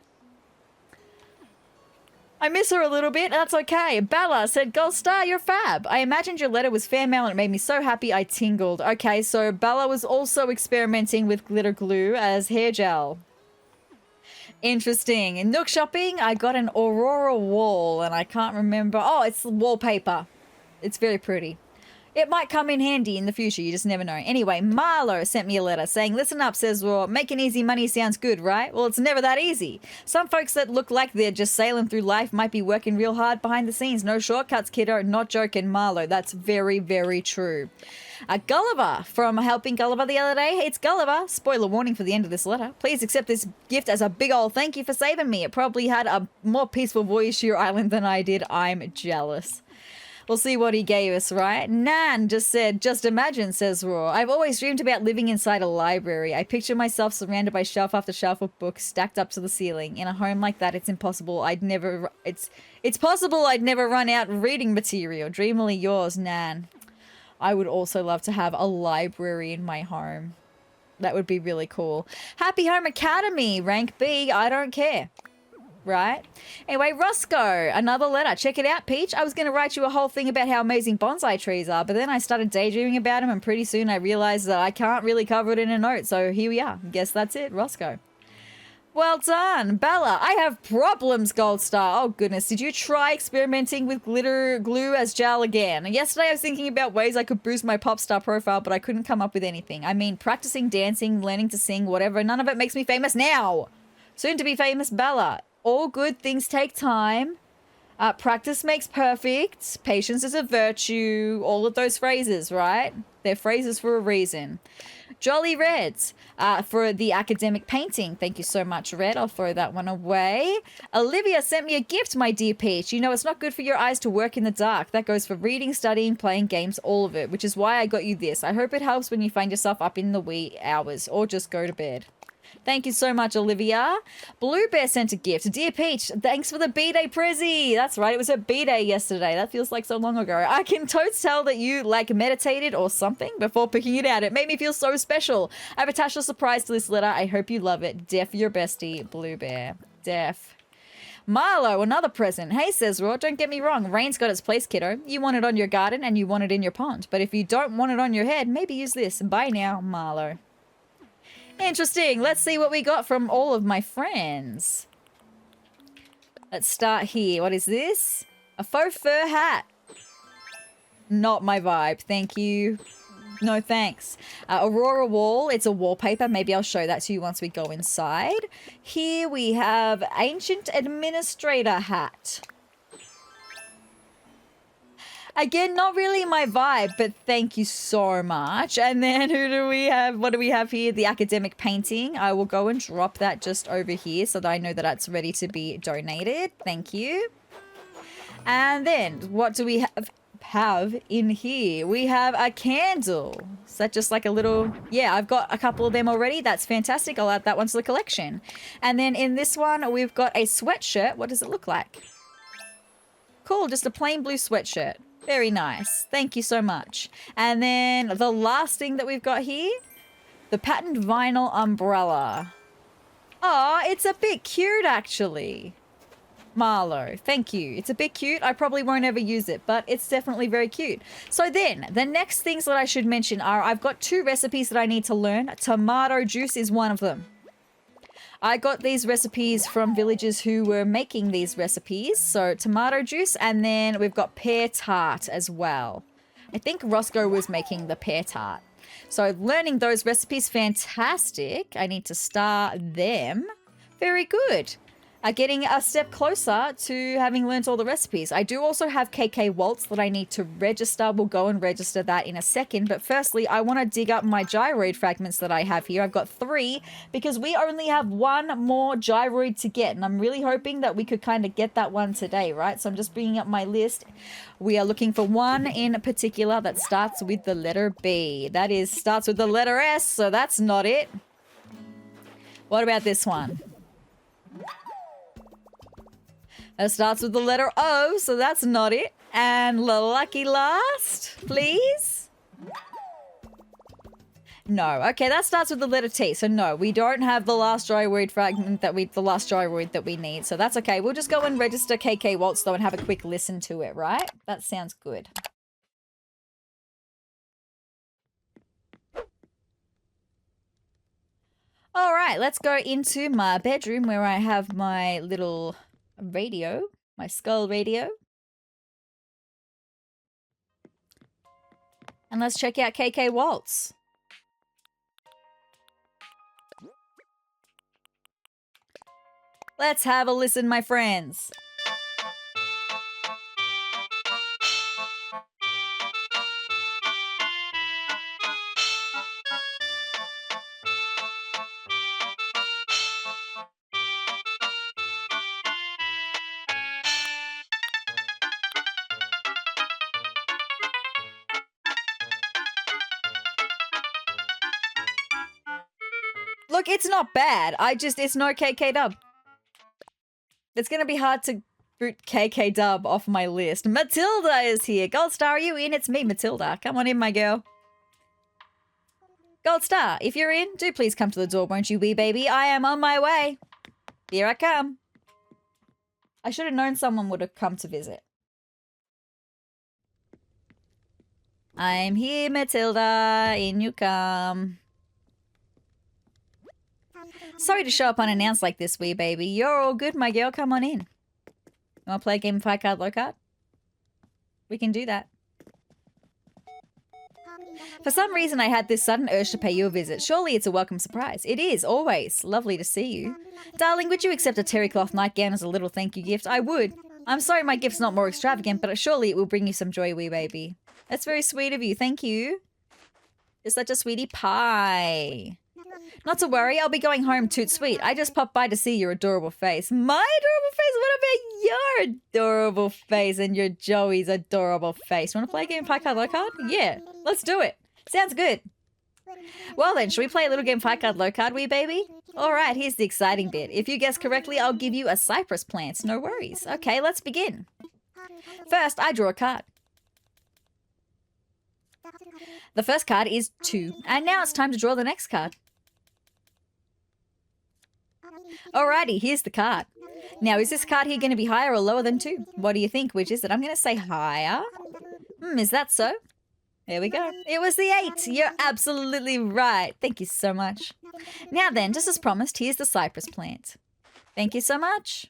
[SPEAKER 1] I miss her a little bit. That's okay. Bella said, Gold Star, you're fab. I imagined your letter was fan mail and it made me so happy I tingled. Okay, so Bella was also experimenting with glitter glue as hair gel. Interesting. In Nook shopping, I got an Aurora wall and I can't remember. Oh, it's wallpaper. It's very pretty. It might come in handy in the future. You just never know. Anyway, Marlo sent me a letter saying, listen up, sezrawrr. Making easy money sounds good, right? Well, it's never that easy. Some folks that look like they're just sailing through life might be working real hard behind the scenes. No shortcuts, kiddo. Not joking, Marlo. That's very, very true. Gulliver from Helping Gulliver the other day. Hey, it's Gulliver. Spoiler warning for the end of this letter. Please accept this gift as a big old thank you for saving me. It probably had a more peaceful voyage to your island than I did. I'm jealous. We'll see what he gave us, right? Nan just said, just imagine, sezrawrr. I've always dreamed about living inside a library. I picture myself surrounded by shelf after shelf of books stacked up to the ceiling. In a home like that, it's impossible. It's possible I'd never run out reading material. Dreamily yours, Nan. I would also love to have a library in my home. That would be really cool. Happy Home Academy, rank B, I don't care. right? Anyway, Roscoe, another letter. Check it out, Peach. I was going to write you a whole thing about how amazing bonsai trees are, but then I started daydreaming about them, and pretty soon I realized that I can't really cover it in a note. So here we are. Guess that's it, Roscoe. Well done. Bella, I have problems, Gold Star. Oh, goodness. Did you try experimenting with glitter glue as gel again? Yesterday I was thinking about ways I could boost my pop star profile, but I couldn't come up with anything. I mean, practicing dancing, learning to sing, whatever. None of it makes me famous now. Soon to be famous, Bella. All good things take time. Practice makes perfect. Patience is a virtue. All of those phrases, right? They're phrases for a reason. Jolly Reds for the academic painting. Thank you so much, Red. I'll throw that one away. Olivia sent me a gift, my dear Peach. You know, it's not good for your eyes to work in the dark. That goes for reading, studying, playing games, all of it, which is why I got you this. I hope it helps when you find yourself up in the wee hours or just go to bed. Thank you so much, Olivia. Bluebear sent a gift. Dear Peach, thanks for the B-Day prezzy. That's right, it was her B-Day yesterday. That feels like so long ago. I can totes tell that you, like, meditated or something before picking it out. It made me feel so special. I've attached a surprise to this letter. I hope you love it. Def, your bestie, Bluebear. Def. Marlo, another present. Hey, sezrawrr, don't get me wrong. Rain's got its place, kiddo. You want it on your garden and you want it in your pond. But if you don't want it on your head, maybe use this. Bye now, Marlo. Interesting. Let's see what we got from all of my friends. Let's start here. What is this? A faux fur hat. Not my vibe. Thank you. No thanks. Aurora wall. It's a wallpaper. Maybe I'll show that to you once we go inside. Here we have ancient administrator hat. Again, not really my vibe, but thank you so much. And then who do we have? What do we have here? The academic painting. I will go and drop that just over here so that I know that that's ready to be donated. Thank you. And then what do we have in here? We have a candle. Is that just like a little... Yeah, I've got a couple of them already. That's fantastic. I'll add that one to the collection. And then in this one, we've got a sweatshirt. What does it look like? Cool, just a plain blue sweatshirt. Very nice. Thank you so much. And then the last thing that we've got here, the patterned vinyl umbrella. Oh, it's a bit cute, actually. Marlo, thank you. It's a bit cute. I probably won't ever use it, but it's definitely very cute. So then, the next things that I should mention are I've got 2 recipes that I need to learn. Tomato juice is one of them. I got these recipes from villagers who were making these recipes. So tomato juice, and then we've got pear tart as well. I think Roscoe was making the pear tart. So learning those recipes, fantastic. I need to star them. Very good. Getting a step closer to having learnt all the recipes. I do also have KK Waltz that I need to register. We'll go and register that in a second. But firstly, I want to dig up my gyroid fragments that I have here. I've got 3 because we only have 1 more gyroid to get. And I'm really hoping that we could kind of get that one today, right? So I'm just bringing up my list. We are looking for one in particular that starts with the letter B. That is, starts with the letter S, so that's not it. What about this one? It starts with the letter O, so that's not it. And the lucky last, please. No. Okay, that starts with the letter T. So no, we don't have the last gyroid fragment that we need. So that's okay. We'll just go and register KK Waltz though and have a quick listen to it, right? That sounds good. All right, let's go into my bedroom where I have my little radio, my skull radio. And let's check out KK Waltz. Let's have a listen, my friends. Look, it's not bad. It's no KK dub. It's going to be hard to boot KK dub off my list. Mathilda is here. Gold Star, are you in? It's me, Mathilda. Come on in, my girl. Gold Star, if you're in, do please come to the door, won't you, wee baby? I am on my way. Here I come. I should have known someone would have come to visit. I'm here, Mathilda. In you come. Sorry to show up unannounced like this, wee baby. You're all good, my girl. Come on in. You want to play a game of high card, low card? We can do that. For some reason, I had this sudden urge to pay you a visit. Surely it's a welcome surprise. It is, always. Lovely to see you. Darling, would you accept a terry cloth nightgown as a little thank you gift? I would. I'm sorry my gift's not more extravagant, but surely it will bring you some joy, wee baby. That's very sweet of you. Thank you. You're such a sweetie pie. Not to worry, I'll be going home toot sweet. I just popped by to see your adorable face. My adorable face? What about your adorable face and your Joey's adorable face? Want to play a game of high card, low card? Yeah, let's do it. Sounds good. Well then, should we play a little game of high card, low card, wee baby? Alright, here's the exciting bit. If you guess correctly, I'll give you a cypress plant. No worries. Okay, let's begin. First, I draw a card. The first card is 2, and now it's time to draw the next card. Alrighty, here's the card. Now, is this card here going to be higher or lower than 2? What do you think? Which is it? I'm going to say higher. Is that so? There we go. It was the 8. You're absolutely right. Thank you so much. Now then, just as promised, here's the cypress plant. Thank you so much.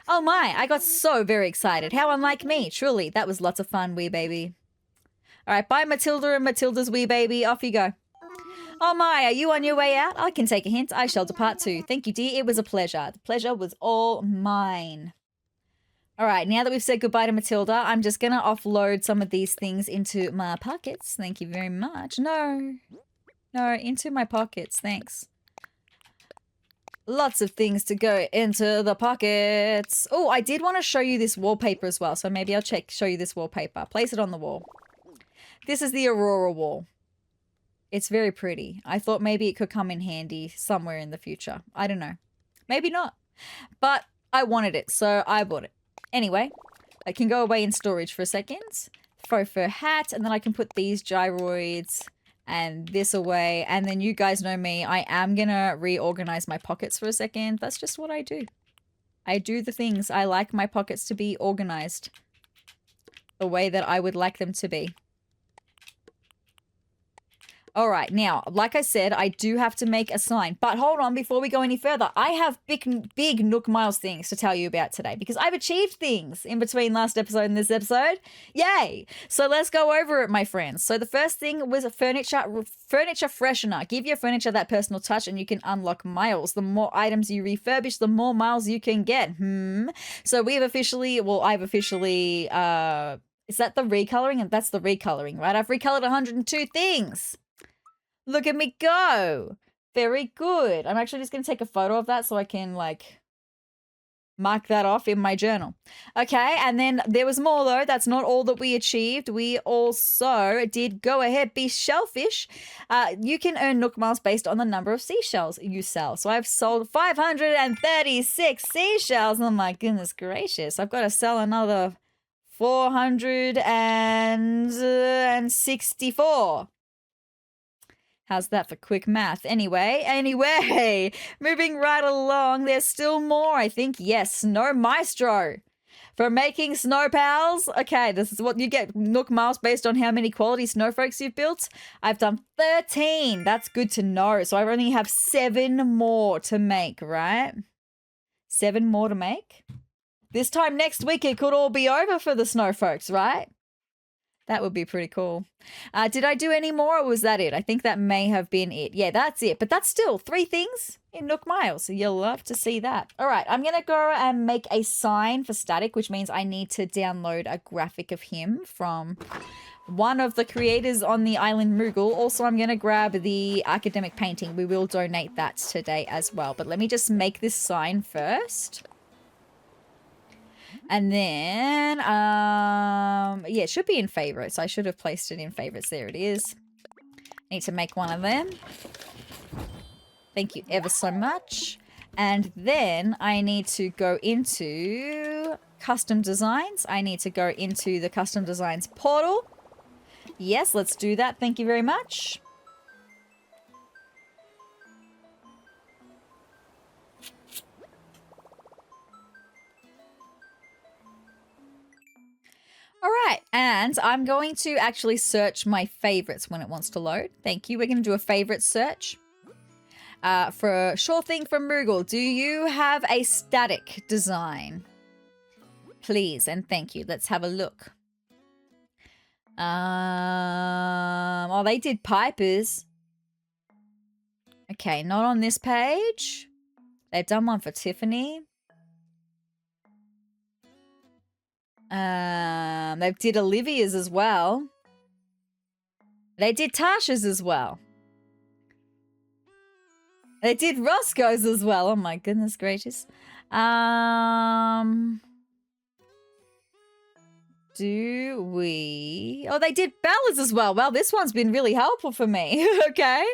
[SPEAKER 1] Oh my, I got so very excited. How unlike me. Truly, that was lots of fun, wee baby. Alright, bye Mathilda and Mathilda's wee baby. Off you go. Oh my, are you on your way out? I can take a hint. I shall depart too. Thank you, dear. It was a pleasure. The pleasure was all mine. All right, now that we've said goodbye to Mathilda, I'm just going to offload some of these things into my pockets. Thank you very much. No, into my pockets. Thanks. Lots of things to go into the pockets. Oh, I did want to show you this wallpaper as well. So maybe I'll show you this wallpaper. Place it on the wall. This is the Aurora wall. It's very pretty. I thought maybe it could come in handy somewhere in the future. I don't know. Maybe not. But I wanted it, so I bought it. Anyway, I can go away in storage for a second. Faux fur hat, and then I can put these gyroids and this away. And then you guys know me. I am going to reorganize my pockets for a second. That's just what I do. I do the things. I like my pockets to be organized the way that I would like them to be. All right, now, like I said, I do have to make a sign. But hold on, before we go any further, I have big Nook Miles things to tell you about today because I've achieved things in between last episode and this episode. Yay! So let's go over it, my friends. So the first thing was a furniture freshener. Give your furniture that personal touch and you can unlock miles. The more items you refurbish, the more miles you can get. So we've officially, well, I've officially, is that the recoloring? And that's the recoloring, right? I've recolored 102 things. Look at me go. Very good. I'm actually just going to take a photo of that so I can, like, mark that off in my journal. Okay, and then there was more, though. That's not all that we achieved. We also did go ahead, be shellfish. You can earn Nook Miles based on the number of seashells you sell. So I've sold 536 seashells. Oh, my goodness gracious. I've got to sell another 464. How's that for quick math? Anyway, moving right along. There's still more, I think. Yes, Snow Maestro. For making snow pals. Okay, this is what you get. Nook Miles based on how many quality snowfolks you've built. I've done 13. That's good to know. So I only have 7 more to make, right? 7 more to make. This time next week, it could all be over for the snowfolks, right? That would be pretty cool. Did I do any more or was that it? I think that may have been it. Yeah, that's it. But that's still 3 things in Nook Miles. So you'll love to see that. All right, I'm going to go and make a sign for static, which means I need to download a graphic of him from one of the creators on the island Moogle. Also, I'm going to grab the academic painting. We will donate that today as well. But let me just make this sign first. And then, yeah, it should be in favorites. I should have placed it in favorites. There it is. Need to make one of them. Thank you ever so much. And then I need to go into custom designs. I need to go into the custom designs portal. Yes, let's do that. Thank you very much. right, and I'm going to actually search my favorites when it wants to load. Thank you. We're going to do a favorite search. For Sure Thing from Moogle, do you have a static design? Please and thank you. Let's have a look. Oh, they did Pipers. Okay, not on this page. They've done one for Tiffany. They did Olivia's as well. They did Tasha's as well. They did Roscoe's as well. Oh my goodness gracious. Do we... Oh, they did Bella's as well. Well, this one's been really helpful for me. Okay.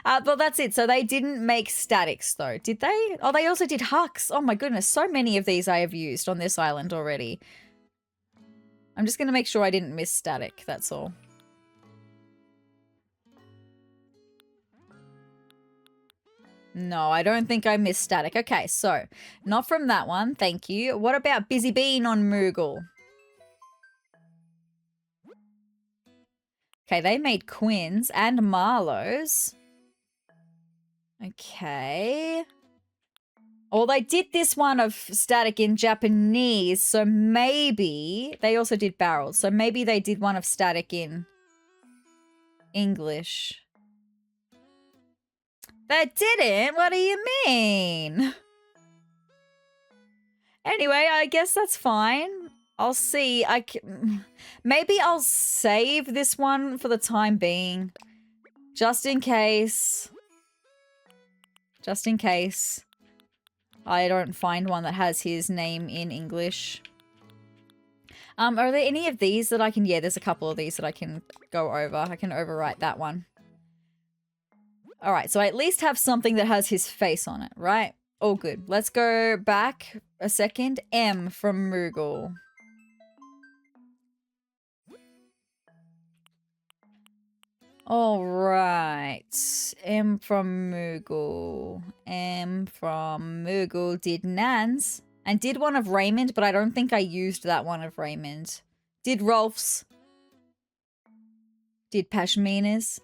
[SPEAKER 1] Well, that's it. So they didn't make statics, though, did they? Oh, they also did Hucks. Oh, my goodness. So many of these I have used on this island already. I'm just going to make sure I didn't miss static. That's all. No, I don't think I missed static. Okay, so not from that one. Thank you. What about Busy Bean on Moogle? Okay, they made Quinn's and Marlowe's. Okay. Oh, they did this one of static in Japanese, so maybe... They also did barrels, so maybe they did one of static in English. They didn't? What do you mean? Anyway, I guess that's fine. I'll see. Maybe I'll save this one for the time being. Just in case. Just in case I don't find one that has his name in English. Are there any of these that I can... Yeah, there's a couple of these that I can go over. I can overwrite that one. All right, so I at least have something that has his face on it, right? All good. Let's go back a second. M from Moogle. All right. M from Moogle. M from Moogle did Nan's and did one of Raymond, but I don't think I used that one of Raymond. Did Rolf's. Did Pashmina's.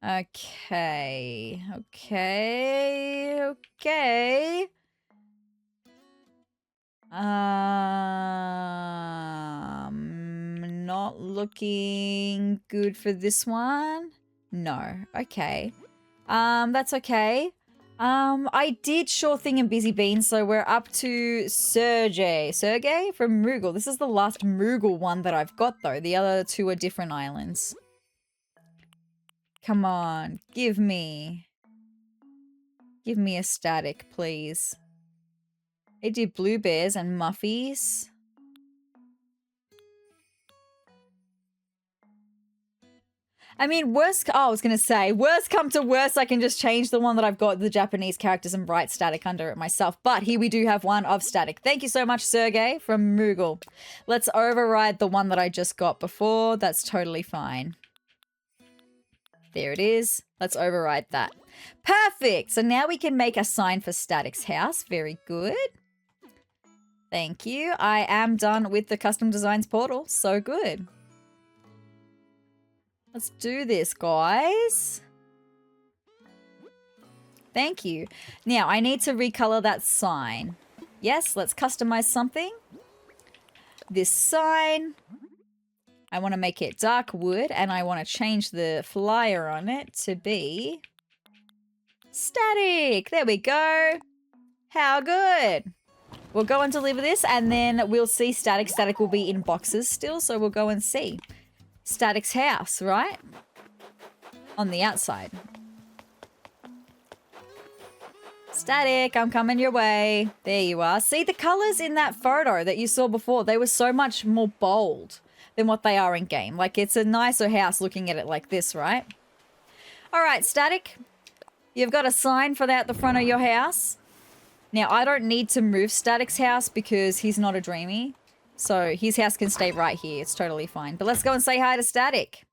[SPEAKER 1] Okay. Not looking good for this one. No. Okay. That's okay. I did Sure Thing and Busy Bean, so we're up to Sergey from Moogle. This is the last Moogle one that I've got, though. The other two are different islands. Come on, give me a static, please. They did Bluebears and Muffies. I mean, I was going to say, worst come to worst, I can just change the one that I've got, the Japanese characters, and write static under it myself. But here we do have one of static. Thank you so much, Sergey from Moogle. Let's override the one that I just got before. That's totally fine. There it is. Let's override that. Perfect. So now we can make a sign for Static's house. Very good. Thank you. I am done with the custom designs portal. So good. Let's do this, guys. Thank you. Now I need to recolor that sign. Yes, let's customize something. This sign. I want to make it dark wood, and I want to change the flyer on it to be static. There we go. How good. We'll go and deliver this, and then we'll see static. Static will be in boxes still, so we'll go and see. Static's house, right? On the outside. Static, I'm coming your way. There you are. See the colors in that photo that you saw before? They were so much more bold than what they are in game. Like, it's a nicer house looking at it like this, right? All right, Static. You've got a sign for that at the front of your house. Now, I don't need to move Static's house because he's not a dreamy. So his house can stay right here. It's totally fine. But let's go and say hi to Static.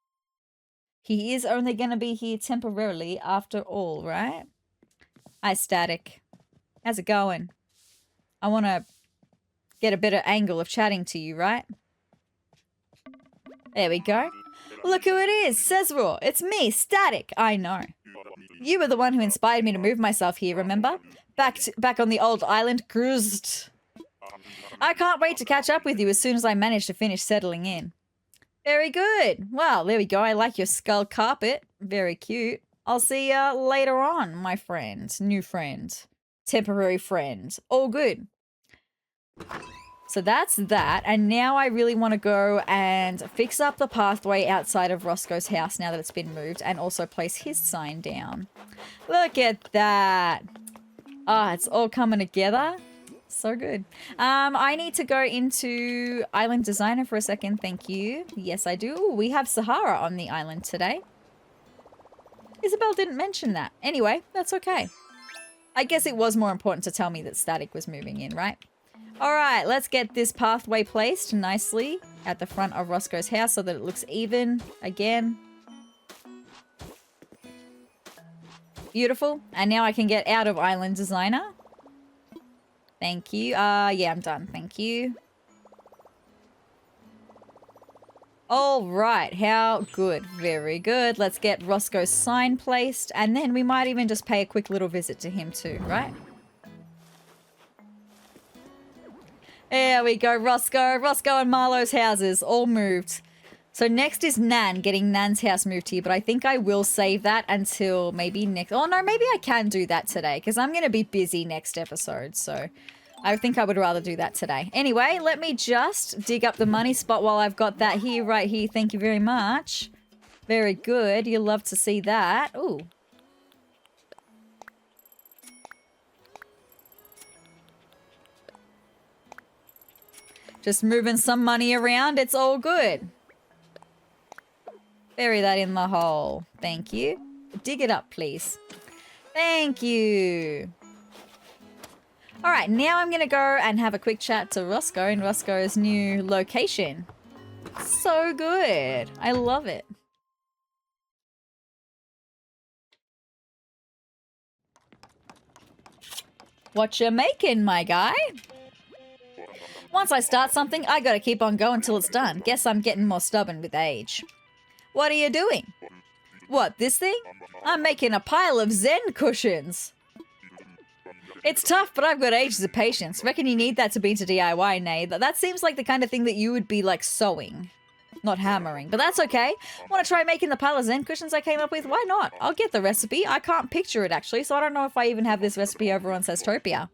[SPEAKER 1] He is only going to be here temporarily after all, right? Hi, Static. How's it going? I want to get a better angle of chatting to you, right? There we go. Look who it is, Sezrawrr. It's me, Static. I know. You were the one who inspired me to move myself here, remember? Back on the old island, cruised. I can't wait to catch up with you as soon as I manage to finish settling in. Very good. Well, there we go. I like your skull carpet. Very cute. I'll see you later on, my friend. New friend. Temporary friend. All good. So that's that. And now I really want to go and fix up the pathway outside of Roscoe's house now that it's been moved, and also place his sign down. Look at that. Ah, it's all coming together. So good. I need to go into Island Designer for a second. Thank you. Yes, I do. Ooh, we have Sahara on the island today. Isabelle didn't mention that. Anyway, that's okay. I guess it was more important to tell me that Static was moving in, right? All right, let's get this pathway placed nicely at the front of Roscoe's house so that it looks even again. Beautiful. And now I can get out of Island Designer. Thank you. Yeah, I'm done. Thank you. All right. How good. Very good. Let's get Roscoe's sign placed. And then we might even just pay a quick little visit to him too, right? There we go, Roscoe. Roscoe and Marlowe's houses all moved. So next is Nan, getting Nan's house moved here. But I think I will save that until maybe next... Oh, no, maybe I can do that today because I'm going to be busy next episode. So I think I would rather do that today. Anyway, let me just dig up the money spot while I've got that here, right here. Thank you very much. Very good. You'll love to see that. Ooh. Just moving some money around. It's all good. Bury that in the hole. Thank you. Dig it up, please. Thank you. All right, now I'm going to go and have a quick chat to Roscoe in Roscoe's new location. So good. I love it. What you making, my guy? Once I start something, I gotta keep on going till it's done. Guess I'm getting more stubborn with age. What are you doing? What, this thing? I'm making a pile of Zen cushions. It's tough, but I've got ages of patience. Reckon you need that to be to DIY, Nay. That seems like the kind of thing that you would be like sewing, not hammering. But that's okay. Want to try making the pile of Zen cushions I came up with? Why not? I'll get the recipe. I can't picture it actually, so I don't know if I even have this recipe over on Sezurbia.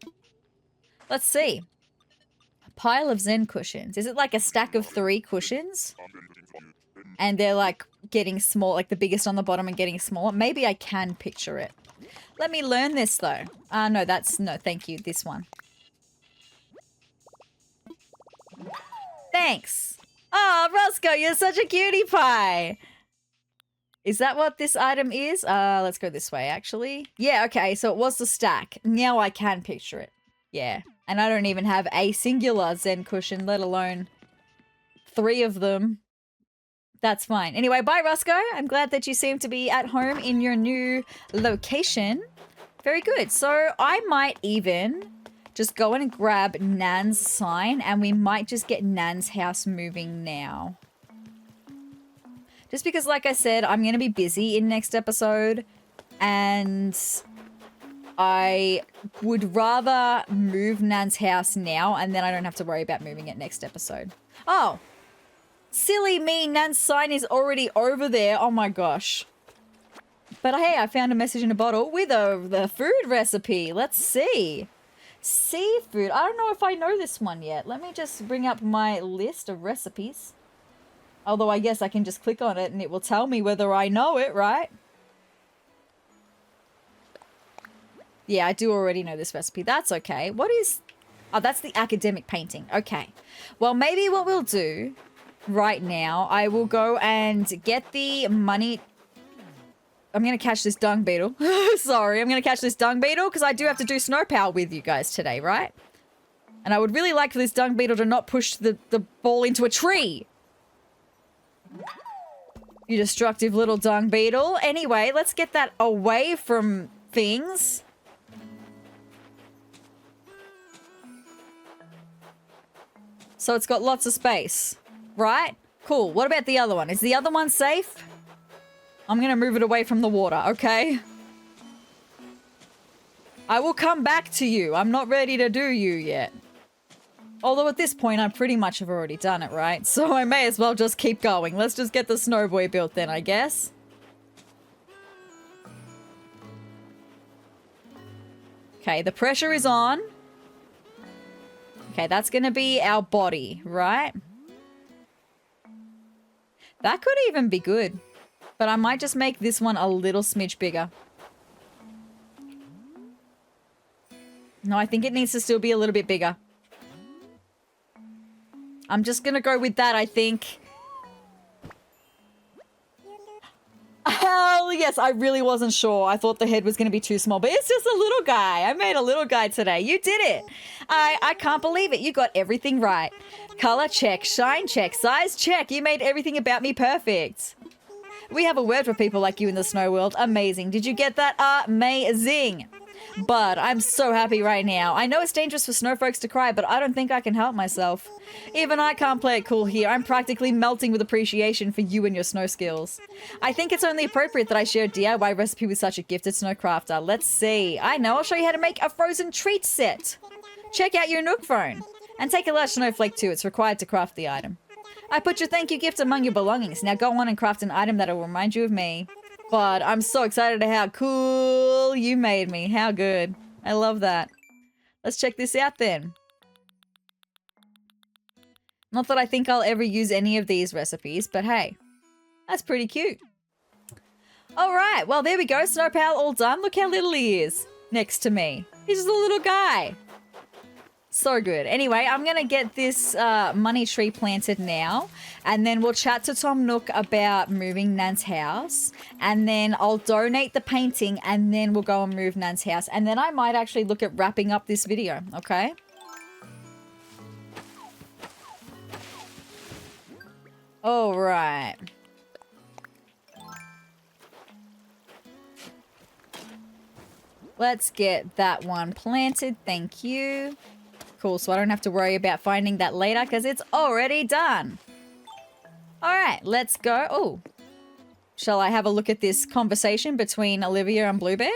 [SPEAKER 1] Let's see. Pile of Zen cushions. Is it like a stack of 3 cushions? And they're like getting small, like the biggest on the bottom and getting smaller. Maybe I can picture it. Let me learn this though. No, no, thank you. This one. Thanks. Oh, Roscoe, you're such a cutie pie. Is that what this item is? Let's go this way actually. Yeah, okay. So it was the stack. Now I can picture it. Yeah. And I don't even have a singular Zen cushion, let alone 3 of them. That's fine. Anyway, bye, Roscoe. I'm glad that you seem to be at home in your new location. Very good. So I might even just go in and grab Nan's sign, and we might just get Nan's house moving now. Just because, like I said, I'm going to be busy in next episode, and I would rather move Nan's house now, and then I don't have to worry about moving it next episode. Oh, silly me, Nan's sign is already over there. Oh my gosh. But hey, I found a message in a bottle with the food recipe. Let's see. Seafood. I don't know if I know this one yet. Let me just bring up my list of recipes. Although I guess I can just click on it and it will tell me whether I know it, right? Yeah, I do already know this recipe. That's okay. What is... Oh, that's the academic painting. Okay. Well, maybe what we'll do right now, I will go and get the money... I'm going to catch this dung beetle. Sorry, I'm going to catch this dung beetle because I do have to do snow power with you guys today, right? And I would really like for this dung beetle to not push the ball into a tree. You destructive little dung beetle. Anyway, let's get that away from things. So it's got lots of space, right? Cool. What about the other one? Is the other one safe? I'm going to move it away from the water, okay? I will come back to you. I'm not ready to do you yet. Although at this point, I pretty much have already done it, right? So I may as well just keep going. Let's just get the Snowboy built then, I guess. Okay, the pressure is on. Okay, that's going to be our body, right? That could even be good. But I might just make this one a little smidge bigger. No, I think it needs to still be a little bit bigger. I'm just going to go with that, I think. Hell yes, I really wasn't sure. I thought the head was going to be too small, but it's just a little guy. I made a little guy today. You did it. I can't believe it. You got everything right. Color check, shine check, size check. You made everything about me perfect. We have a word for people like you in the snow world. Amazing. Did you get that? Amazing. But I'm so happy right now. I know it's dangerous for snowfolks to cry, but I don't think I can help myself. Even I can't play it cool here. I'm practically melting with appreciation for you and your snow skills. I think it's only appropriate that I share a DIY recipe with such a gifted snowcrafter. Let's see. I know. I'll show you how to make a frozen treat set. Check out your Nook phone. And take a large snowflake too. It's required to craft the item. I put your thank you gift among your belongings. Now go on and craft an item that will remind you of me. But I'm so excited at how cool you made me. How good. I love that. Let's check this out then. Not that I think I'll ever use any of these recipes, but hey, that's pretty cute. All right, well, there we go. Snowpal all done. Look how little he is next to me. He's just a little guy. So good. Anyway, I'm going to get this money tree planted now, and then we'll chat to Tom Nook about moving Nan's house, and then I'll donate the painting, and then we'll go and move Nan's house, and then I might actually look at wrapping up this video, okay? All right. Let's get that one planted. Thank you. Cool, so I don't have to worry about finding that later because it's already done. All right, let's go. Oh, shall I have a look at this conversation between Olivia and Bluebear?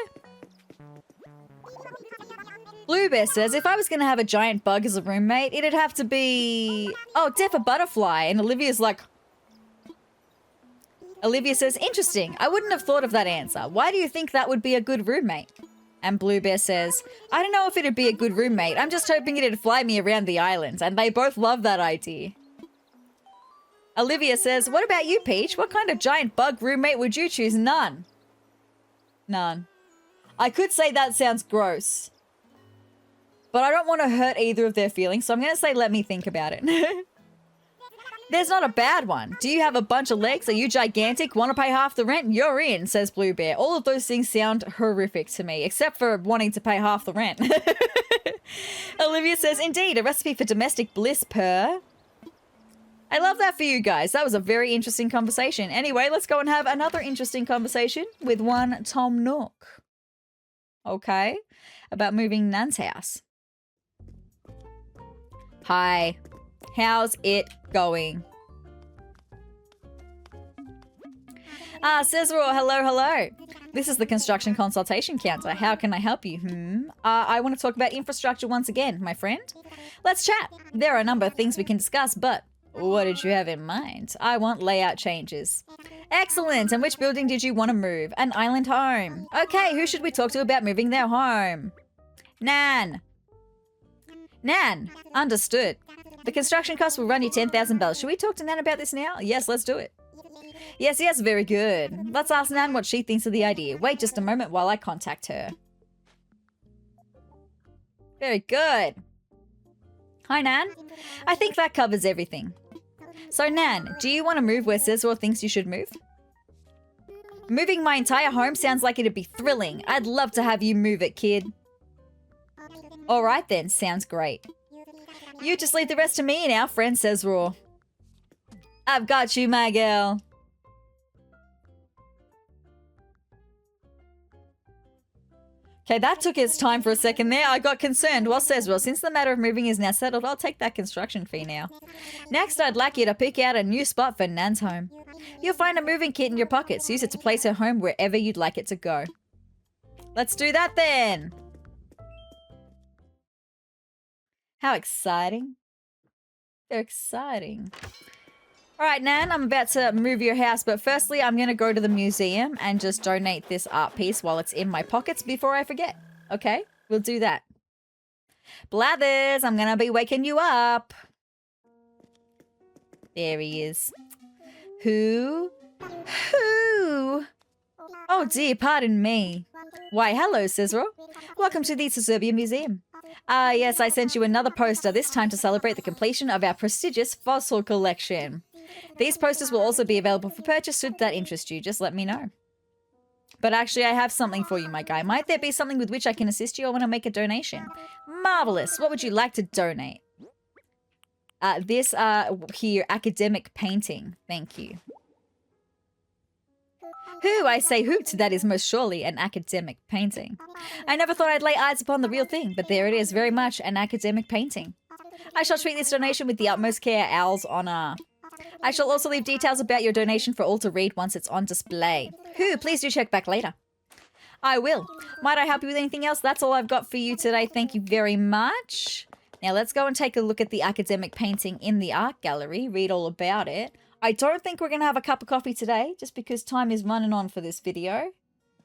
[SPEAKER 1] Bluebear says, if I was going to have a giant bug as a roommate, it'd have to be... Oh, Deaf a butterfly. And Olivia's like... Olivia says, interesting. I wouldn't have thought of that answer. Why do you think that would be a good roommate? And Bluebear says, I don't know if it'd be a good roommate. I'm just hoping it'd fly me around the island. And they both love that idea. Olivia says, what about you, Peach? What kind of giant bug roommate would you choose? None. None. I could say that sounds gross. But I don't want to hurt either of their feelings. So I'm going to say, let me think about it. There's not a bad one. Do you have a bunch of legs? Are you gigantic? Want to pay half the rent? You're in, says Bluebear. All of those things sound horrific to me, except for wanting to pay half the rent. Olivia says, indeed, a recipe for domestic bliss, purr. I love that for you guys. That was a very interesting conversation. Anyway, let's go and have another interesting conversation with one Tom Nook. Okay, about moving Nan's house. Hi. How's it going? Sezrawrr, hello. This is the construction consultation counter. How can I help you? I want to talk about infrastructure once again, my friend. Let's chat. There are a number of things we can discuss, but what did you have in mind? I want layout changes. Excellent. And which building did you want to move? An island home. Okay, who should we talk to about moving their home? Nan. Nan. Understood. The construction cost will run you 10,000 bells. Should we talk to Nan about this now? Yes, let's do it. Yes, very good. Let's ask Nan what she thinks of the idea. Wait just a moment while I contact her. Very good. Hi, Nan. I think that covers everything. So, Nan, do you want to move where Sezrawrr thinks you should move? Moving my entire home sounds like it'd be thrilling. I'd love to have you move it, kid. All right then, sounds great. You just leave the rest to me and our friend Sezrawrr. I've got you, my girl. Okay, that took its time for a second there. I got concerned. Well, Sezrawrr, since the matter of moving is now settled, I'll take that construction fee now. Next, I'd like you to pick out a new spot for Nan's home. You'll find a moving kit in your pockets. Use it to place her home wherever you'd like it to go. Let's do that then. How exciting. They're exciting. All right, Nan, I'm about to move your house, but firstly, I'm going to go to the museum and just donate this art piece while it's in my pockets before I forget. Okay, we'll do that. Blathers, I'm going to be waking you up. There he is. Who? Oh dear, pardon me. Why, hello, Sezrawrr. Welcome to the Sezurbia Museum. Ah, yes, I sent you another poster, this time to celebrate the completion of our prestigious fossil collection. These posters will also be available for purchase should that interest you. Just let me know. But actually, I have something for you, my guy. Might there be something with which I can assist you? I want to make a donation. Marvelous. What would you like to donate? This here, academic painting. Thank you. Who, I say hoot, that is most surely an academic painting. I never thought I'd lay eyes upon the real thing, but there it is, very much an academic painting. I shall treat this donation with the utmost care, Owl's honour. I shall also leave details about your donation for all to read once it's on display. Who, please do check back later. I will. Might I help you with anything else? That's all I've got for you today. Thank you very much. Now let's go and take a look at the academic painting in the art gallery, read all about it. I don't think we're going to have a cup of coffee today, just because time is running on for this video.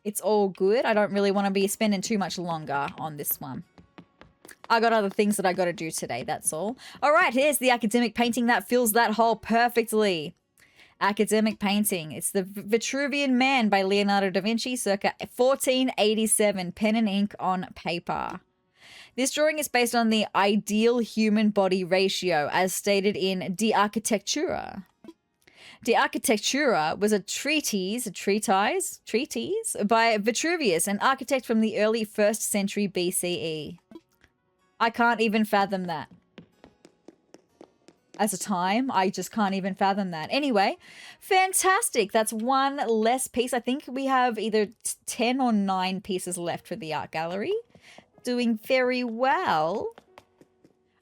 [SPEAKER 1] It's all good. I don't really want to be spending too much longer on this one. I got other things that I got to do today, that's all. All right, here's the academic painting that fills that hole perfectly. Academic painting. It's the Vitruvian Man by Leonardo da Vinci, circa 1487, pen and ink on paper. This drawing is based on the ideal human body ratio, as stated in De Architectura. De Architectura was a treatise by Vitruvius, an architect from the early 1st century BCE. I can't even fathom that. As a time, I just can't even fathom that. Anyway, fantastic. That's one less piece. I think we have either 10 or 9 pieces left for the art gallery. Doing very well.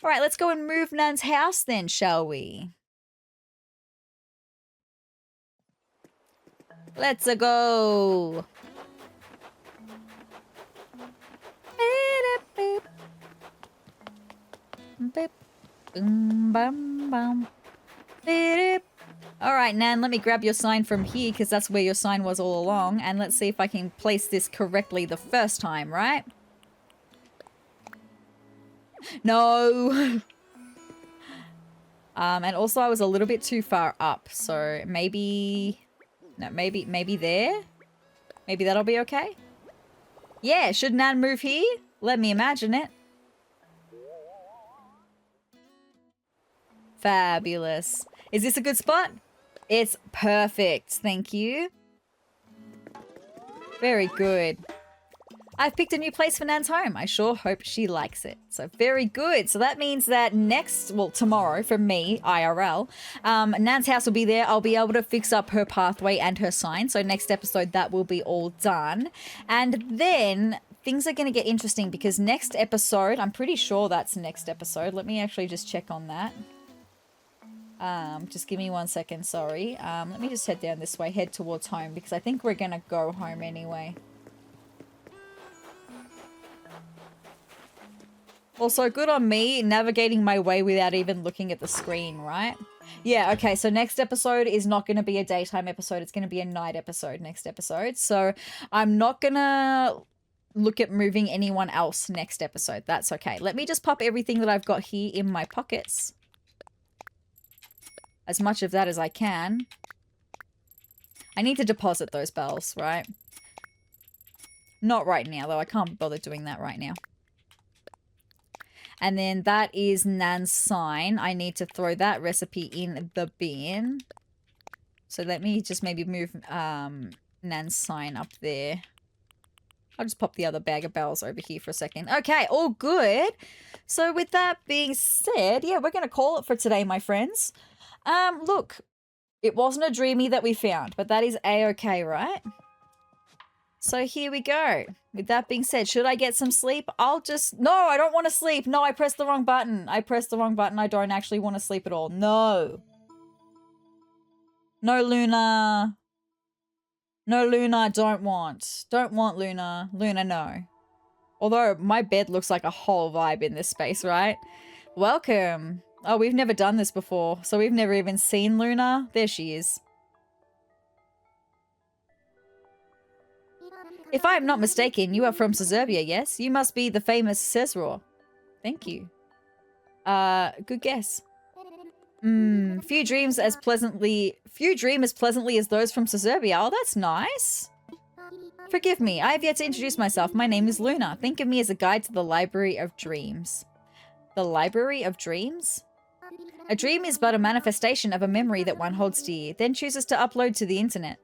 [SPEAKER 1] All right, let's go and move Nan's house then, shall we? Let's go. All right, Nan, let me grab your sign from here because that's where your sign was all along. And let's see if I can place this correctly the first time, right? No. And also I was a little bit too far up, so maybe... No, maybe there? Maybe that'll be okay? Yeah, should Nan move here? Let me imagine it. Fabulous. Is this a good spot? It's perfect, thank you. Very good. I've picked a new place for Nan's home. I sure hope she likes it. So very good. So that means that tomorrow for me, IRL, Nan's house will be there. I'll be able to fix up her pathway and her sign. So next episode, that will be all done. And then things are going to get interesting because next episode, I'm pretty sure that's next episode. Let me actually just check on that. Just give me 1 second, sorry. Let me just head down this way, head towards home because I think we're going to go home anyway. Also, good on me navigating my way without even looking at the screen, right? Yeah, okay, so next episode is not going to be a daytime episode. It's going to be a night episode next episode. So I'm not going to look at moving anyone else next episode. That's okay. Let me just pop everything that I've got here in my pockets. As much of that as I can. I need to deposit those bells, right? Not right now, though. I can't bother doing that right now. And then that is Nan's sign. I need to throw that recipe in the bin. So let me just maybe move Nan's sign up there. I'll just pop the other bag of bells over here for a second. Okay, all good. So with that being said, yeah, we're going to call it for today, my friends. Look, it wasn't a dreamie that we found, but that is a-okay, right? So here we go. With that being said, should I get some sleep? No, I don't want to sleep. No, I pressed the wrong button. I pressed the wrong button. I don't actually want to sleep at all. No. No, Luna. No, Luna, don't want. Don't want, Luna. Luna, no. Although my bed looks like a whole vibe in this space, right? Welcome. Oh, we've never done this before, so we've never even seen Luna. There she is. If I am not mistaken, you are from Sezurbia, yes? You must be the famous sezrawrr. Thank you. Good guess. Few dream as pleasantly as those from Sezurbia. Oh, that's nice. Forgive me, I have yet to introduce myself. My name is Luna. Think of me as a guide to the Library of Dreams. The Library of Dreams? A dream is but a manifestation of a memory that one holds dear, then chooses to upload to the internet.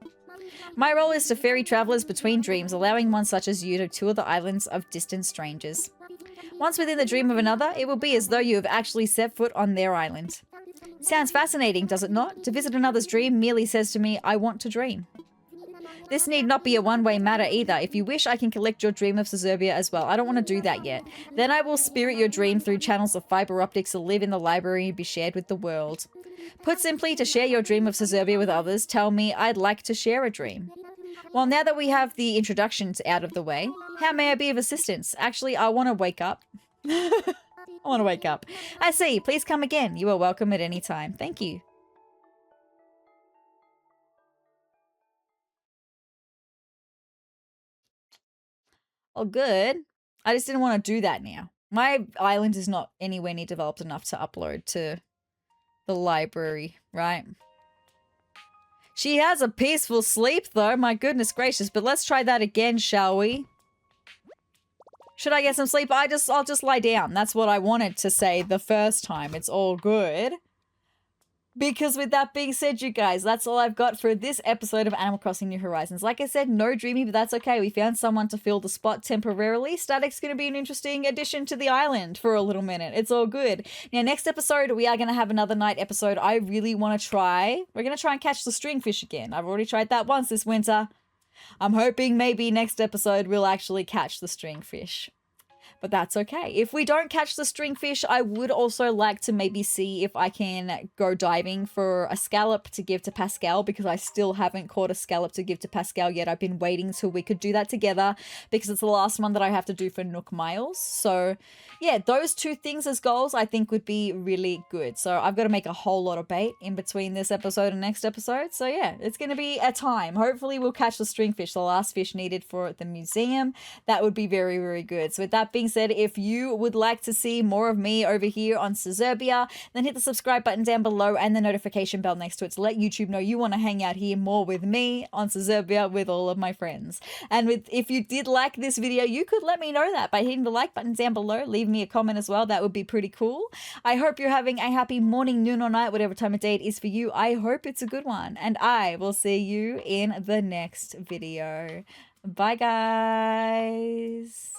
[SPEAKER 1] My role is to ferry travelers between dreams, allowing one such as you to tour the islands of distant strangers. Once within the dream of another, it will be as though you have actually set foot on their island. Sounds fascinating, does it not? To visit another's dream merely says to me, I want to dream. This need not be a one-way matter either. If you wish, I can collect your dream of Sezurbia as well. I don't want to do that yet. Then I will spirit your dream through channels of fiber optics to live in the library and be shared with the world. Put simply, to share your dream of Sezurbia with others, tell me I'd like to share a dream. Well, now that we have the introductions out of the way, how may I be of assistance? Actually, I want to wake up. I want to wake up. I see. Please come again. You are welcome at any time. Thank you. Oh, good. I just didn't want to do that now. My island is not anywhere near developed enough to upload to the library, right? She has a peaceful sleep, though. My goodness gracious. But let's try that again, shall we? Should I get some sleep? I'll just lie down. That's what I wanted to say the first time. It's all good. Because with that being said, you guys, that's all I've got for this episode of Animal Crossing New Horizons. Like I said, no dreamy, but that's okay. We found someone to fill the spot temporarily. Static's going to be an interesting addition to the island for a little minute. It's all good. Now, next episode, we are going to have another night episode. I really want to try. We're going to try and catch the stringfish again. I've already tried that once this winter. I'm hoping maybe next episode we'll actually catch the stringfish. But that's okay. If we don't catch the stringfish, I would also like to maybe see if I can go diving for a scallop to give to Pascal, because I still haven't caught a scallop to give to Pascal yet. I've been waiting till we could do that together because it's the last one that I have to do for Nook Miles. So yeah, those two things as goals I think would be really good. So I've got to make a whole lot of bait in between this episode and next episode. So yeah, it's going to be a time. Hopefully we'll catch the stringfish, the last fish needed for the museum. That would be very, very good. So with that being said, if you would like to see more of me over here on Sezurbia, then hit the subscribe button down below and the notification bell next to it to let YouTube know you want to hang out here more with me on Sezurbia with all of my friends. And if you did like this video, you could let me know that by hitting the like button down below. Leave me a comment as well. That would be pretty cool. I hope you're having a happy morning, noon, or night, whatever time of day it is for you. I hope it's a good one. And I will see you in the next video. Bye, guys.